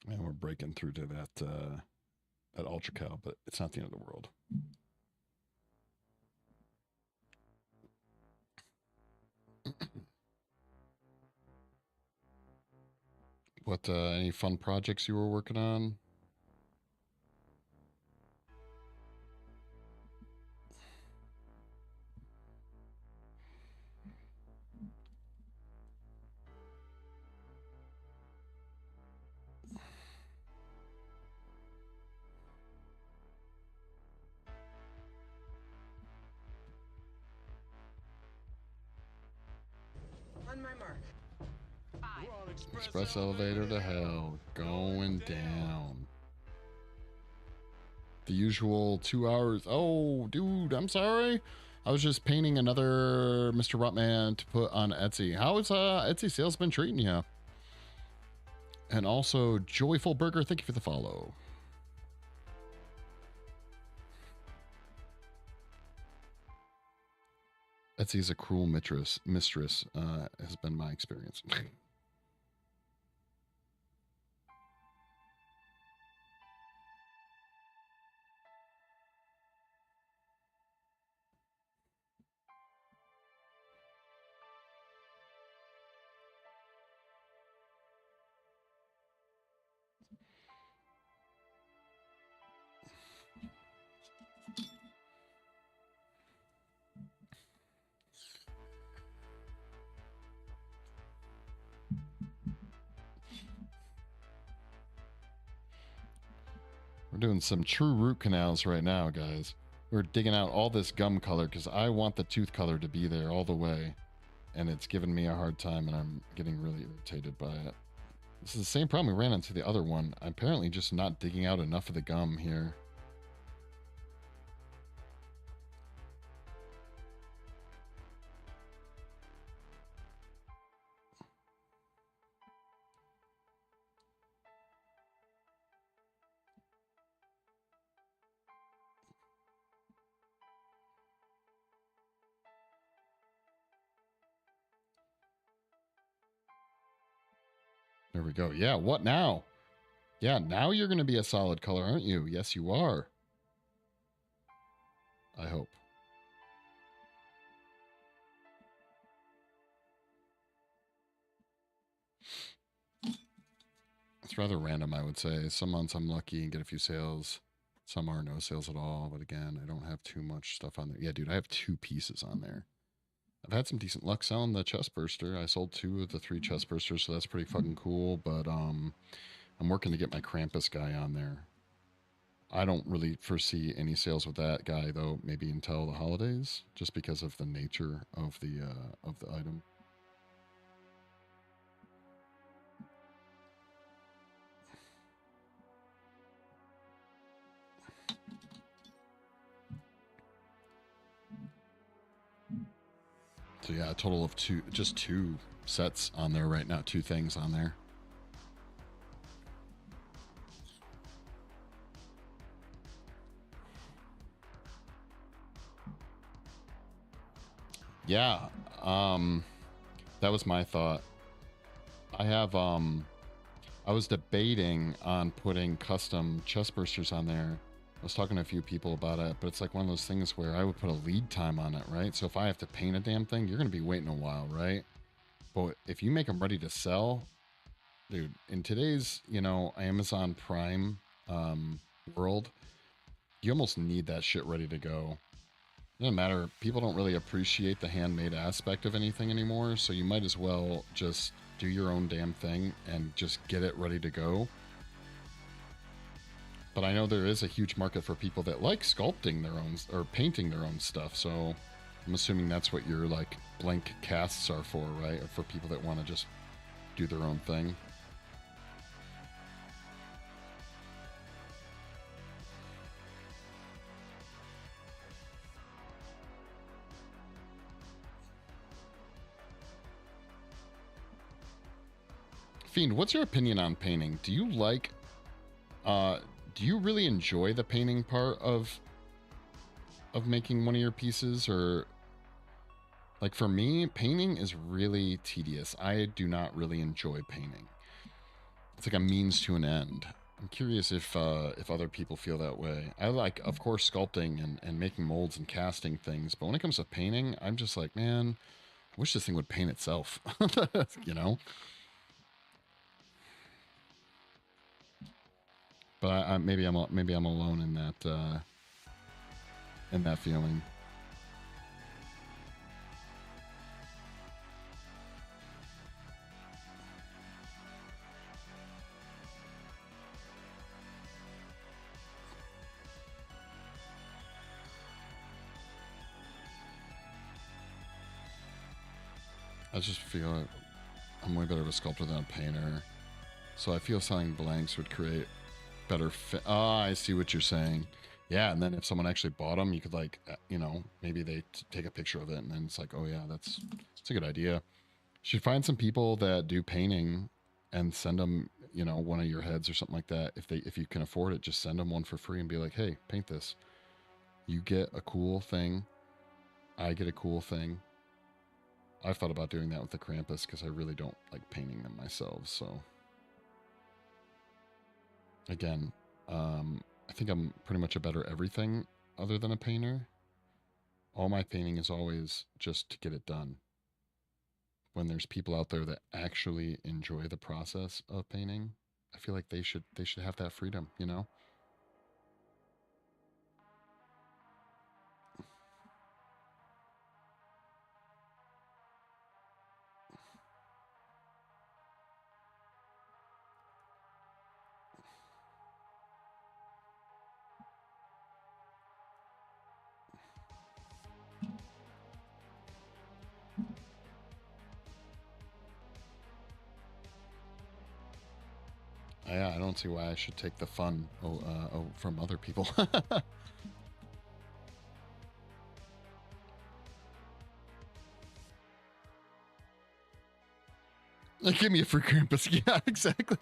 And we're breaking through to that Ultra Cow, but it's not the end of the world. What, any fun projects you were working on? Express elevator to hell. Going down. The usual 2 hours. Oh, dude, I'm sorry. I was just painting another Mr. Rotman to put on Etsy. How has Etsy sales been treating you? And also, Joyful Burger, thank you for the follow. Etsy is a cruel mistress, has been my experience. We're doing some true root canals right now, guys. We're digging out all this gum color because I want the tooth color to be there all the way. And it's giving me a hard time, and I'm getting really irritated by it. This is the same problem we ran into the other one. I'm apparently just not digging out enough of the gum here. There we go. Yeah, what now? Yeah, now you're going to be a solid color, aren't you? Yes, you are. I hope. It's rather random, I would say. Some months I'm lucky and get a few sales. Some are no sales at all. But again, I don't have too much stuff on there. Yeah, dude, I have 2 pieces on there. I've had some decent luck selling the chest burster. I sold 2 of the 3 chest bursters, so that's pretty fucking cool. But I'm working to get my Krampus guy on there. I don't really foresee any sales with that guy though. Maybe until the holidays, just because of the nature of the item. So yeah, a total of 2, just 2 sets on there right now. 2 things on there. Yeah, that was my thought. I have, I was debating on putting custom chest bursters on there. I was talking to a few people about it, but it's like one of those things where I would put a lead time on it, right? So if I have to paint a damn thing, you're going to be waiting a while, right? But if you make them ready to sell, dude, in today's, Amazon Prime world, you almost need that shit ready to go. It doesn't matter. People don't really appreciate the handmade aspect of anything anymore, so you might as well just do your own damn thing and just get it ready to go. But I know there is a huge market for people that like sculpting their own or painting their own stuff, so I'm assuming that's what your like blank casts are for, right? Or for people that want to just do their own thing. Fiend, what's your opinion on painting? Do you like, do you really enjoy the painting part of making one of your pieces? Or, like, for me, painting is really tedious. I do not really enjoy painting. It's like a means to an end. I'm curious if other people feel that way. I like, of course, sculpting and making molds and casting things, but when it comes to painting, I'm just like, man, I wish this thing would paint itself, you know? But maybe I'm alone in that feeling. I just feel it. I'm way better of a sculptor than a painter. So I feel selling blanks would create better fit. Oh, I see what you're saying. Yeah, and then if someone actually bought them, you could like, you know, maybe they take a picture of it, and then it's like, oh yeah, that's a good idea. Should find some people that do painting and send them, you know, one of your heads or something like that. If you can afford it, just send them one for free and be like, hey, paint this. You get a cool thing. I get a cool thing. I've thought about doing that with the Krampus because I really don't like painting them myself. So again, I think I'm pretty much a better everything other than a painter. All my painting is always just to get it done. When there's people out there that actually enjoy the process of painting, I feel like they should have that freedom, you know? Yeah, I don't see why I should take the fun from other people. Like, give me a free Krampus. Yeah, exactly.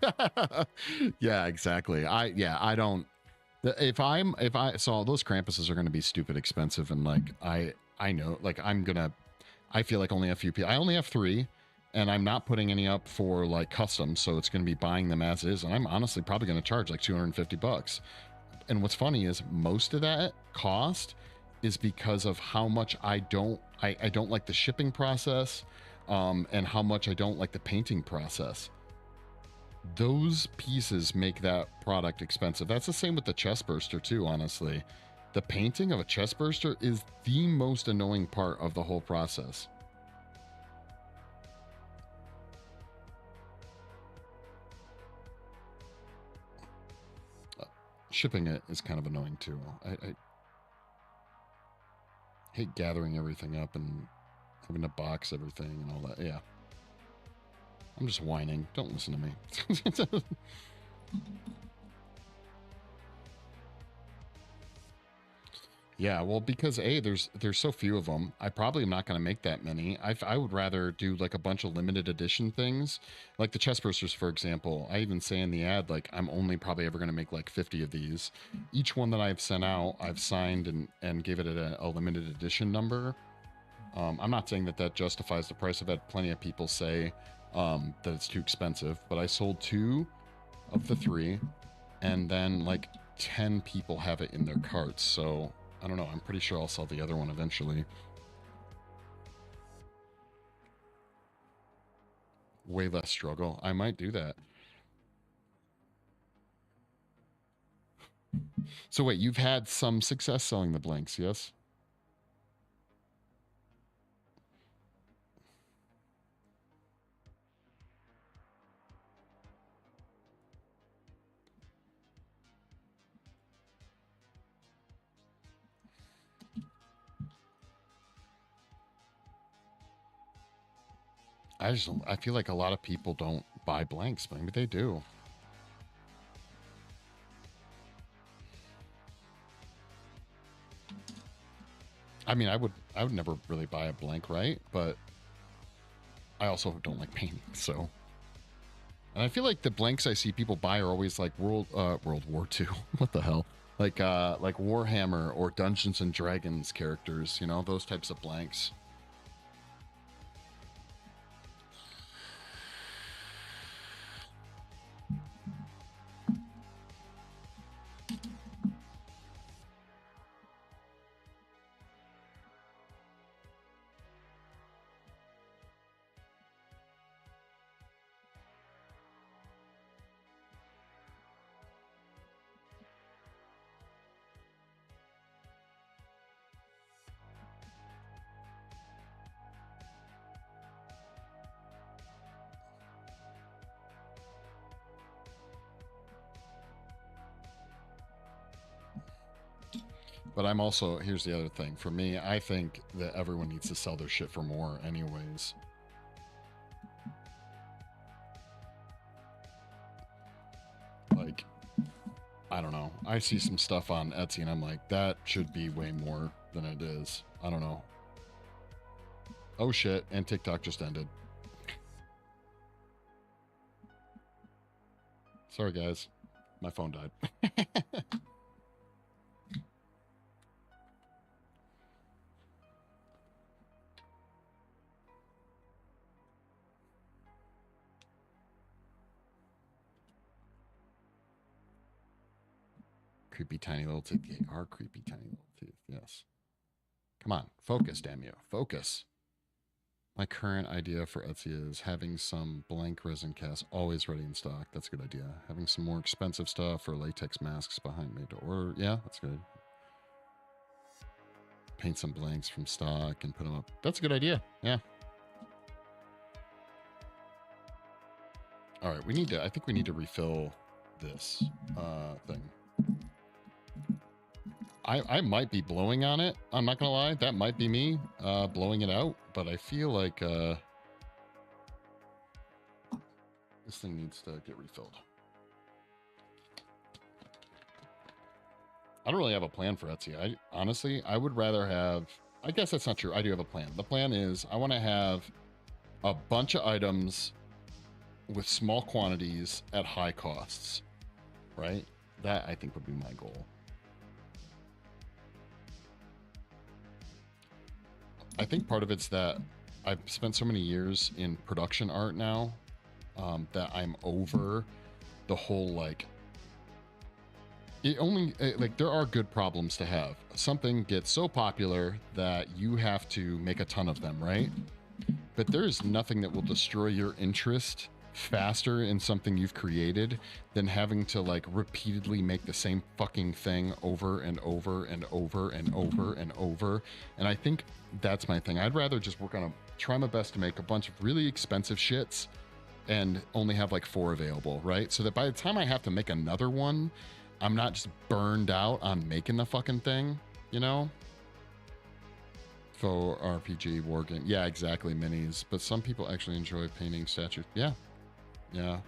Yeah, exactly. I don't. If I saw those Krampuses are going to be stupid expensive, and like I know, like I feel like only a few people. I only have 3, and I'm not putting any up for like custom, so it's going to be buying them as is, and I'm honestly probably going to charge like $250. And what's funny is most of that cost is because of how much I don't like the shipping process, and how much I don't like the painting process. Those pieces make that product expensive. That's the same with the chest burster too, honestly. The painting of a chest burster is the most annoying part of the whole process. Shipping it is kind of annoying too. I hate gathering everything up and having to box everything and all that. Yeah. I'm just whining. Don't listen to me. Yeah, well, because there's so few of them. I probably am not going to make that many. I would rather do like a bunch of limited edition things, like the chest bursters, for example. I even say in the ad, like, I'm only probably ever going to make like 50 of these. Each one that I've sent out, I've signed and gave it a limited edition number. I'm not saying that justifies the price. I've had plenty of people say that it's too expensive, but I sold 2 of the 3, and then like 10 people have it in their carts. So I don't know. I'm pretty sure I'll sell the other one eventually. Way less struggle. I might do that. So wait, you've had some success selling the blanks, yes? I feel like a lot of people don't buy blanks. Maybe they do. I mean, I would never really buy a blank, right? But I also don't like painting, so. And I feel like the blanks I see people buy are always like World War II. What the hell? Like Warhammer or Dungeons and Dragons characters, you know, those types of blanks. But I'm also, here's the other thing. For me, I think that everyone needs to sell their shit for more anyways. I see some stuff on Etsy and I'm like, that should be way more than it is. I don't know. Oh shit, and TikTok just ended. Sorry guys, my phone died. Creepy tiny little teeth. They are creepy tiny little teeth, yes. Come on, focus, damn you. Focus. My current idea for Etsy is having some blank resin casts always ready in stock. That's a good idea. Having some more expensive stuff or latex masks behind made to order. Yeah, that's good. Paint some blanks from stock and put them up. That's a good idea. Yeah. All right, I think we need to refill this thing. I might be blowing on it. I'm not gonna lie. That might be me blowing it out, but I feel like this thing needs to get refilled. I don't really have a plan for Etsy. Honestly, I would rather have, I guess that's not true. I do have a plan. The plan is I want to have a bunch of items with small quantities at high costs, right? That I think would be my goal. I think part of it's that I've spent so many years in production art now that I'm over the whole like, there are good problems to have. Something gets so popular that you have to make a ton of them, right? But there is nothing that will destroy your interest faster in something you've created than having to like repeatedly make the same fucking thing over and over and over and over and over. And I think that's my thing. I'd rather just try my best to make a bunch of really expensive shits and only have like 4 available, right? So that by the time I have to make another one, I'm not just burned out on making the fucking thing, you know? Faux RPG war game. Yeah, exactly, minis. But some people actually enjoy painting statues. Yeah. Yeah.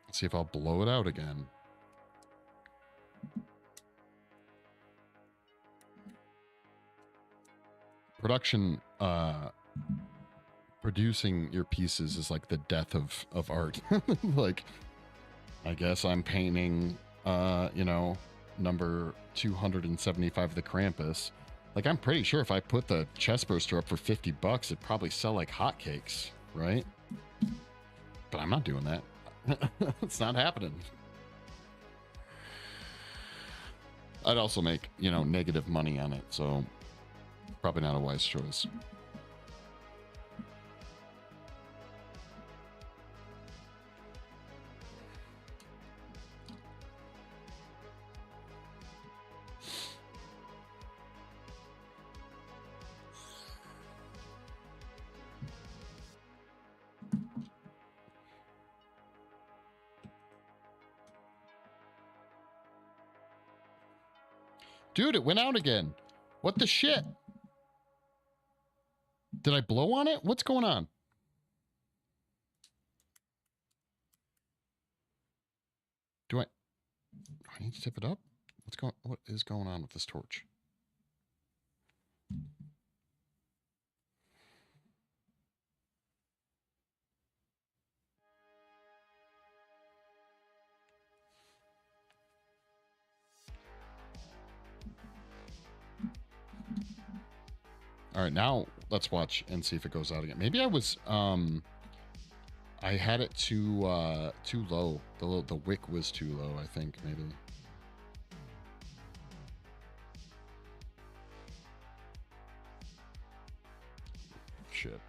Let's see if I'll blow it out again. Production, producing your pieces is like the death of art. Like, I guess I'm painting, you know, number 275 of the Krampus. Like, I'm pretty sure if I put the chest burster up for $50, it'd probably sell like hotcakes, right? But I'm not doing that. It's not happening. I'd also make, you know, negative money on it, so probably not a wise choice. Dude, it went out again. What the shit? Did I blow on it? What's going on? Do I need to tip it up? What is going on with this torch? All right, now let's watch and see if it goes out again. Maybe I was I had it too low. The wick was too low, I think, maybe. Shit.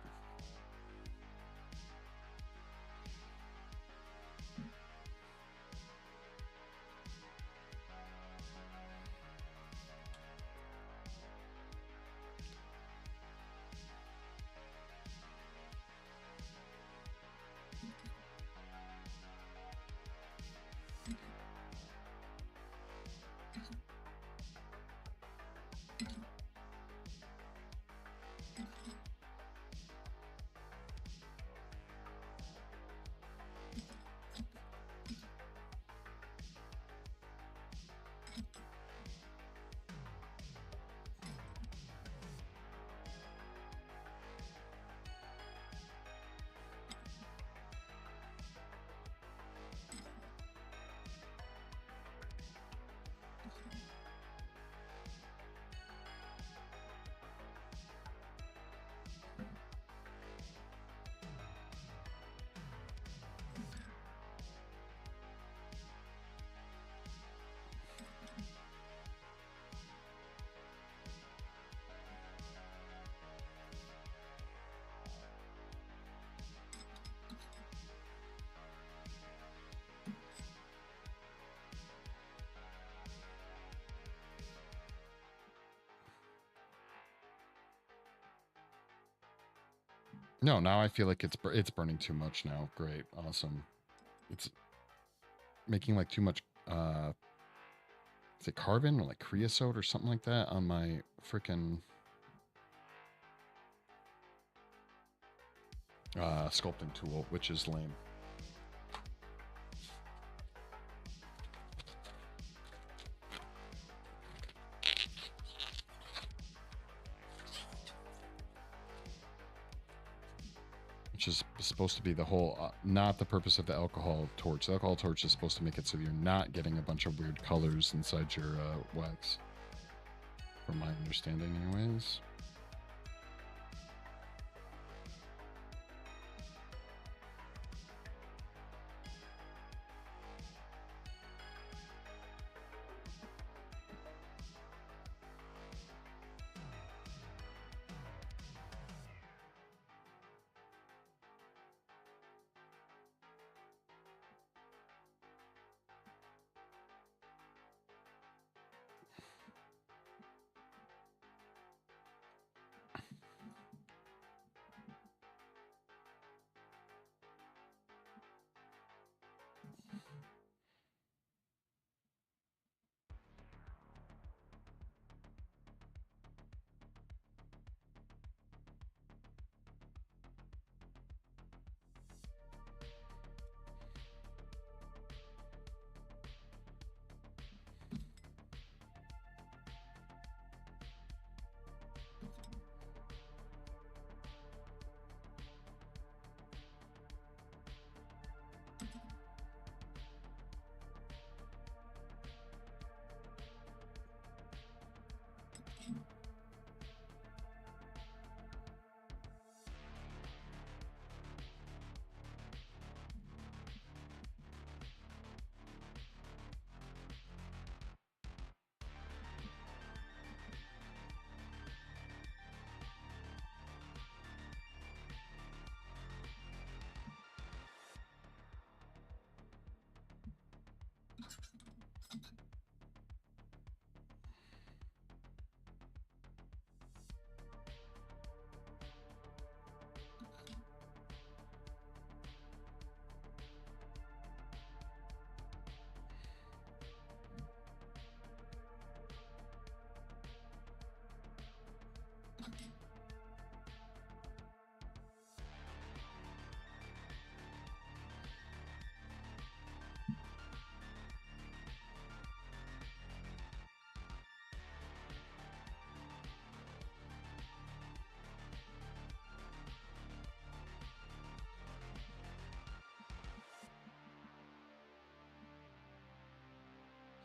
No, now I feel like it's burning too much now. Great, awesome. It's making like too much. Is it carbon or like creosote or something like that on my freaking sculpting tool, which is lame. Which is supposed to be the whole, not the purpose of the alcohol torch. The alcohol torch is supposed to make it so you're not getting a bunch of weird colors inside your wax. From my understanding, anyways.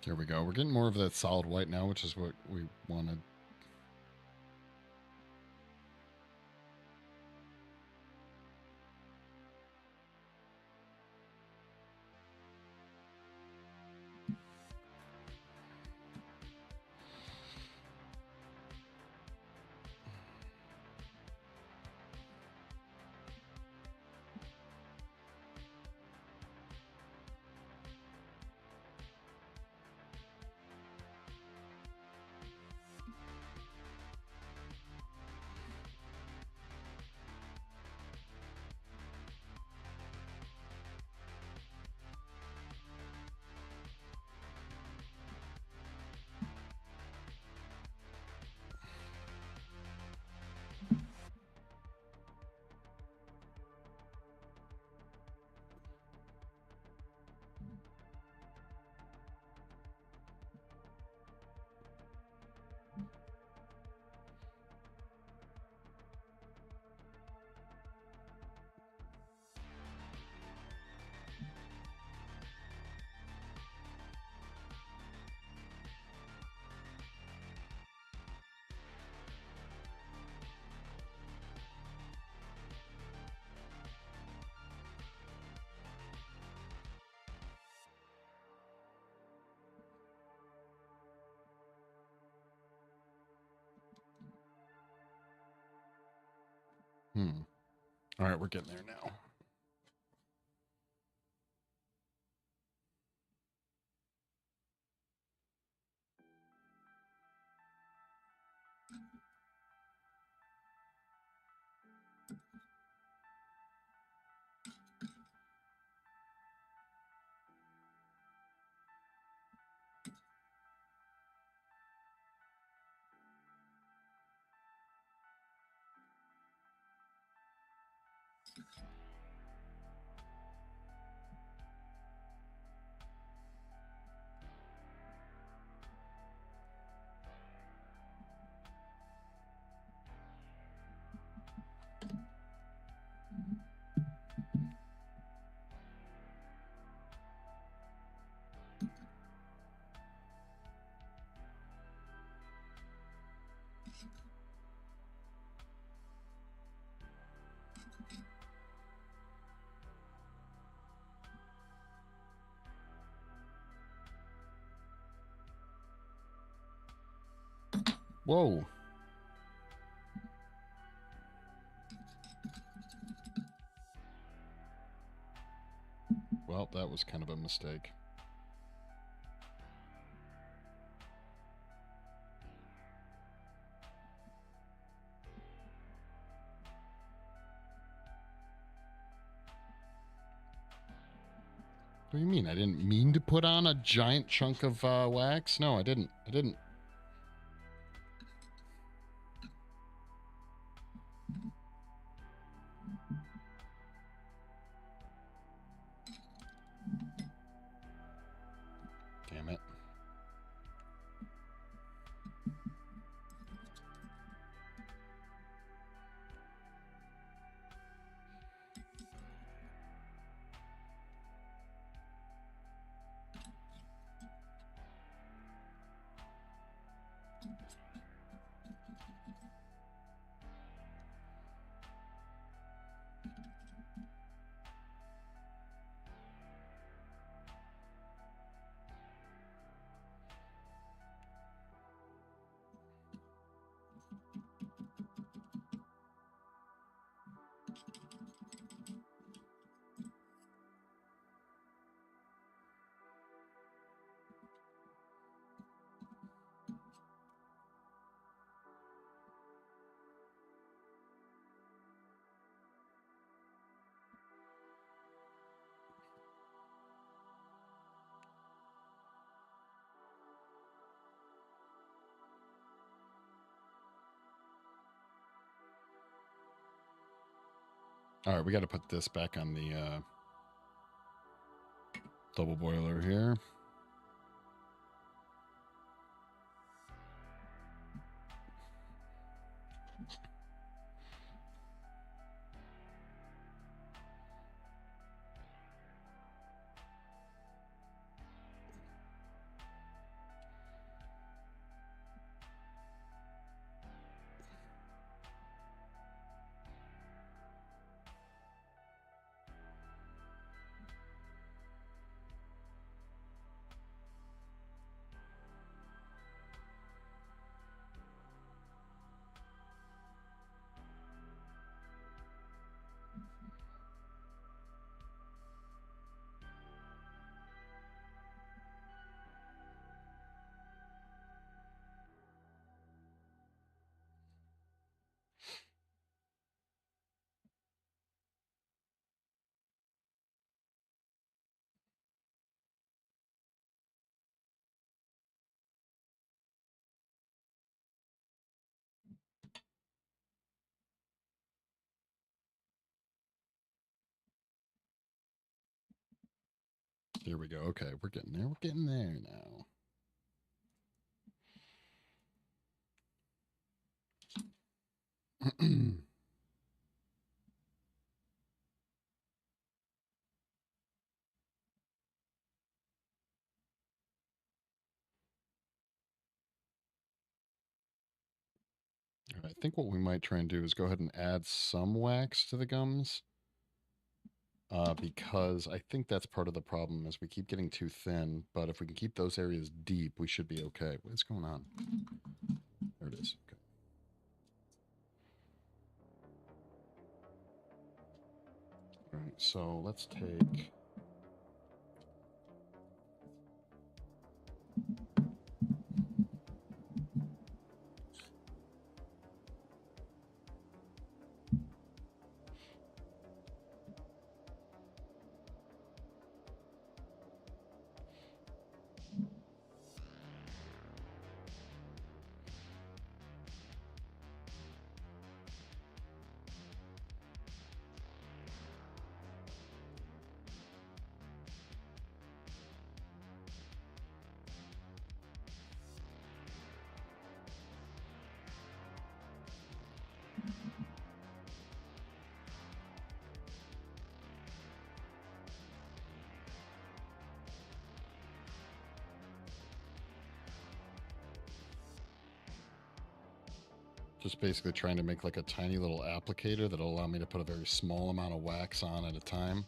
Here we go. We're getting more of that solid white now, which is what we wanted. All right, we're getting there now. Whoa. Well, that was kind of a mistake. What do you mean? I didn't mean to put on a giant chunk of wax? No, I didn't. I didn't. Damn it. All right, we got to put this back on the double boiler here. Here we go. Okay, we're getting there. We're getting there now. I think what we might try and do is go ahead and add some wax to the gums, because I think that's part of the problem is we keep getting too thin, but if we can keep those areas deep, we should be okay. What's going on? There it is. Okay. All right, so let's take... Just basically trying to make like a tiny little applicator that'll allow me to put a very small amount of wax on at a time.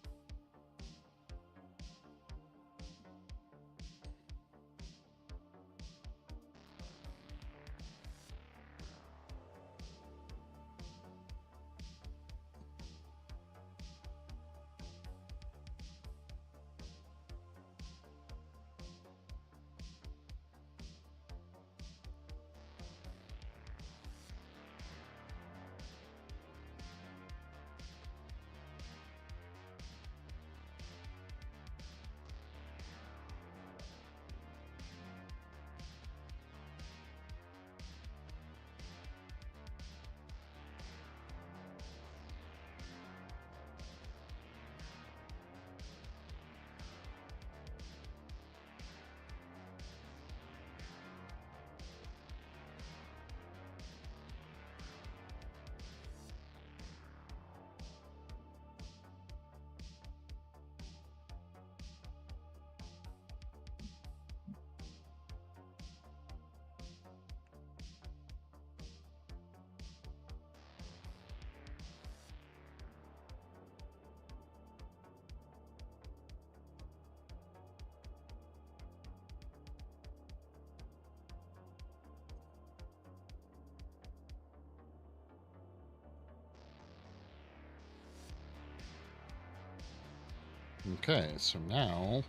Okay, so now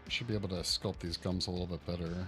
I should be able to sculpt these gums a little bit better.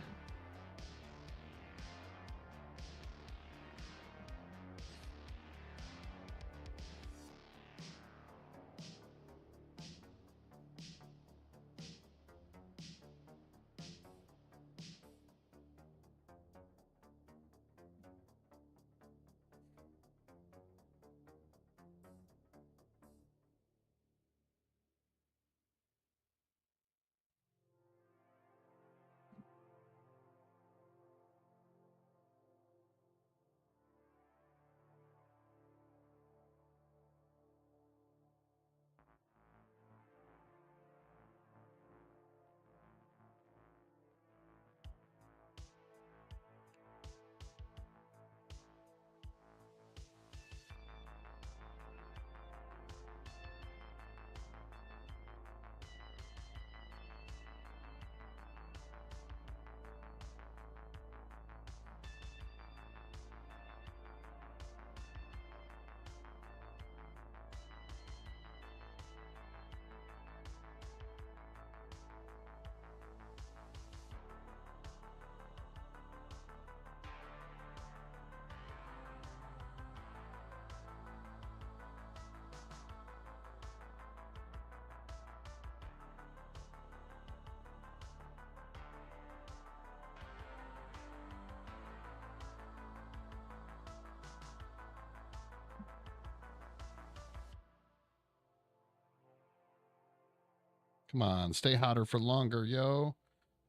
Come on, stay hotter for longer, yo.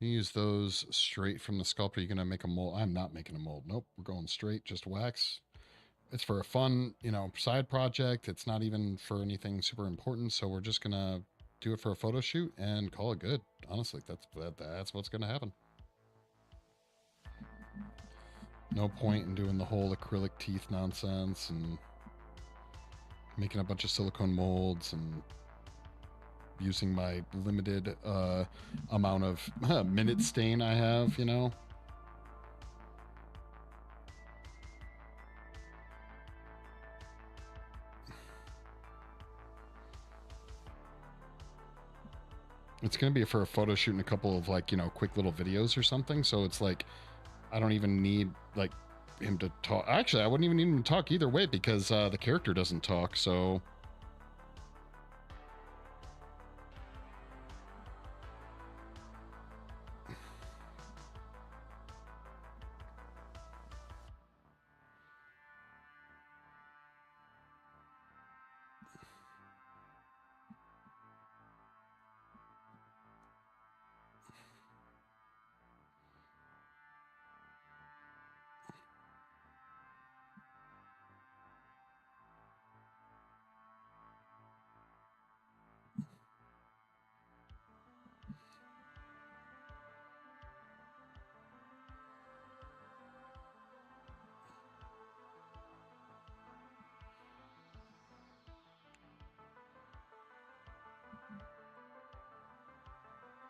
You use those straight from the sculptor. You're going to make a mold. I'm not making a mold. Nope, we're going straight, just wax. It's for a fun, side project. It's not even for anything super important. So we're just going to do it for a photo shoot and call it good. Honestly, that's what's going to happen. No point in doing the whole acrylic teeth nonsense and making a bunch of silicone molds and using my limited amount of minute stain I have, It's going to be for a photo shoot and a couple of quick little videos or something. So it's like, I don't even need him to talk. Actually, I wouldn't even need him to talk either way because the character doesn't talk. So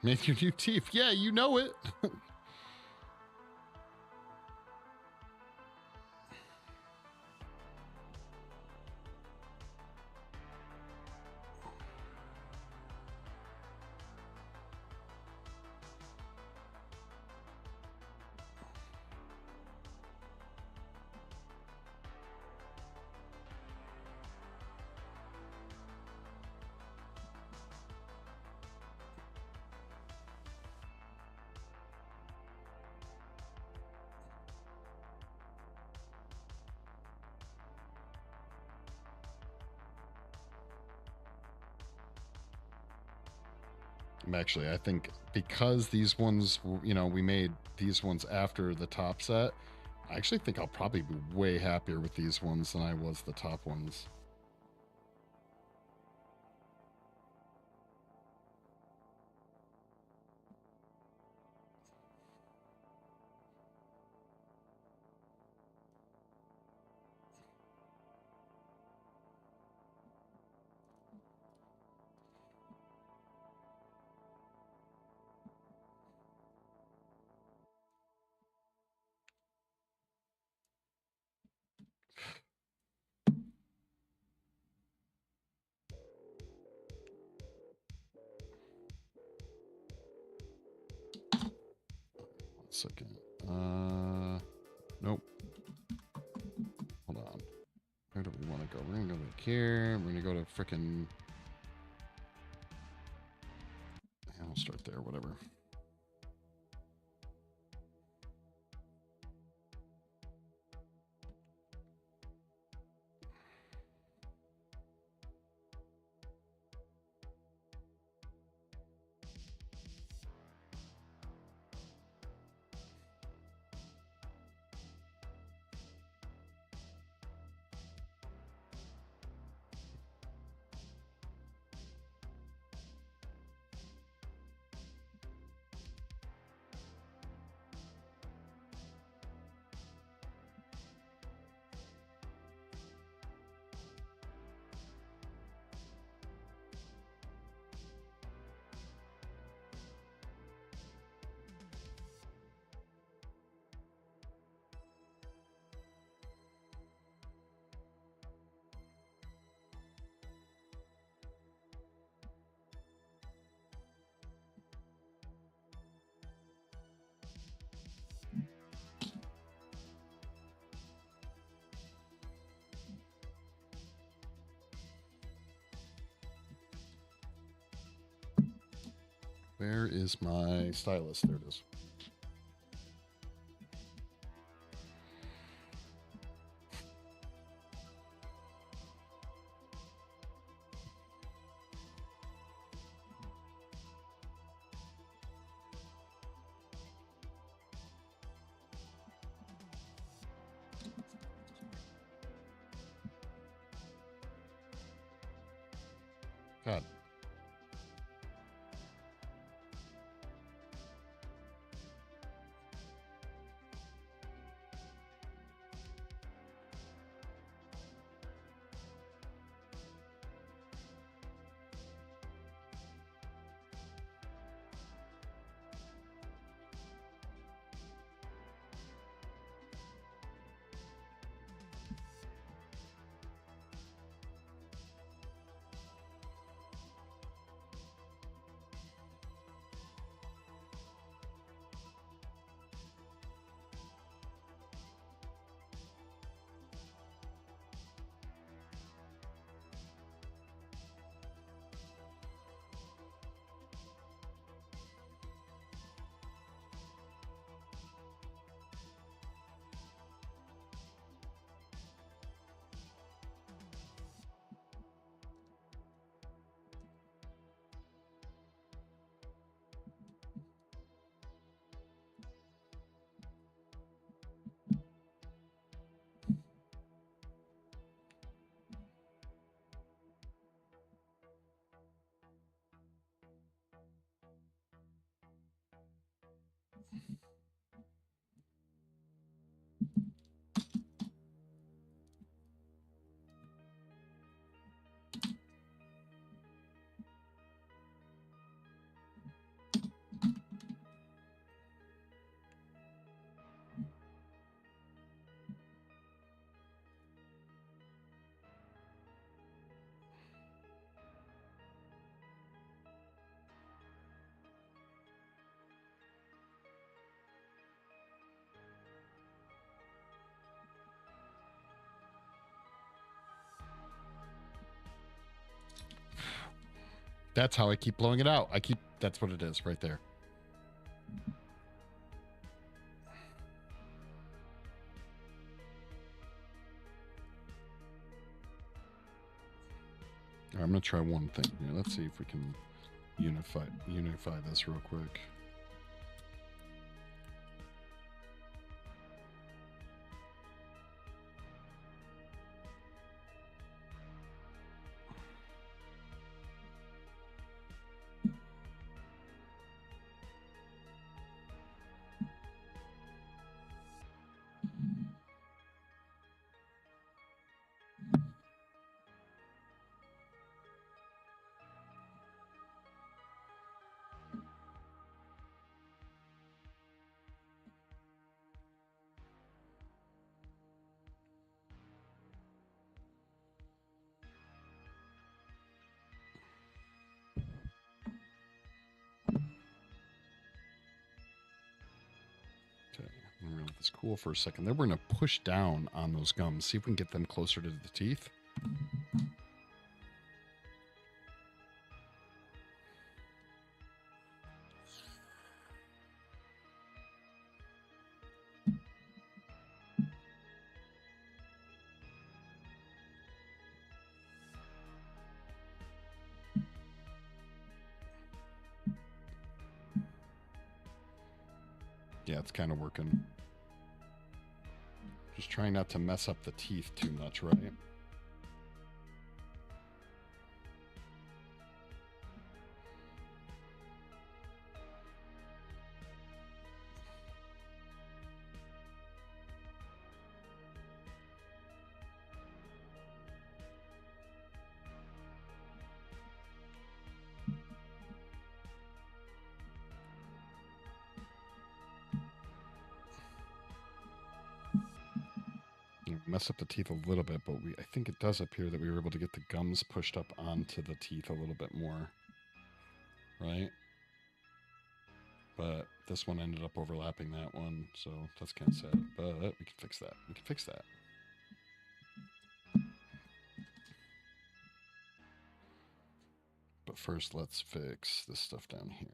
make your new teeth. Yeah, you know it. Actually, I think because these ones, we made these ones after the top set, I actually think I'll probably be way happier with these ones than I was the top ones. second. Nope. Hold on. Where do we want to go? We're going to go back here. We're going to go to frickin'... And we'll start there, whatever. Where is my stylus? There it is. God. That's how I keep blowing it out. That's what it is right there. All right, I'm going to try one thing here. Let's see if we can unify this real quick. this cool for a second. Then we're going to push down on those gums, see if we can get them closer to the teeth. Yeah, it's kind of working. Just trying not to mess up the teeth too much, right? Mess up the teeth a little bit, but I think it does appear that we were able to get the gums pushed up onto the teeth a little bit more, right? But this one ended up overlapping that one, so that's kind of sad. But we can fix that. We can fix that. But first, let's fix this stuff down here.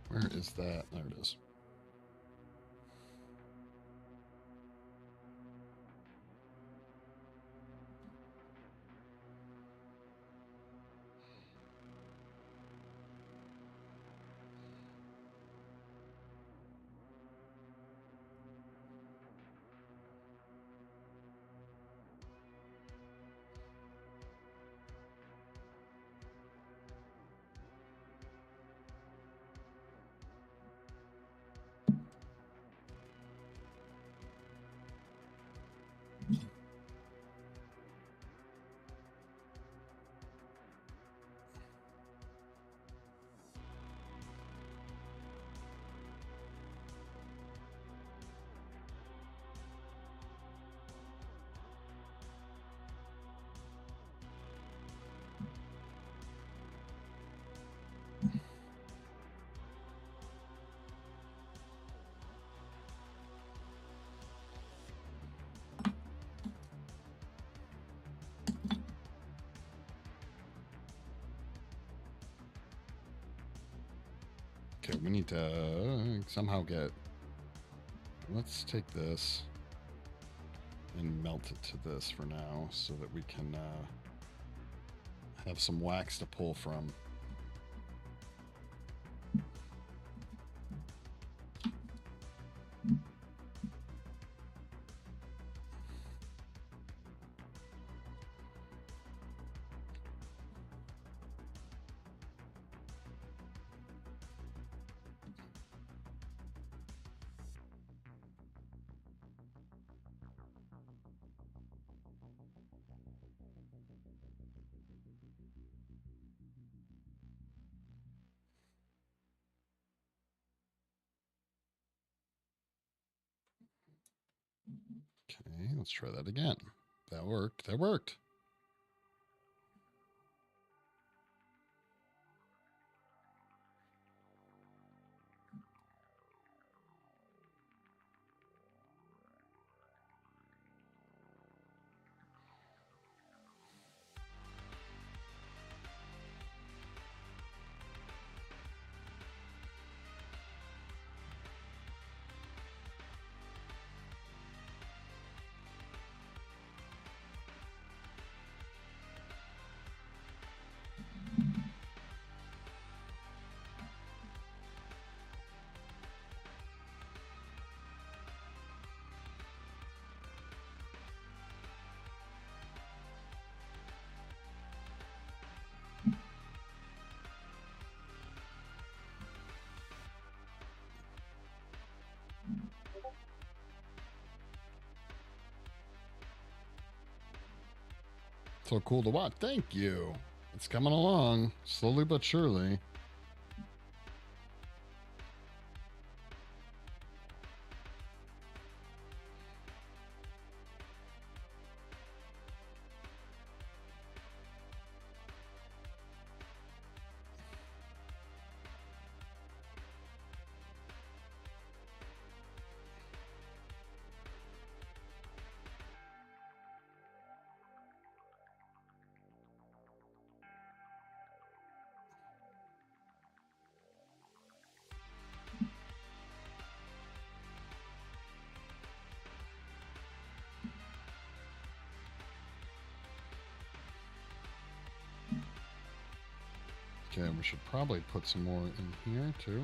Where is that? There it is. Okay, we need to somehow get... Let's take this and melt it to this for now so that we can have some wax to pull from. Okay, let's try that again. That worked. That worked. So cool to watch. Thank you. It's coming along slowly but surely. Okay, we should probably put some more in here too.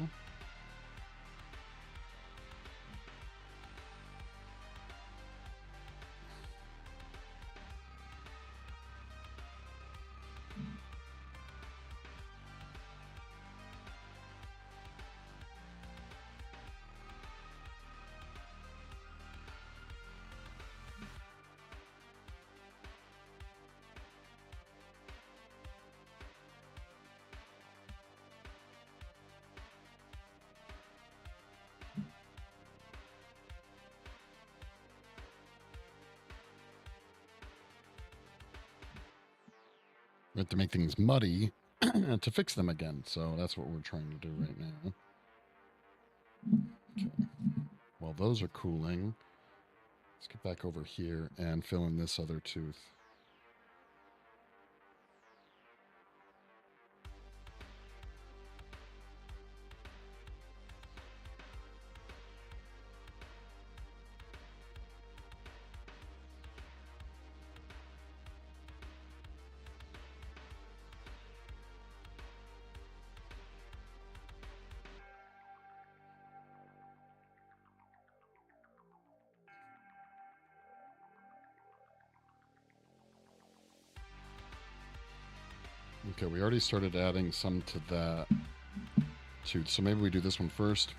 We have to make things muddy to fix them again. So that's what we're trying to do right now. Okay. While those are cooling, let's get back over here and fill in this other tooth. Okay, we already started adding some to that tooth, so maybe we do this one first.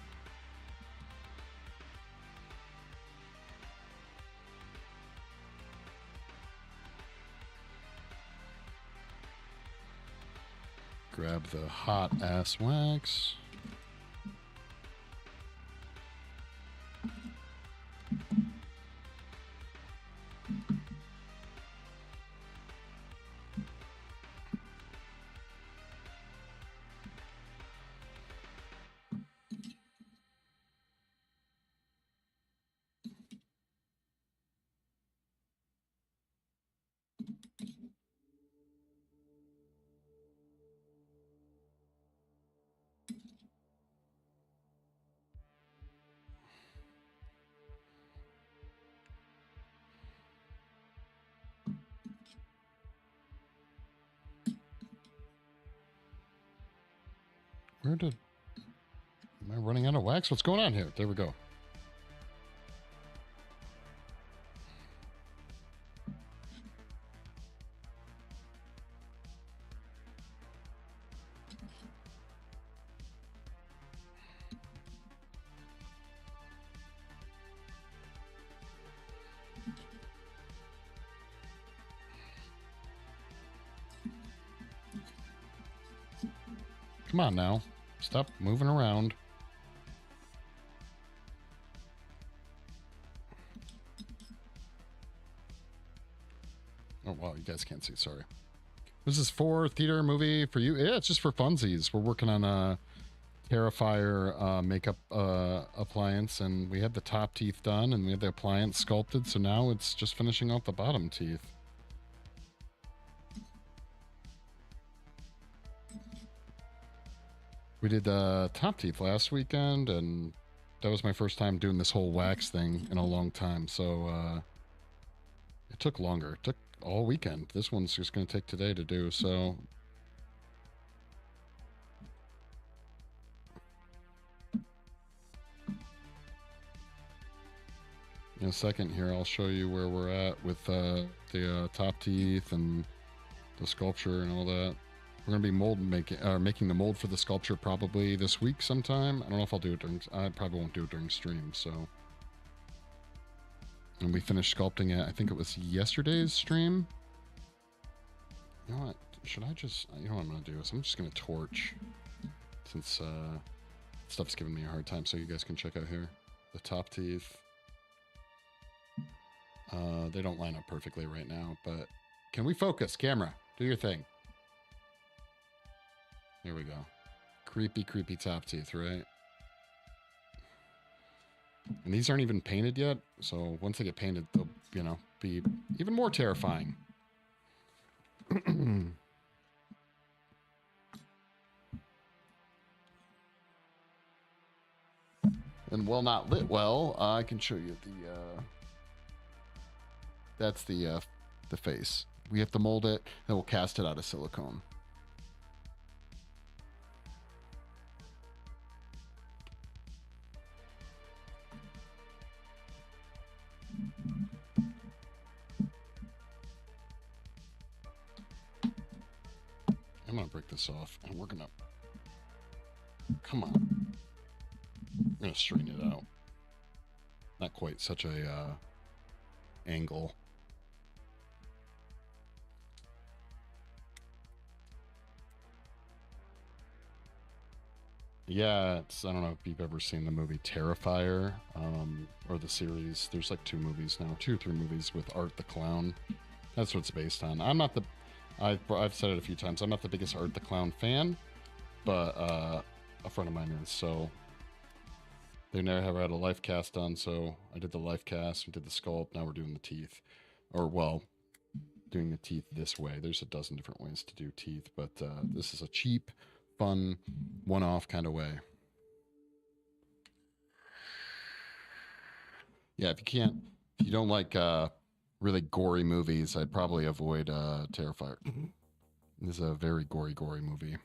Grab the hot ass wax. Where did... Am I running out of wax? What's going on here? There we go. Come on now. Stop moving around. you guys can't see, sorry. This is for theater movie for you. Yeah, it's just for funsies. We're working on a Terrifier makeup appliance, and we had the top teeth done, and we had the appliance sculpted, so now it's just finishing out the bottom teeth. We did top teeth last weekend, and that was my first time doing this whole wax thing in a long time, so it took longer. It took all weekend. This one's just going to take today to do, so... In a second here, I'll show you where we're at with the top teeth and the sculpture and all that. We're going to be making the mold for the sculpture probably this week sometime. I don't know if I'll do it during... I probably won't do it during stream, so... And we finished sculpting it, I think it was yesterday's stream. You know what? Should I just... You know what I'm going to do is I'm just going to torch. Since stuff's giving me a hard time, so you guys can check out here. The top teeth. They don't line up perfectly right now, but... Can we focus? Camera, do your thing. Here we go. Creepy, creepy top teeth, right? And these aren't even painted yet, so once they get painted, they'll, you know, be even more terrifying. And well not lit well, I can show you the, that's the face. We have to mold it, and we'll cast it out of silicone. I'm gonna break this off, and we're gonna... Come on. I'm gonna straighten it out. Not quite such a angle. Yeah, it's, I don't know if you've ever seen the movie Terrifier, or the series. There's like 2 movies now, 2 or 3 movies with Art the Clown. That's what it's based on. I'm not the... I've said it a few times. I'm not the biggest Art the Clown fan, but a friend of mine is, so they never have had a life cast done, so I did the life cast, we did the sculpt, now we're doing the teeth. Or, well, doing the teeth this way. There's a dozen different ways to do teeth, but this is a cheap, fun, one-off kind of way. Yeah, if you don't like really gory movies, I'd probably avoid Terrifier. This is a very gory movie.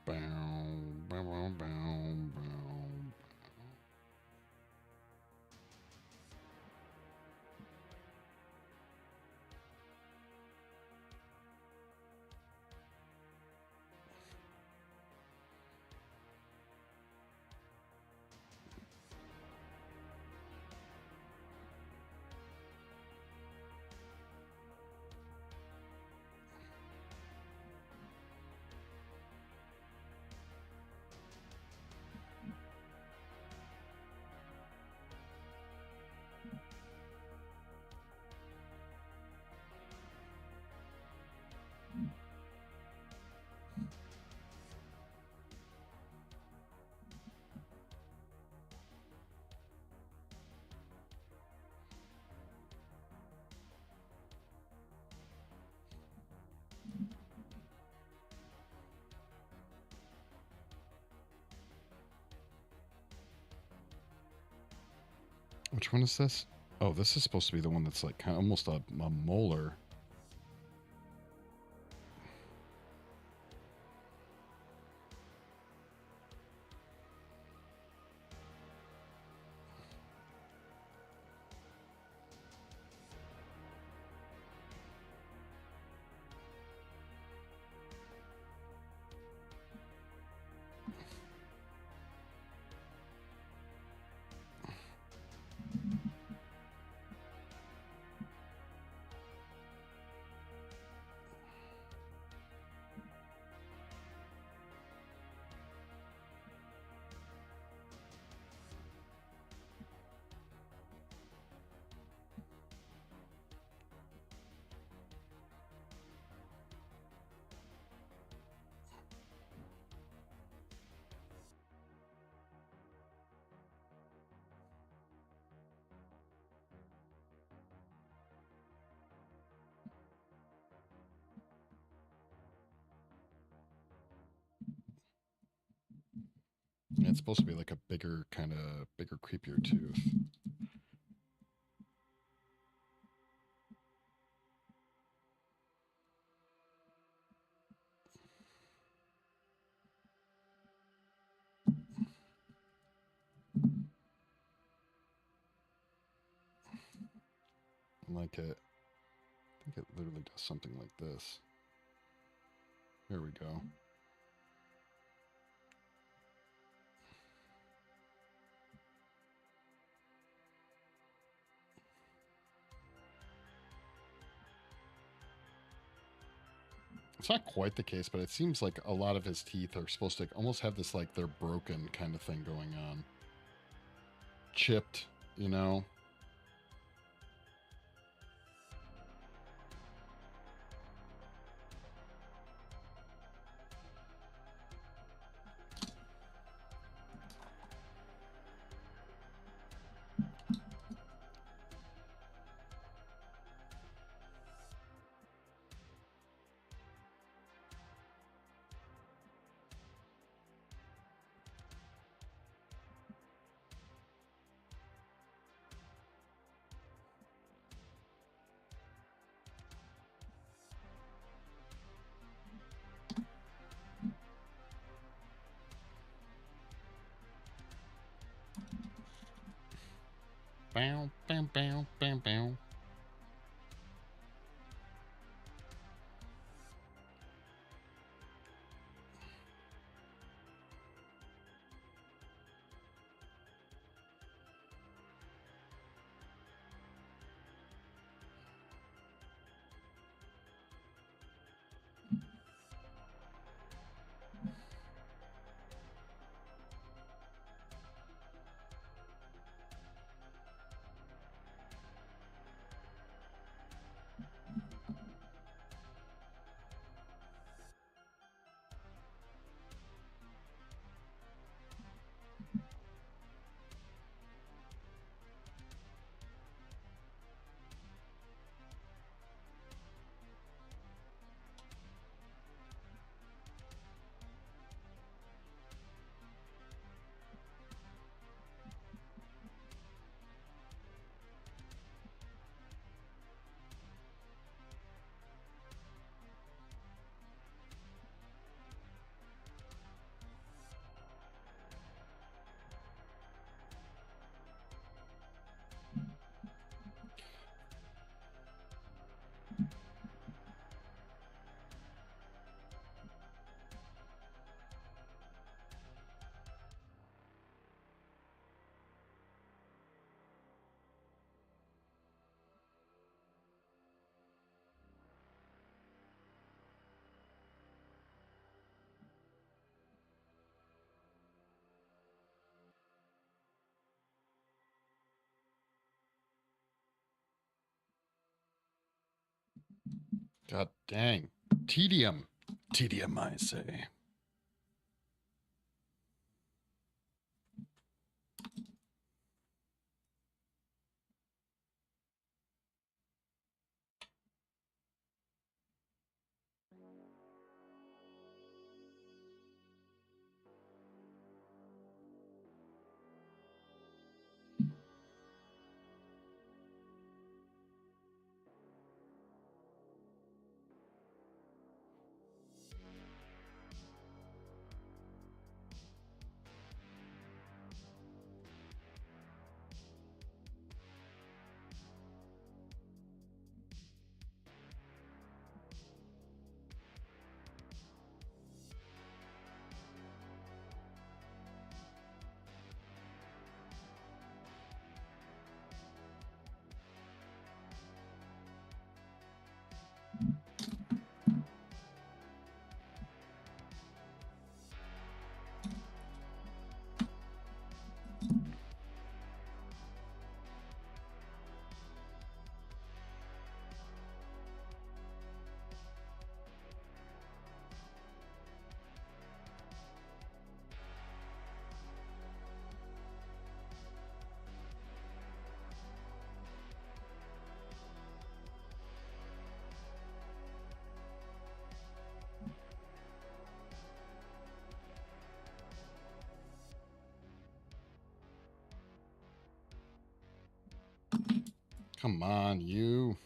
Bow, bow, bow, bow, bow. Which one is this? Oh, this is supposed to be the one that's like kind of almost a molar. And it's supposed to be like a bigger, creepier tooth. Like it, I think it literally does something like this. There we go. It's not quite the case, but it seems like a lot of his teeth are supposed to almost have this like they're broken kind of thing going on. Chipped, you know? Bow, bow, bow, bow, bow. God dang. Tedium. Tedium, I say. Come on, you.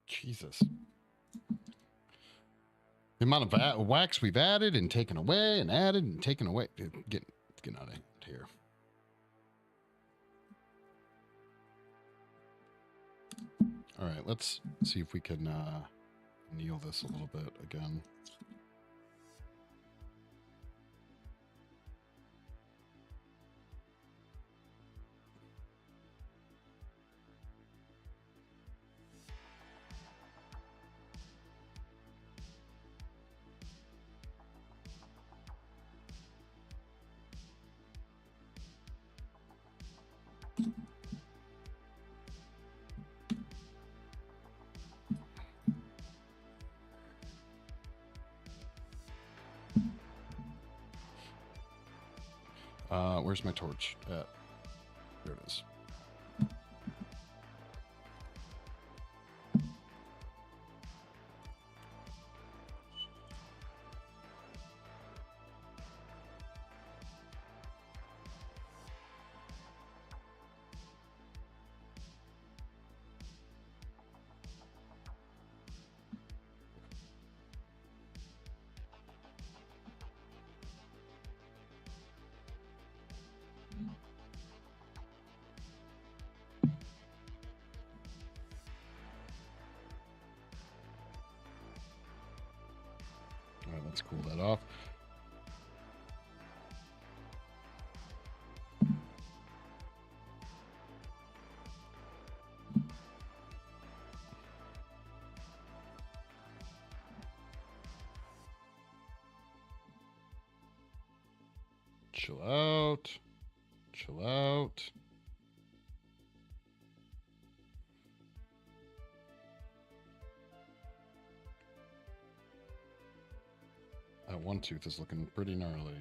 Jesus. The amount of wax we've added and taken away and added and taken away. Get out of here. All right, let's see if we can kneel this a little bit again. Where's my torch? There it is. All right, let's cool that off. Chill out. Chill out. That one tooth is looking pretty gnarly.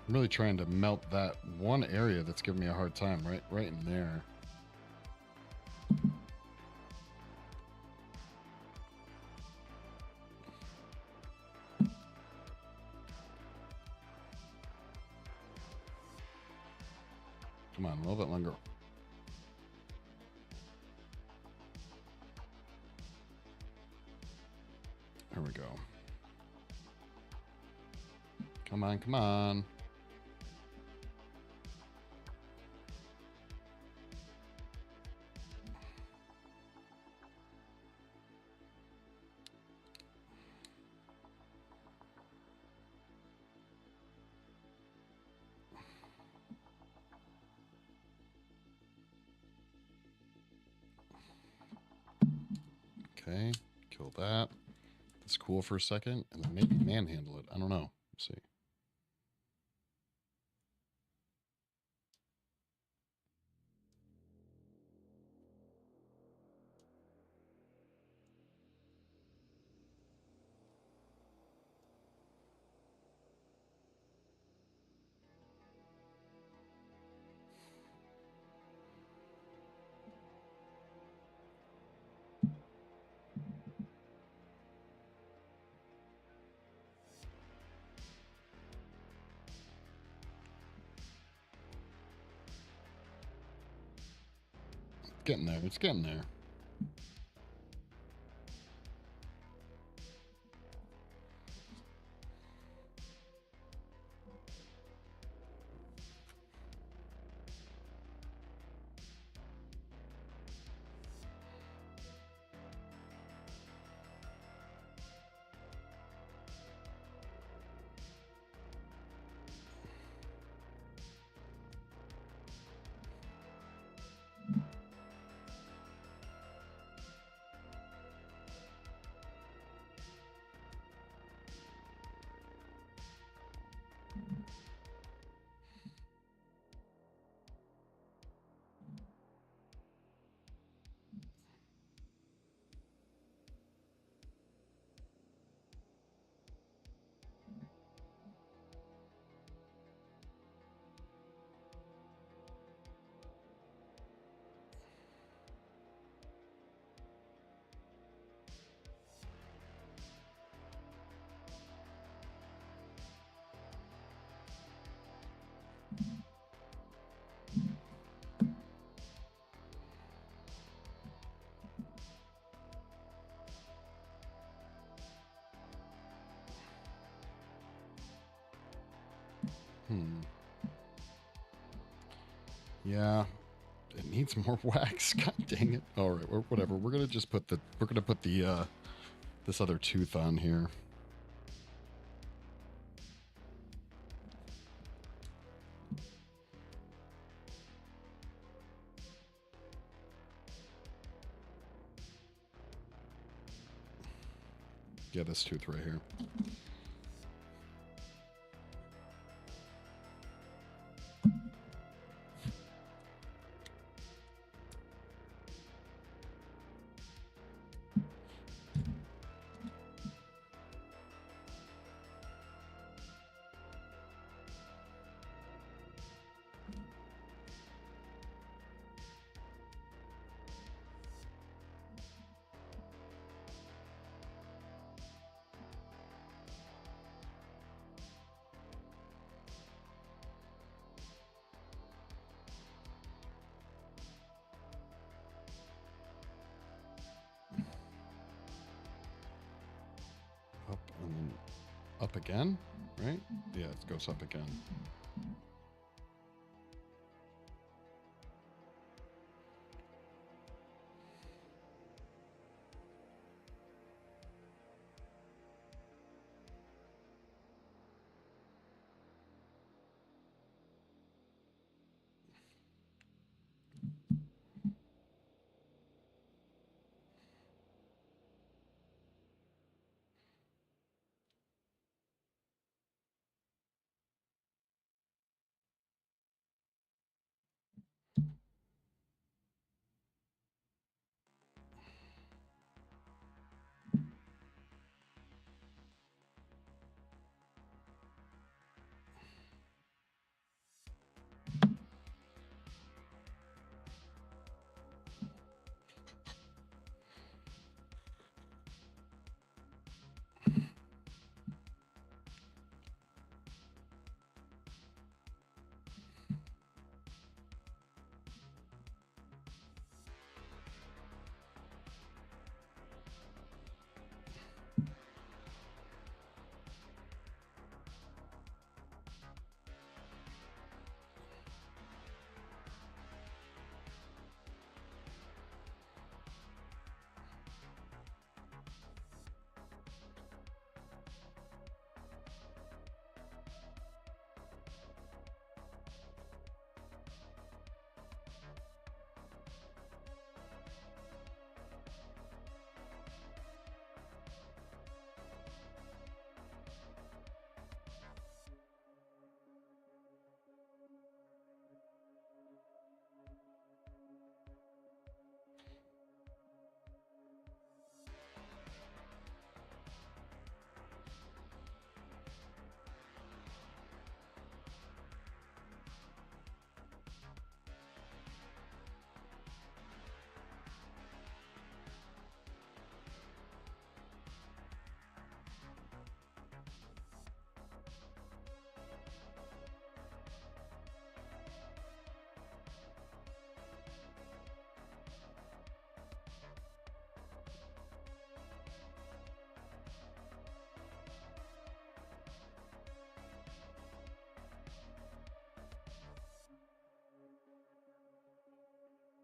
I'm really trying to melt that one area that's giving me a hard time, right in there. Come on, a little bit longer. There we go. Come on, come on. Okay, kill that. That's cool for a second, and then maybe manhandle it. I don't know. Let's see. Getting there. It's getting there. Yeah, it needs more wax. God dang it! All right, whatever. We're gonna just put the this other tooth on here. Yeah, this tooth right here. Up and then up again, right? Yeah, it goes up again.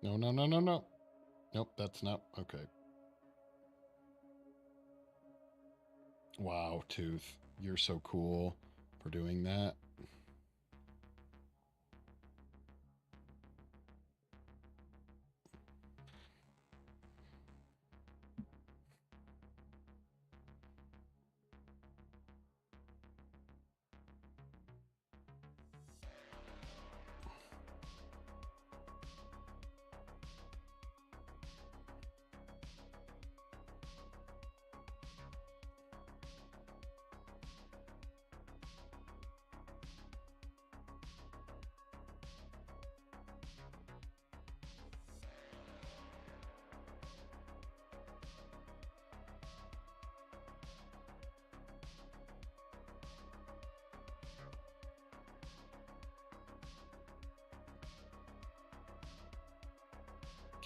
No, no, no, no, no. Nope, that's not. Okay. Wow, Tooth. You're so cool for doing that.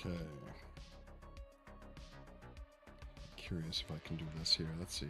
Okay. Curious if I can do this here. Let's see.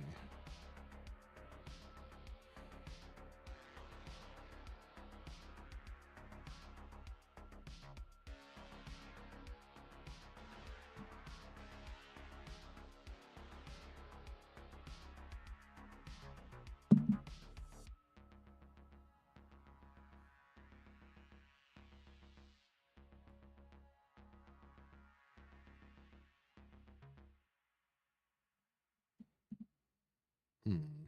Hmm.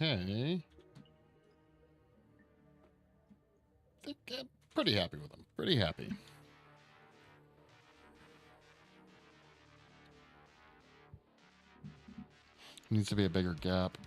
Okay. Think I'm pretty happy with them. Pretty happy. Needs to be a bigger gap.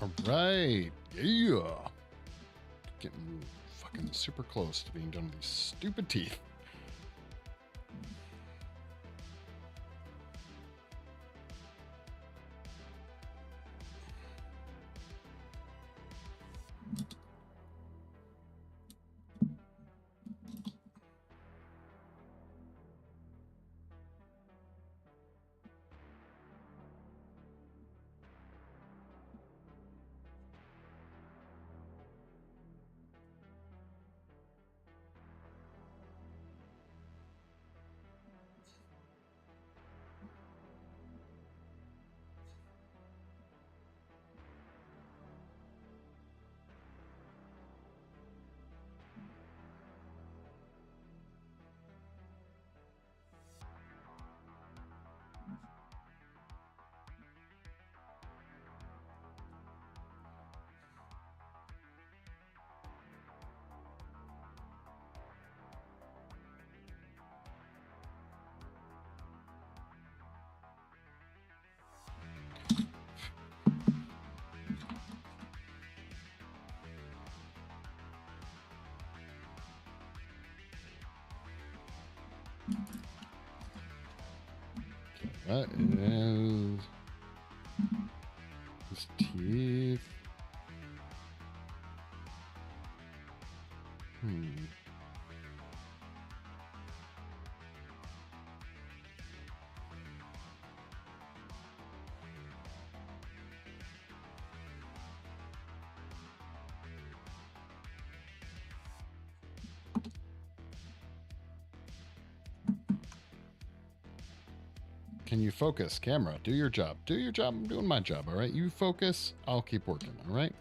All right. Yeah. Getting fucking super close to being done with these stupid teeth. That is his teeth. Can you focus? Camera, do your job. Do your job. I'm doing my job, all right? You focus, I'll keep working, all right?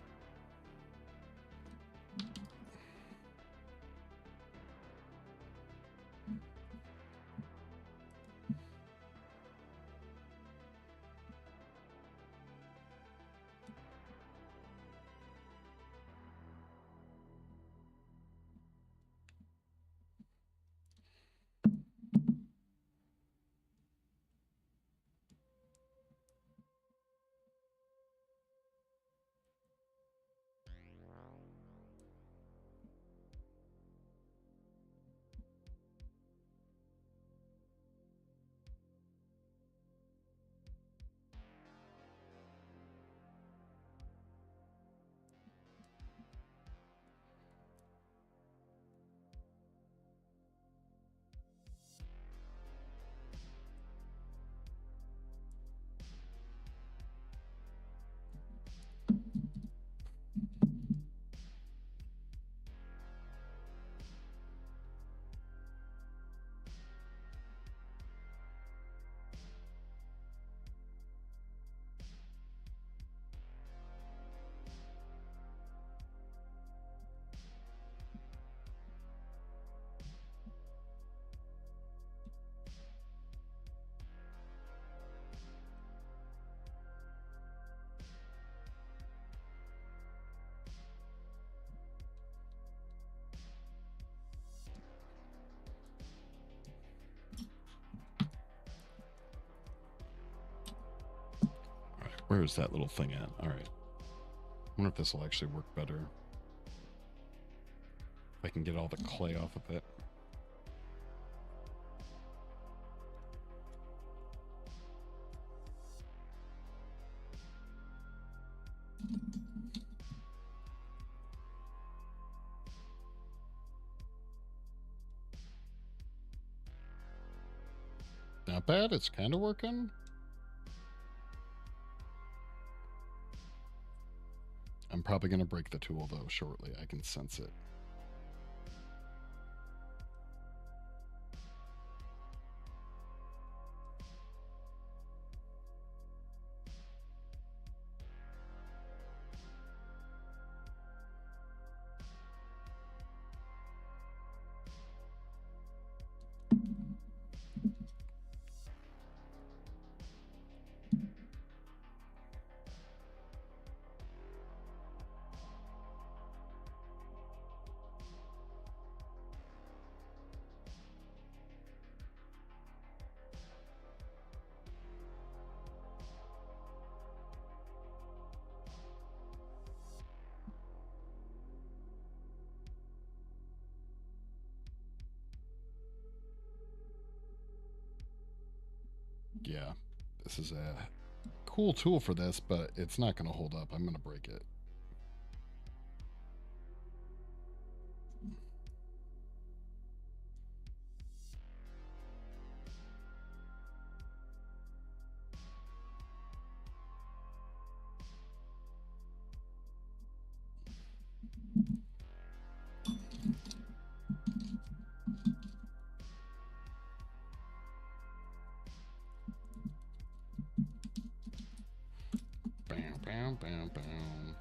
Where is that little thing at? All right. I wonder if this will actually work better. If I can get all the clay off of it. Not bad. It's kind of working. I'm probably going to break the tool, though, shortly. I can sense it. yeah, this is a cool tool for this, but it's not going to hold up. I'm going to break it. Bam, bam, bam, bam.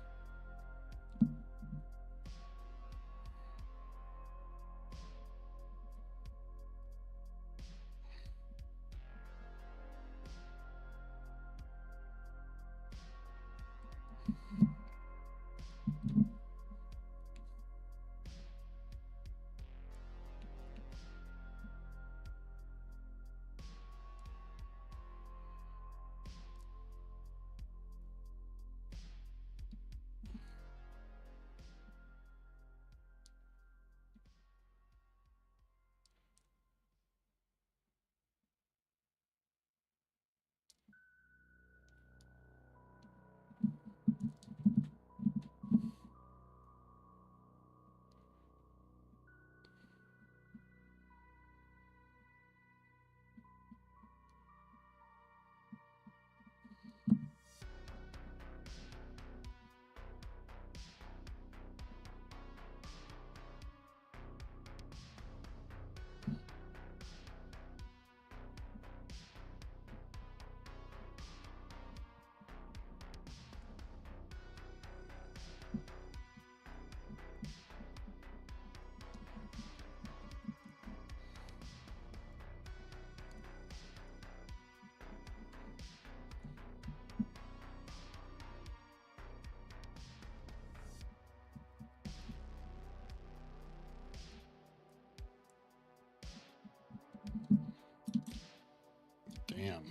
Damn.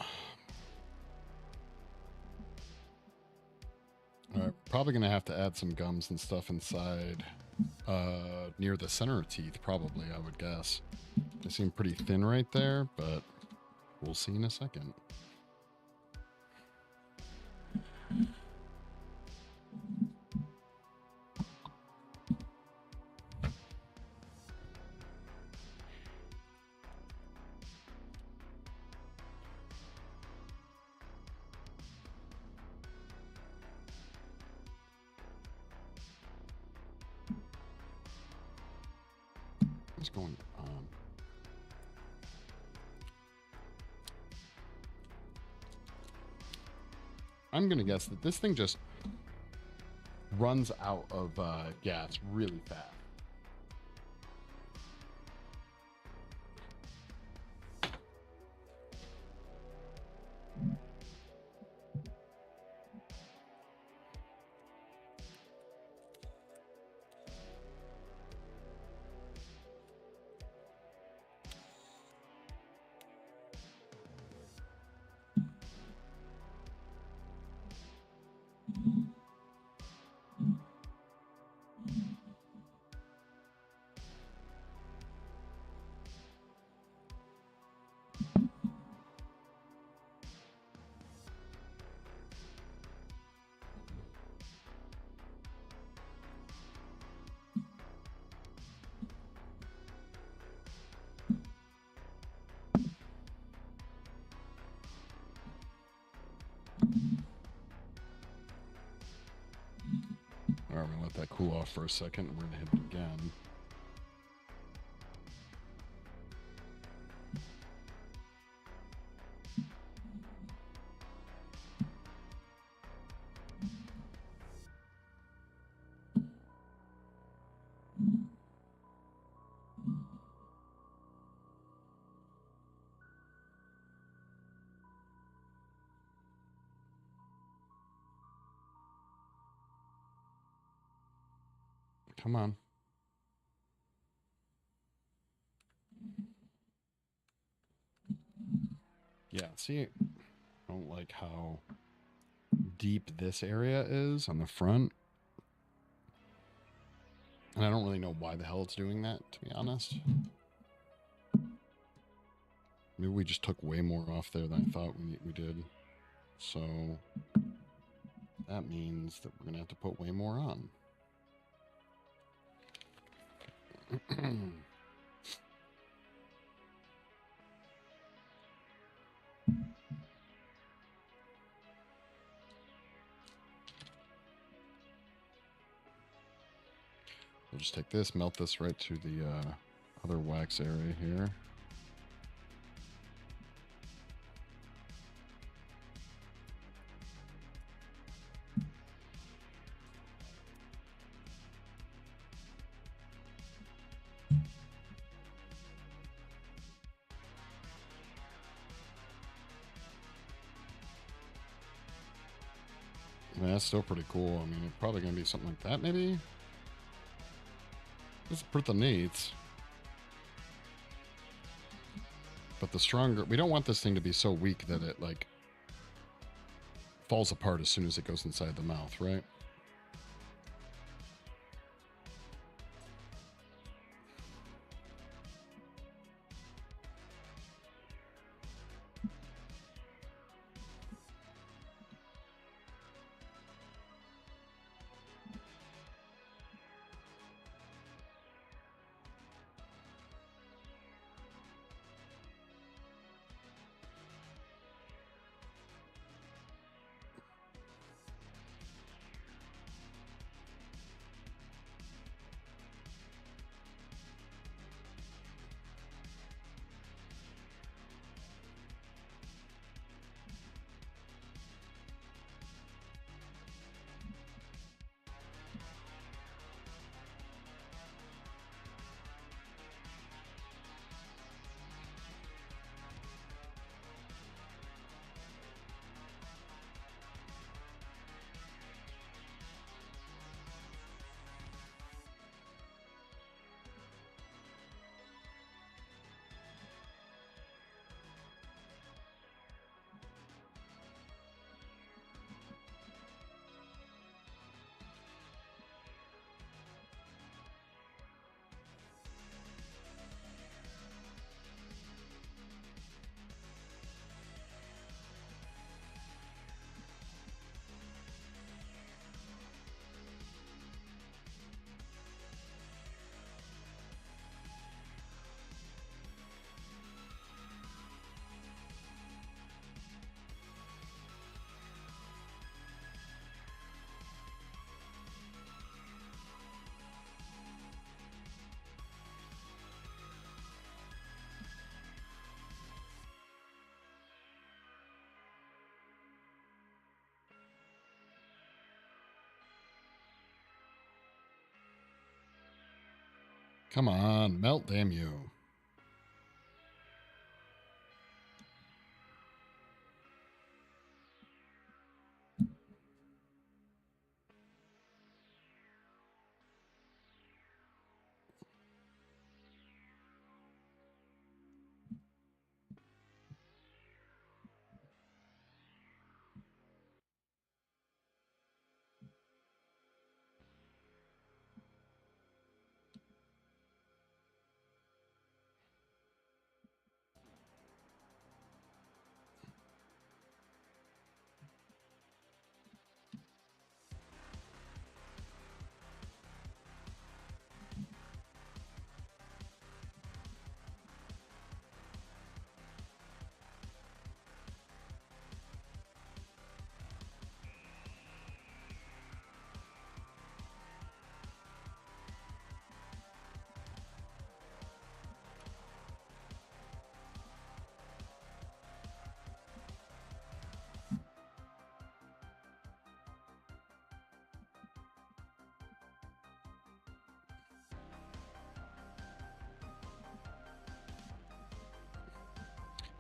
All right, probably going to have to add some gums and stuff inside near the center teeth, probably, I would guess. They seem pretty thin right there, but we'll see in a second. What's going on? I'm going to guess that this thing just runs out of gas really fast. All right, we're gonna let that cool off for a second, and we're gonna hit it again. Come on. Yeah, see, I don't like how deep this area is on the front. And I don't really know why the hell it's doing that, to be honest. Maybe we just took way more off there than I thought we did. So that means that we're going to have to put way more on. We'll just take this, melt this right to the other wax area here. I mean, that's still pretty cool. I mean, it's probably going to be something like that, maybe? This is pretty neat. But the stronger... We don't want this thing to be so weak that it, like, falls apart as soon as it goes inside the mouth, right? Come on, melt, damn you.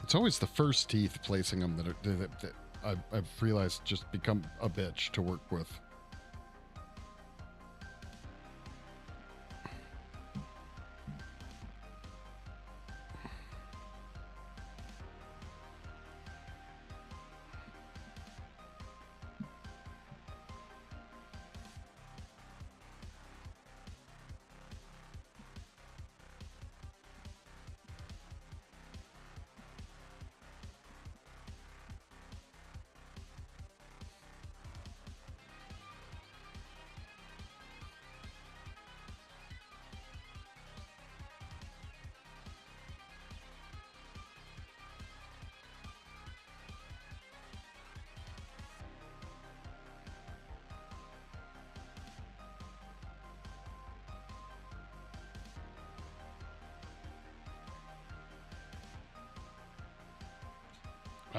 It's always the first teeth placing them that I've realized just become a bitch to work with.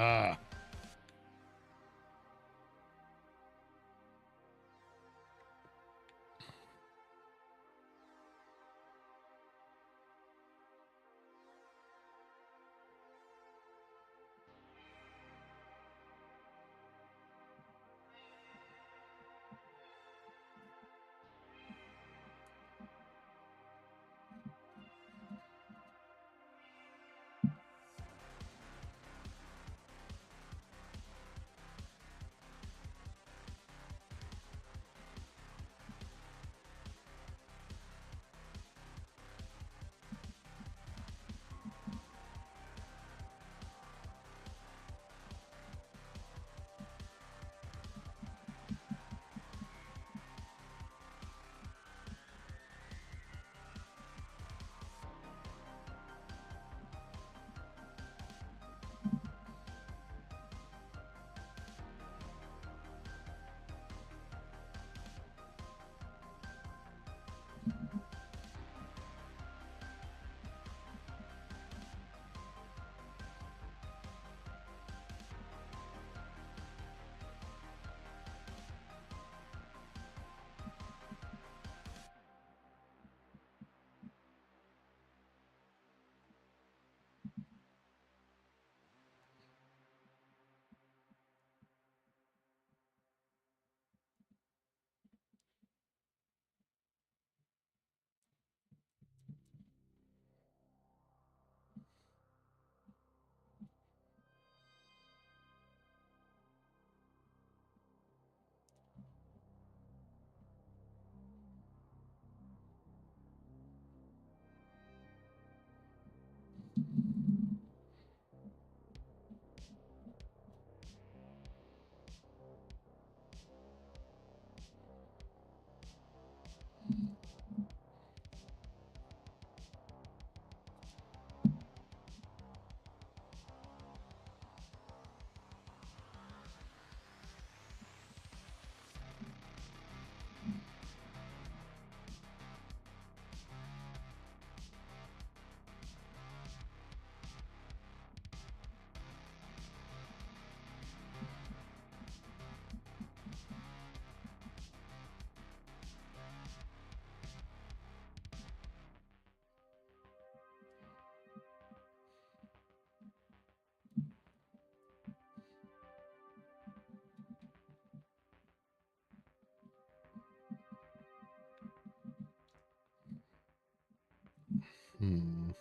Ah. Hmm.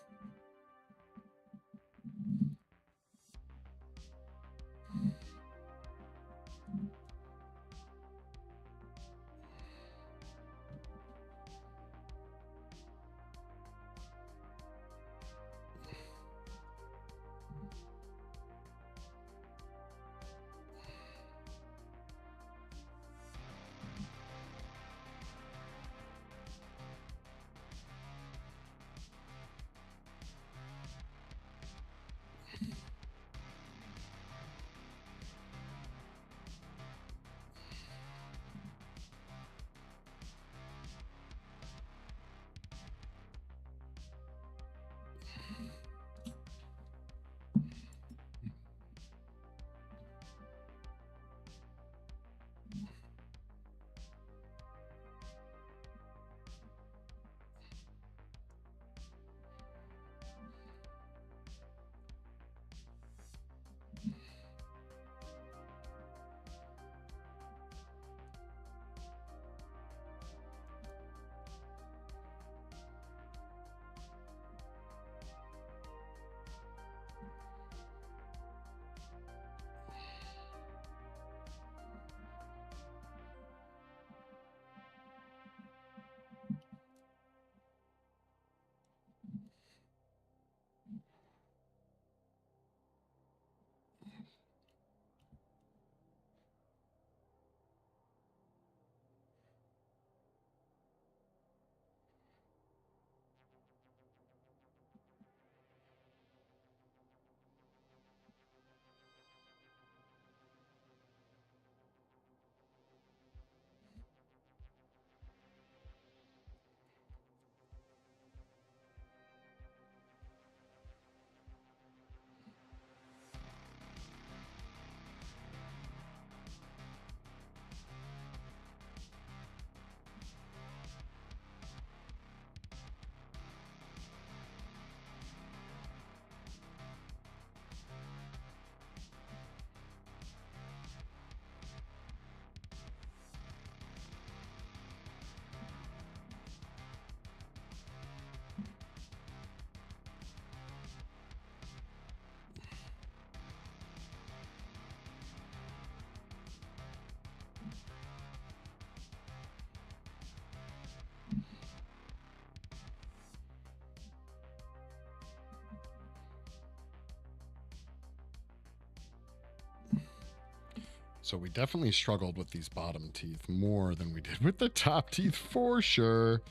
So we definitely struggled with these bottom teeth more than we did with the top teeth for sure.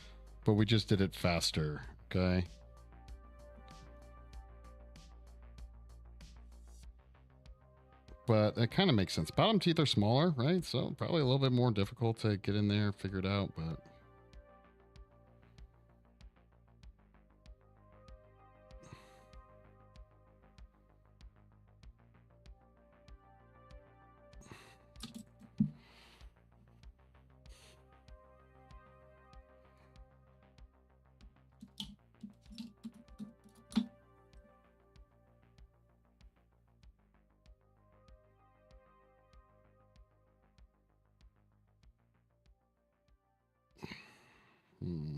But we just did it faster, okay? But that kind of makes sense. Bottom teeth are smaller, right? So probably a little bit more difficult to get in there, figure it out, but... Hmm.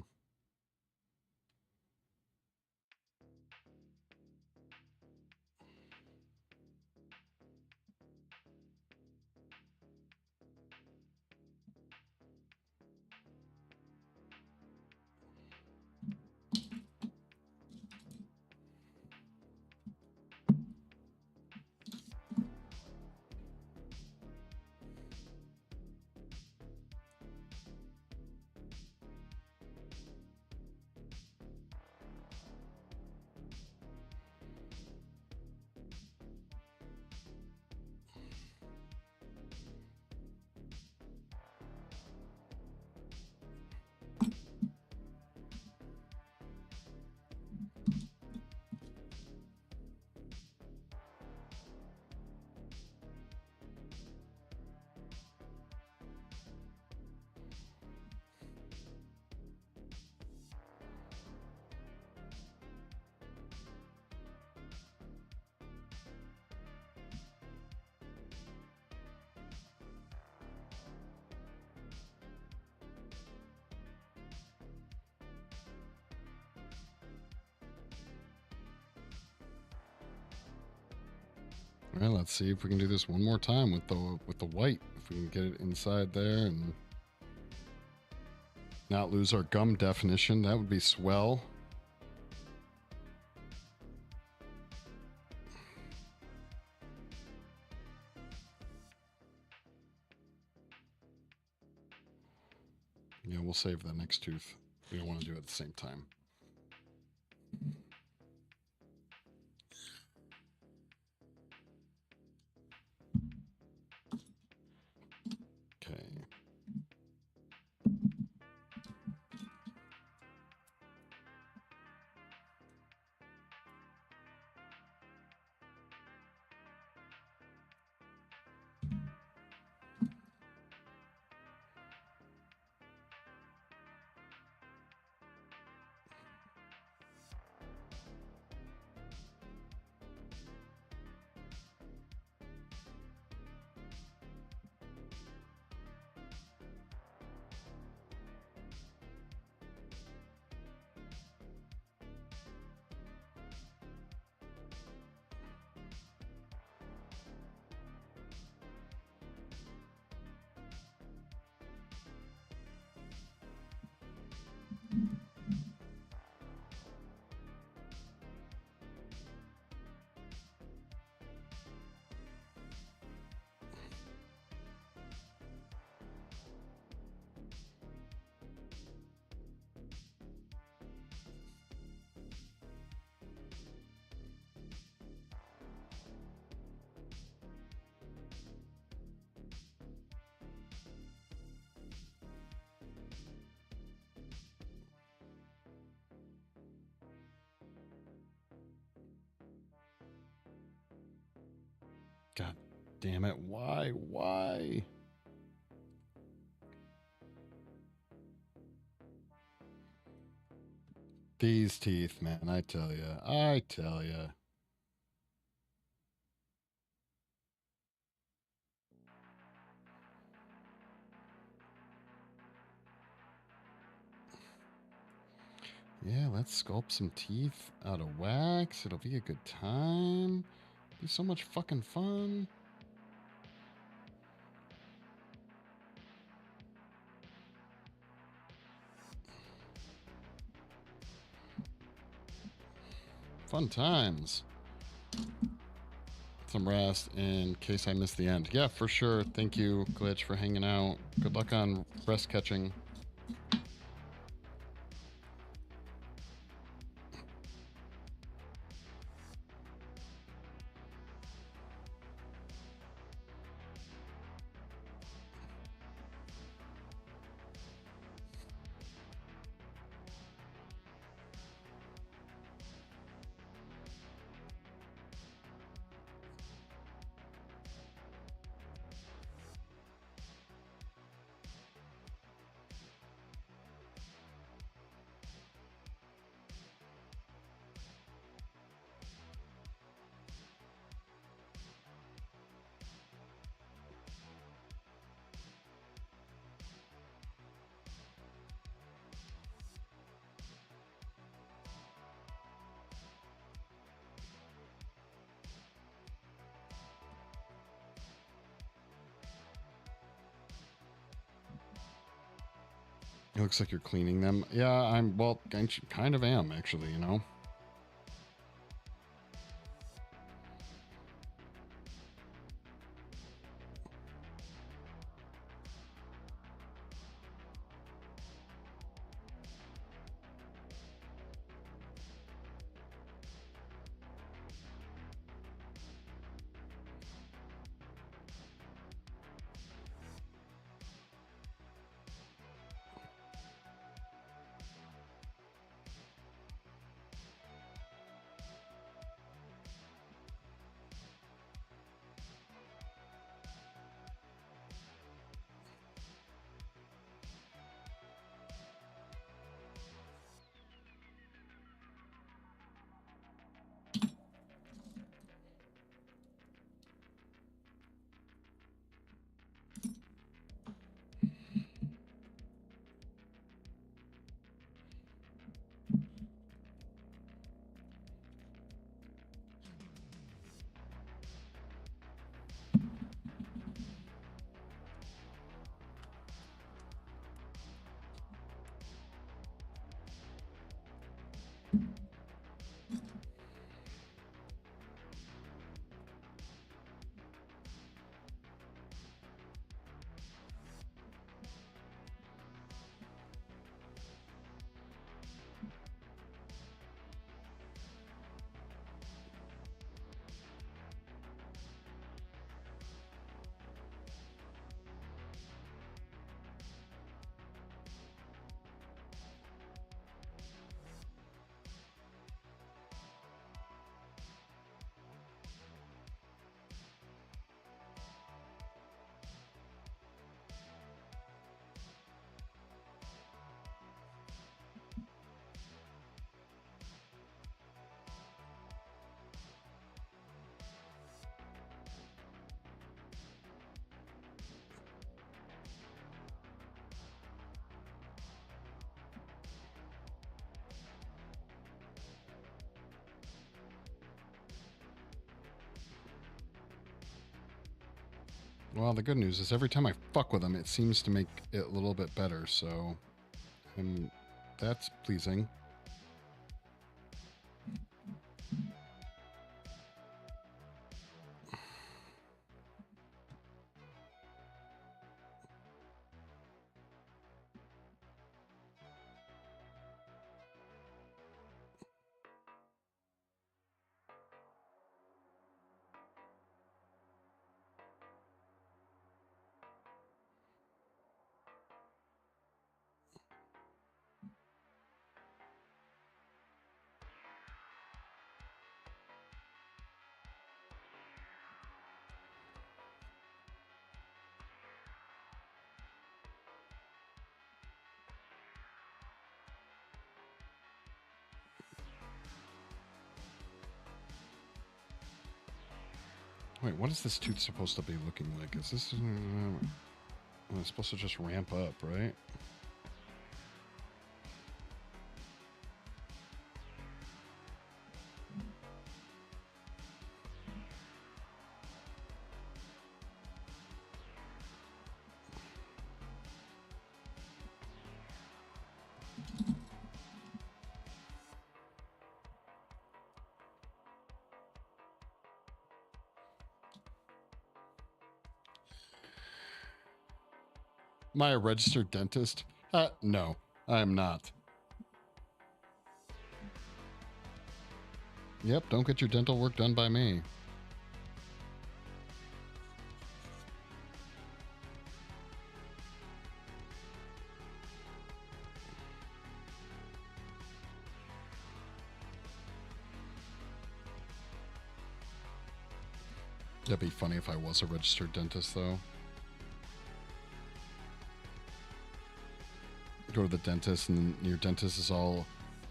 Well, let's see if we can do this one more time with the white. If we can get it inside there and not lose our gum definition, that would be swell. Yeah, we'll save the next tooth. We don't want to do it at the same time. Okay. God damn it. Why? Why? These teeth, man. I tell you. I tell you. Yeah, let's sculpt some teeth out of wax. It'll be a good time. Be so much fucking fun. Fun times. some rest in case I miss the end. Yeah, for sure. Thank you, Glitch, for hanging out. Good luck on rest catching. It looks like you're cleaning them. Yeah, well, I kind of am, actually, you know? Well, the good news is every time I fuck with them, it seems to make it a little bit better, so that's pleasing. Wait, what is this tooth supposed to be looking like? Is this... it's supposed to just ramp up, right? Am I a registered dentist? No, I am not. Yep, don't get your dental work done by me. That'd be funny if I was a registered dentist, though. Go to the dentist, and your dentist is all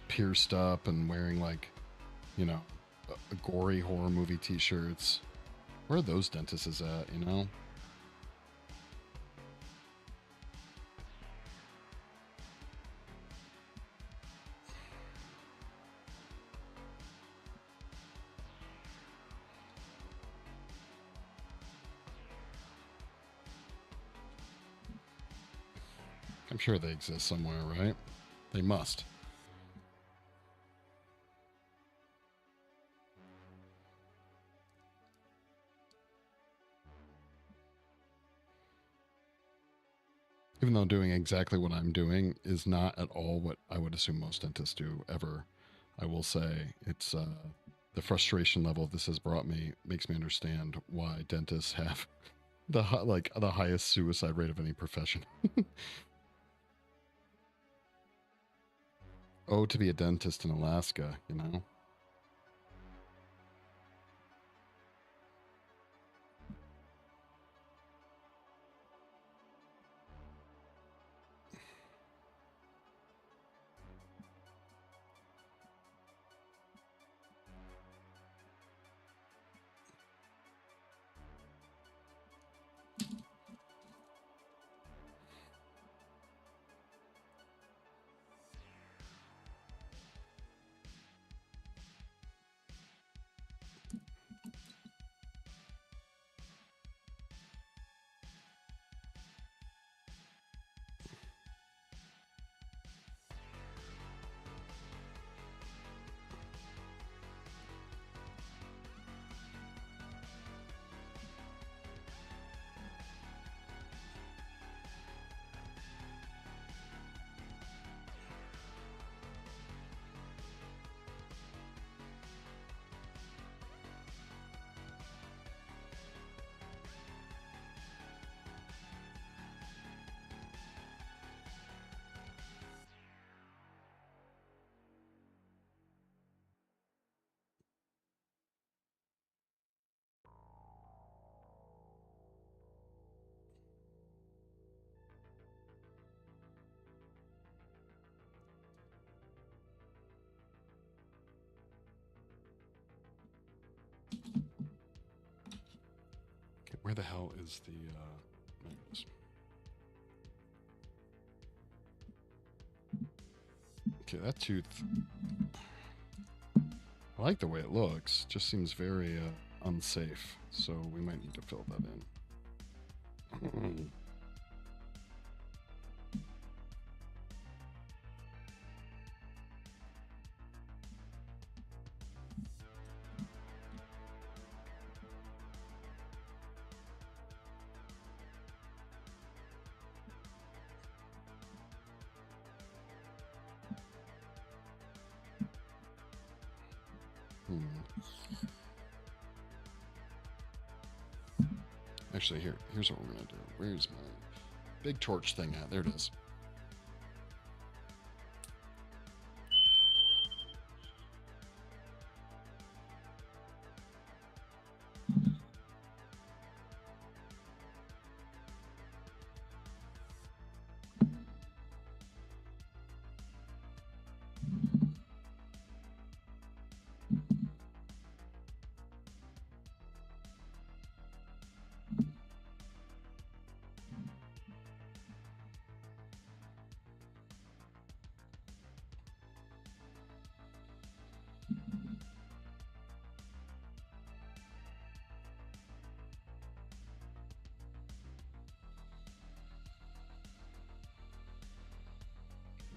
pierced up and wearing, like, you know, gory horror movie t-shirts. Where are those dentists at, you know? I'm sure they exist somewhere, right? They must. Even though doing exactly what I'm doing is not at all what I would assume most dentists do ever, I will say it's the frustration level this has brought me makes me understand why dentists have the highest suicide rate of any profession. Oh, to be a dentist in Alaska, you know? Okay, where the hell is the there it is. Okay, that tooth, I like the way it looks, just seems very unsafe, so we might need to fill that in. Actually, here's what we're gonna do. Where's my big torch thing at? There it is.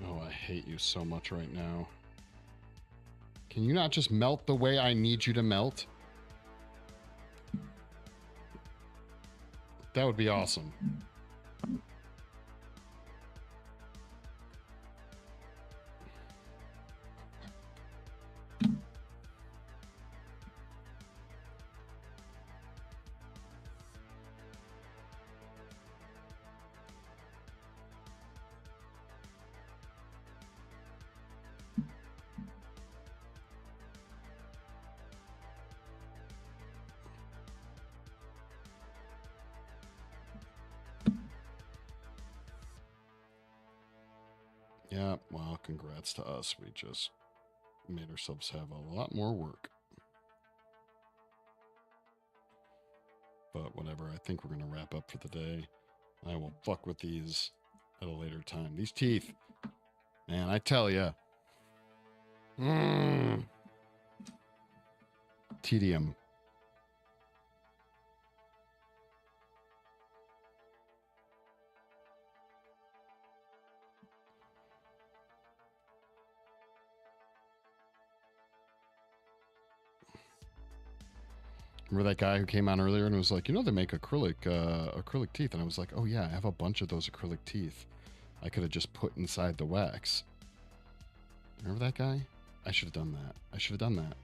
Oh, I hate you so much right now. Can you not just melt the way I need you to melt? That would be awesome. Yeah, well, congrats to us. We just made ourselves have a lot more work. But whatever, I think we're going to wrap up for the day. I will fuck with these at a later time. These teeth, man, I tell ya. Tedium. Remember that guy who came on earlier and was like, you know, they make acrylic teeth. And I was like, oh yeah, I have a bunch of those acrylic teeth. I could have just put inside the wax. Remember that guy? I should have done that. I should have done that.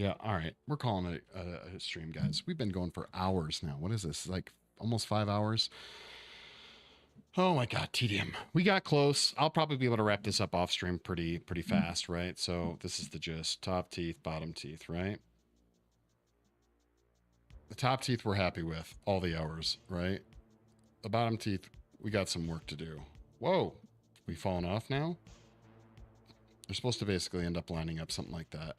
Yeah, all right. We're calling it a stream, guys. We've been going for hours now. What is this? Like almost 5 hours? Oh my god, tedium. We got close. I'll probably be able to wrap this up off stream pretty fast, right? So this is the gist. Top teeth, bottom teeth, right? The top teeth we're happy with all the hours, right? The bottom teeth, we got some work to do. Whoa, we falling off now? They're supposed to basically end up lining up something like that.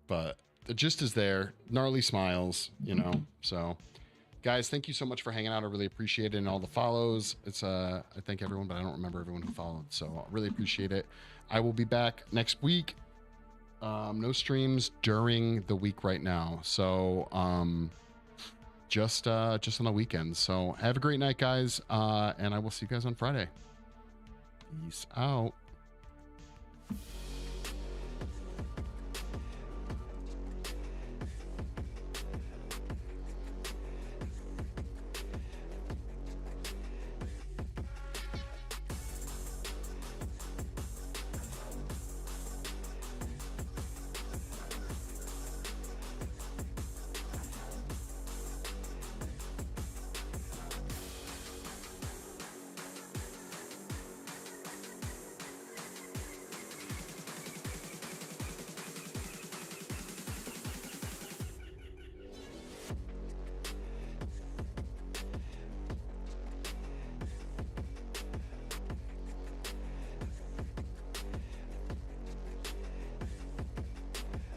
But the gist is there. Gnarly smiles, you know. So, guys, thank you so much for hanging out. I really appreciate it, and all the follows. It's I thank everyone, but I don't remember everyone who followed. So I really appreciate it. I will be back next week. No streams during the week right now. So just on the weekends. So have a great night, guys. And I will see you guys on Friday. Peace out.